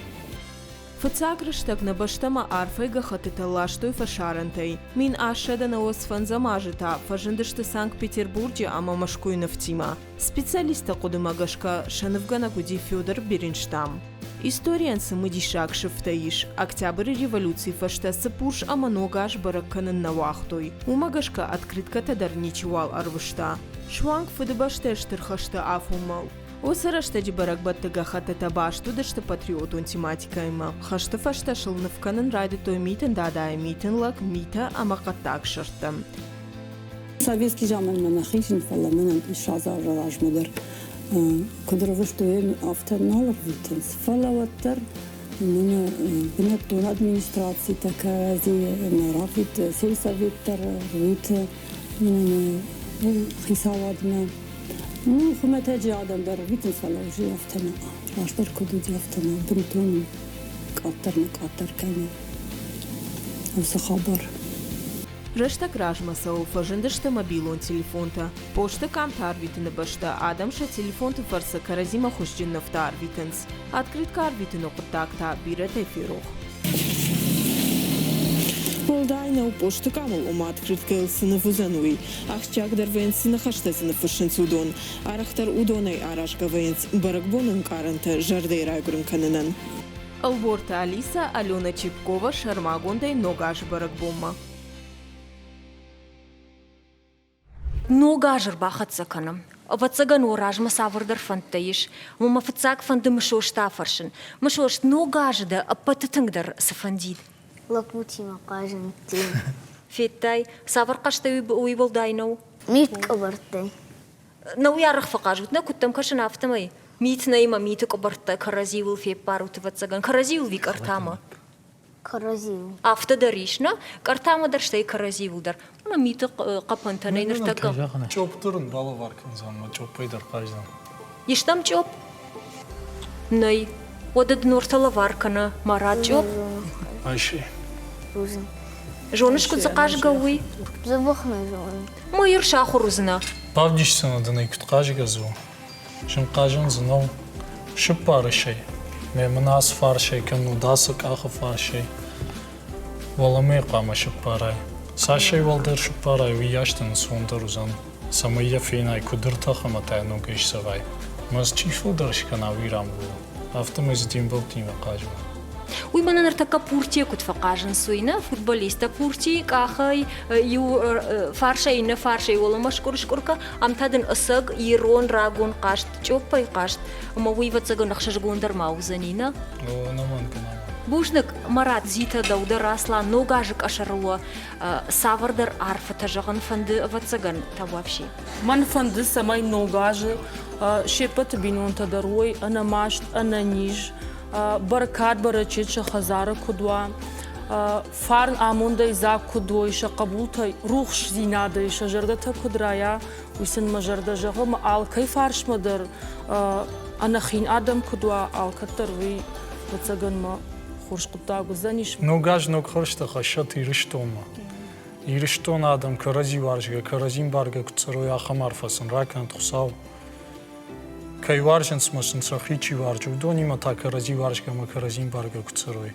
Фыцагрыштак на баштама арфайга хатыта лаштой фашарантай. Мин ашеда на осфан замажита, фажындышты Санкт-Петербурге ама машкуй нафтима. Специалиста кодымагашка шанывгана гуди Федор Беренштам. Историан самыдишак шифтаиш. Октябрь революции фаштасы пуш ама ногаш баракканын навахтой. Умагашка открытка тадарничевал арвышта. Шванг фыдыбаштештыр хашта афумал. Осарашта барак баттыга хатата башту дашта патриотун тематикайма. Хашта фашта шылнывканын райды той митен дадай митен лак мита амакаттак шыртым. Советский жаман монахичен фаламен шазар ражмадыр. Кудровыштуем автоналар витенс. Фалаваттар меня бинеттун администрации такая нарафит сельсоветтар вит хисавадна. خمت هجی آدم در ویتن سالوجی افتنا راشتر کدوجی افتنا بریتون کاتر کنی اوس خبر Рашта кражмасау фажындышта мобилон телефонта. Пошта камта арвитына башта адамша телефонты фарса каразима хушджин нафта арвитынс. Открытка арвитыно коттакта бирата эфирох. Полдайна у пошта камал ума открытка элсына вузануи. Ахчак дар венс нахаштазына фышынц удон. Арахтар удонай арашка венс баракбонын каранта жардей райгурын канынан. Алборта Алиса, Алена Чипкова, Шармагондай, Ногаш баракбома. Ногажыр бахатса канам. Вацаган уражма савырдар фантаиш. Мума фацак фанды мышош тафаршын. Мышош ногажда апатытыңдар сафандид. Лапутима кажын тим. Феттай, савыр қашта уйбалдайнау? Мит кабартай. Нау ярық фақажутна куттам кашын автамай. Мит наима миты кабартай каразивыл феп паруты вацаган. Каразивыл ви картама. Каразивыл. Автодаришна, картама дарштай каразивылдар. Ана миты қапантанай ныртакам. Чоп тұрын балы варкын замма, чоппайдар қаждан. Ештам чоп? Най, одад нортала варкана, марат чоп? Айши. Жонышку зақаж гауи? Забахна жон. Майыр шаху рузына. Павдишсына дынай күт қаж газу. Шын қажын зынау шып бары шей. Мемнас фаршей, кәну дасық ақы фаршей. Валамай қама шып барай. Сашей валдар шып барай, вияштын сондар узан. Самая фейнай кудырта хаматай ногеш савай. Маз чифу даршкана вирам был. Автомыз димбал тима қажма. Уй мана нартака пуртия кут фақажын суйна, футболиста пуртия кахай, ю фаршай на фаршай олама шкурка, амтадын ысыг, ирон рагон қашт, чоппай қашт, ама уй вацага нақшажгондар маузанина. О, наман канама. Бушнык марат зита дауда расла, ногажык ашаруа, савардар арфата жағын фанды вацаган та вообще. Ман фанды самай ногажы, шепат бинонта дарой, ана машт, ана ниж, баракат барачеча хазара кудва, фарн амунда иза кудва, иша кабулта рухш зинада, иша жардата кудрая, уйсен мажарда жағым алкай фарш мадар, анахин адам кудва, алкатар ви вацаган ма хорш кутагу заниш. Ногаж ног хоршта хашат ириштома. Ириштон адам карази варжга, каразин барга куцарой ахамарфасын, ракан тухсау. Кай варжен смасын сахичи варжу, донима та карази варжга, ма каразин барга куцарой.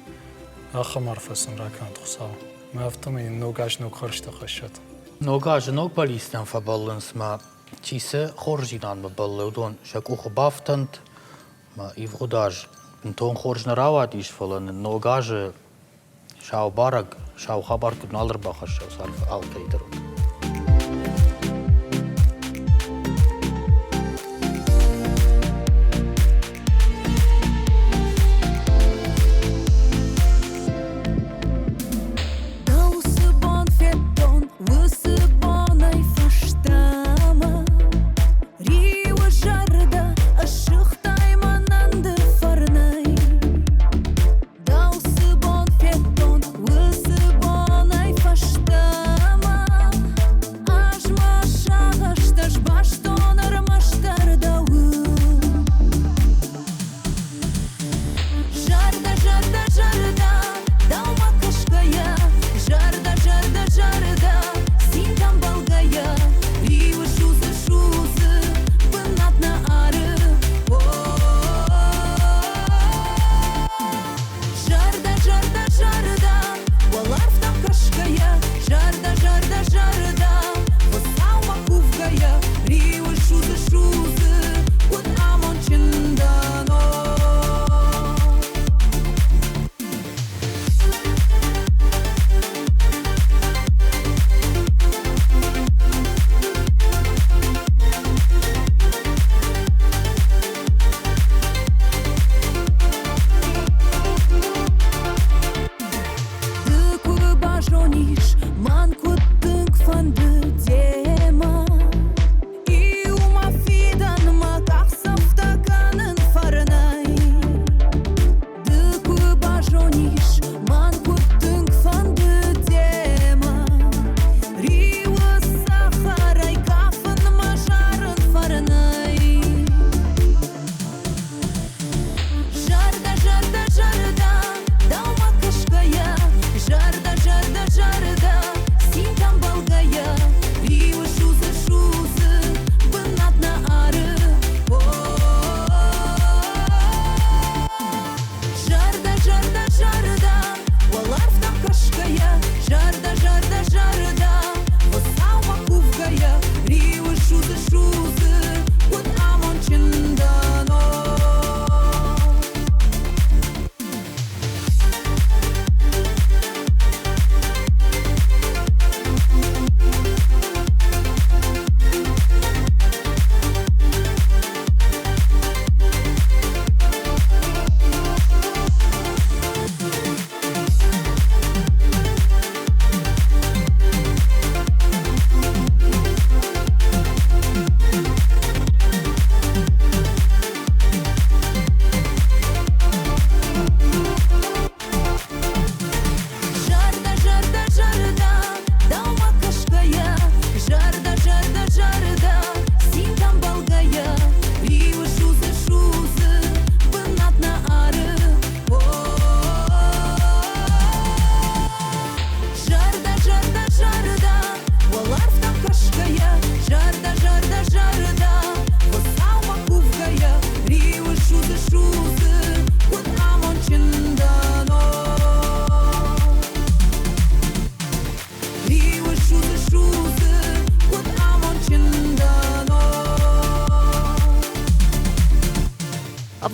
Ахамарфасын, ракан тухсау. Ма автомай ногаж ног хоршта хашат. Ногаже ног балистан фабалланс ма чисе хоржинан ма баллудон шак ухбафтант ма иврудаж тон хоржна равадиш фалан ногаже шау бараг шау хабар кудналр бахаш шау сарф алкейдерун.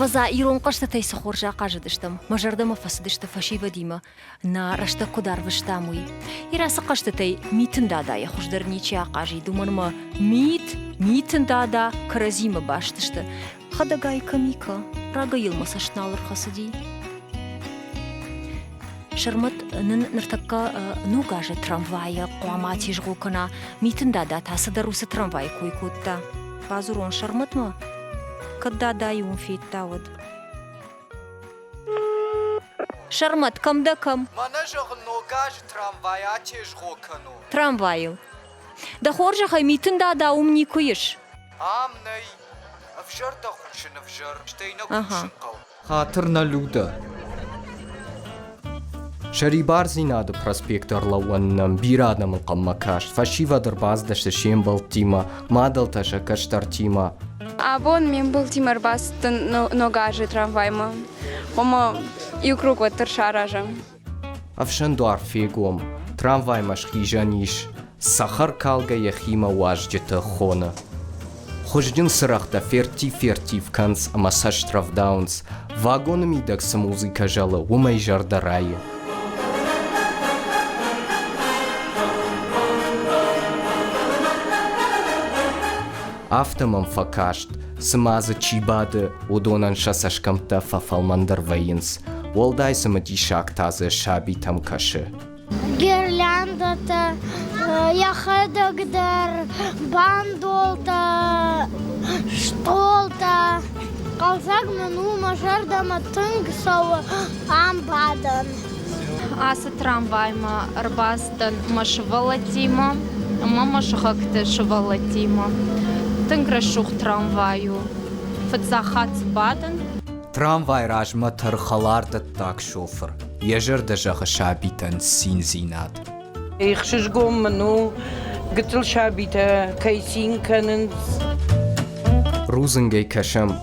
Ваза ирон кашта тайса хоржа каждыштам. Мажардама фасдышта фашива дима на рашта кодар вштамуи. Ираса кашта тай митн дада я хуждар нича кажи думанма митн дада каразима баштышта. Хадагай камика рага йылмаса шналар хасади. Шармат ныртакка нугажа трамвая куамати жгукана митн дада тасадаруса трамвай куйкутта. Базурон шарматма когда даю фиттауд. Шармат камда кам. Манажа ногаж трамвая тежгокану. Трамвайл. Да хоржа хаймитн да умни куиш. Амнай. Авжар да хушин авжар. Штейна Ага. Хатырна люда. Шарибар зинада проспектор лауаннам бирадам каммакаш. Фашива дърбаздаш шембал тима. Мадал таша каштар тима. Абон мен был тимар бас ногаже трамвайма. Ома юкруг вот тыршаража. Авшандуар фегом. Трамвай машки жаниш. سخر کالگه یخیمه واججت خونه خوشجن سرخته فیرتی کنس اما سشترف داونز واگون میدکس موزیکا جله و می جرده رایه Автомом факашт, смаза чибады, удонан шасашкамта фафалмандыр вайынс. Олдай самадишак тазы шаби там кашы. Гирляндата, яхадагдыр, бандолта, штолта. Қалсақ мұну мажардама тыңг сауы амбадан. Асы трамвайма рбастан машвалатима, мама шахакты швалатима. Тыңграшух трамваю, фатсахат бадын. Трамвай ражма тырхаларды так шофер. Ежер дежағы шабитан син зинат. Ихшишгом мну гытыл шабита кайсин канынс. Рузынгай кашам,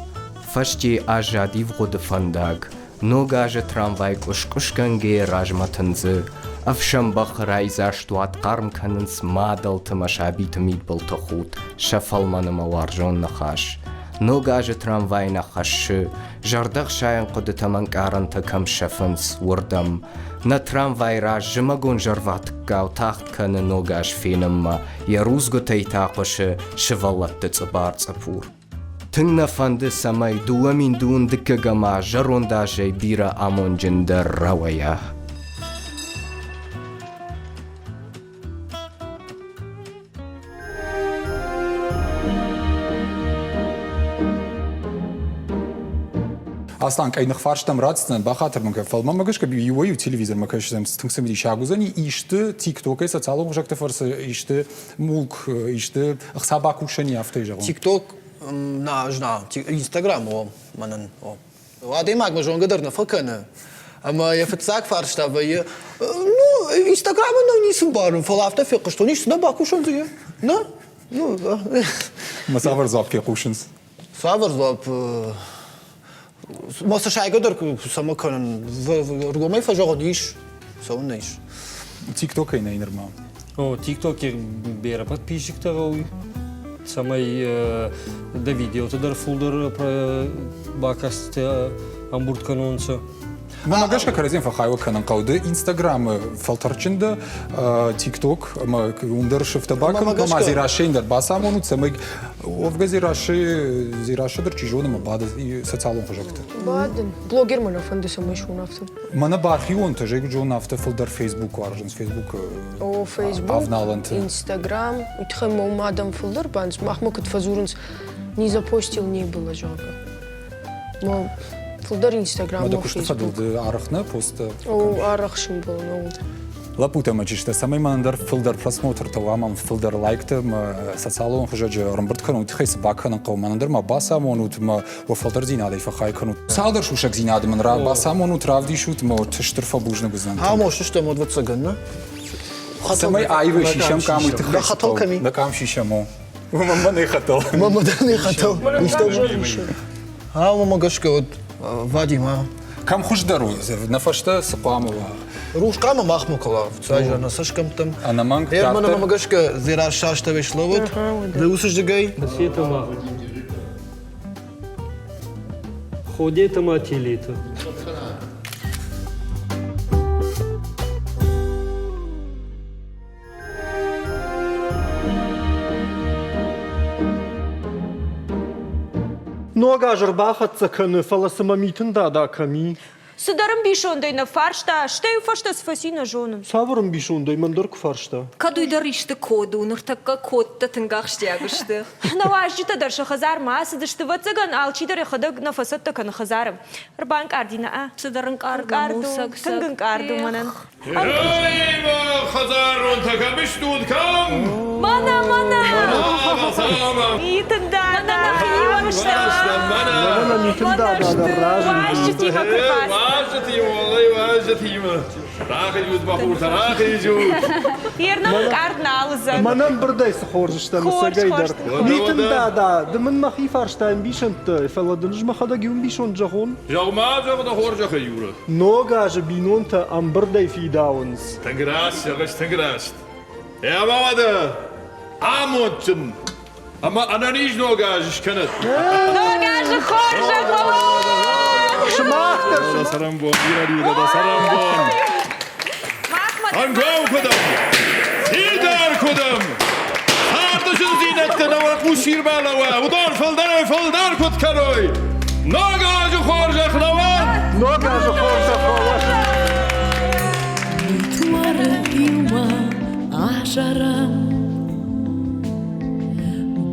фашти ажади вғоды фандаг. Ногажы трамвай кушкушканге ражма тынзы. Афшам бахрай заштуат қарм канынс мадал тымашабиты мидбыл тұхут. Шафалманыма варжон нахаш. Ногажы трамвай нахашы. Жардақ шайын құды таман қарынты кам шафынс урдам. На трамвай раж жымагон жарватық гау тахт каны ногаж фенымма. Ярузгу тайтақышы шывалатты цыбар цапур. Тыңна фанды самай дуамин дуын дікігама жаронда жай бира амон жынды равая. Aslan kaynak farştam ratsın bakatır mı kafalma magış ki yuvayu televizör makashım tınksım bir şaguzani işte TikTok'a sosyal olarak da farsı işte mulk işte sabah kuşani hafta jağım. TikTok na Instagram o manın o. Adem agma jon kadar na fakanı. Ama ya fatsak farşta ve no Instagram'ın ne nisim barın falan hafta fikir niş ne bakuşun diye. Ne? No. Masavar zap fikuşunuz. Savar zap Masa şey kadar sama kanın rugomay fajağı diş, savun ne iş? TikTok'a inanır mı? O TikTok'e bir подписчик-то ой. Самай да видео то дар фулдер бакаст амбурт канонца. Ama gaşka karazin fakayı kanın kavdı Instagram filtrçinde TikTok ama under şifte bakın ama ziraşender basam onu tsemig ovga ziraşıdır çijonum bad sosyal olacaktı. Badın blogger mı nafındı samayş onu hafta. Mana barxiyon tejek jon hafta filter Facebook var jins Facebook. O Facebook, Instagram, ütxem o madam filter bans mahmuk tfazuruns не запостил не было жалко. Но Filter Instagram Mada kuştu fadıldı arıqna posta. O arıqşım был, no. Лапута мачишта самый мандар филдер просмотр тавамам филдер лайкта социалон хожаджа рамбарт кану тхайс баканан qawmananдар ма басамонут ма ва филдер зинады фахай кану салдар шушак зинады ман ра басамонут равди шут ма тштыр фабужна гузан Ha moş işte mod vatsagan ne? Самай айвы шишам камы тхайс. Хатал ками. Да кам шишамо. Мама не хатал. Мама да не хатал. Ha mama gashka od Vadim ha. Kam xujdaru nafashta sqamova. Ruş kama mahmukala. Sadece nasışkam tam. Anamang. Ermana mama gashka zira şaşta veşlovut. Da usujdigay. Басета ма. Ходета ма телета. Нога жарбахатца каны фаласамамитын да ками. Сударым бишондай на фаршта, штею фашта с фасина жоным. Саварым бишондай мандырк фаршта. Кадуйдар ишты коду, ныртакка кодта тынгах штягышты. Наважжита дарша хазар масыдышты ватсаган алчидар яхадаг на фасатта каны хазарым. Рбан кардина а, сударым карду, тынгын карду манан. Eyvah Hazarun takamış tutkam. Mana. Митын да. Важет его. Рахи юд бахур, рахи юд. Ернам карналза. Манам бірдай схоржыштан сагайдар. Митын да. Дымын махи фарштан бишанты. Фаладыныж махада гюн бишон жахон. Жагма жагда хоржахы юры. Нога же бинонта ам бірдай фидауынс. Танграш, ягаш танграш. Ya babada. Amotçun. Ama ananiş nogaj kanat. Ногажы хоржа холод! Шмахтер, Da sarambon, bir da sarambon. Angov kudum. Hidar kudum. Sartışın zinette navak bu şirbala. Udar fıldar kut karoy. Nogajı horja khlavat. Ногажы хоржа холод. Marima aşaram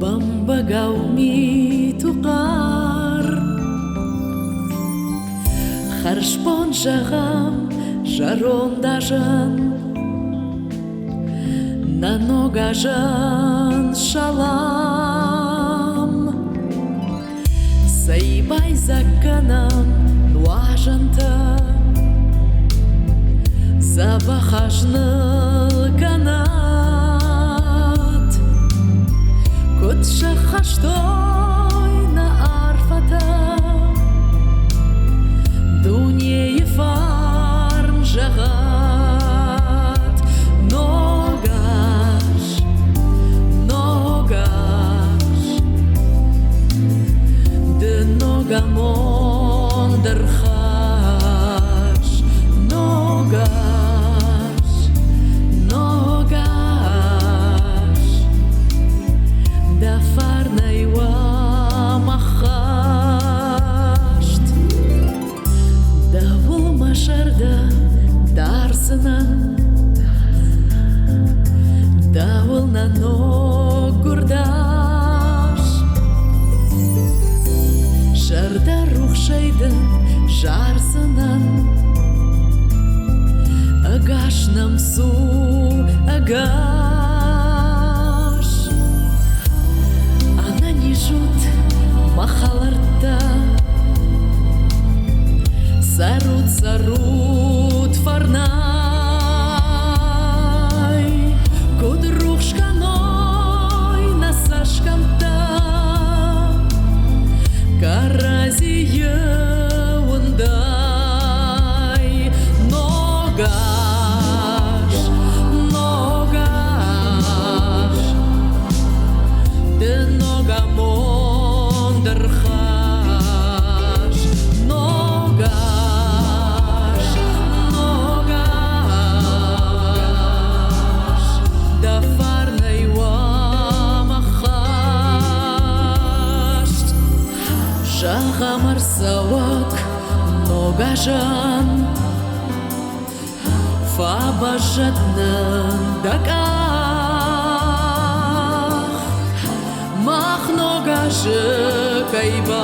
Bambagaw mi tuqar Kharshpon shagam Sharon dajan Nanogajan shalam Saybay zakanam Nuajanta Забахажны канат Котша хаштой на арфата Дунье фарм жагат Ногаш Де ногамон дырхаш Ногаш Davul na nogurdash Sharda ruhshaydan jarsınan Agash namsu agash Ana nijut mahalarda Sarut farnay Kudruh shkanoj na sashkamta Karaziye unday Nogash De nogamon derchash Nogash Da farnay wa machasht Shaghamar sawak nogajan Fabajatnan dakach Mach nogaje kaiba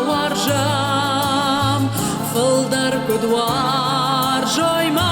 warjam Fıldar kudwar joyma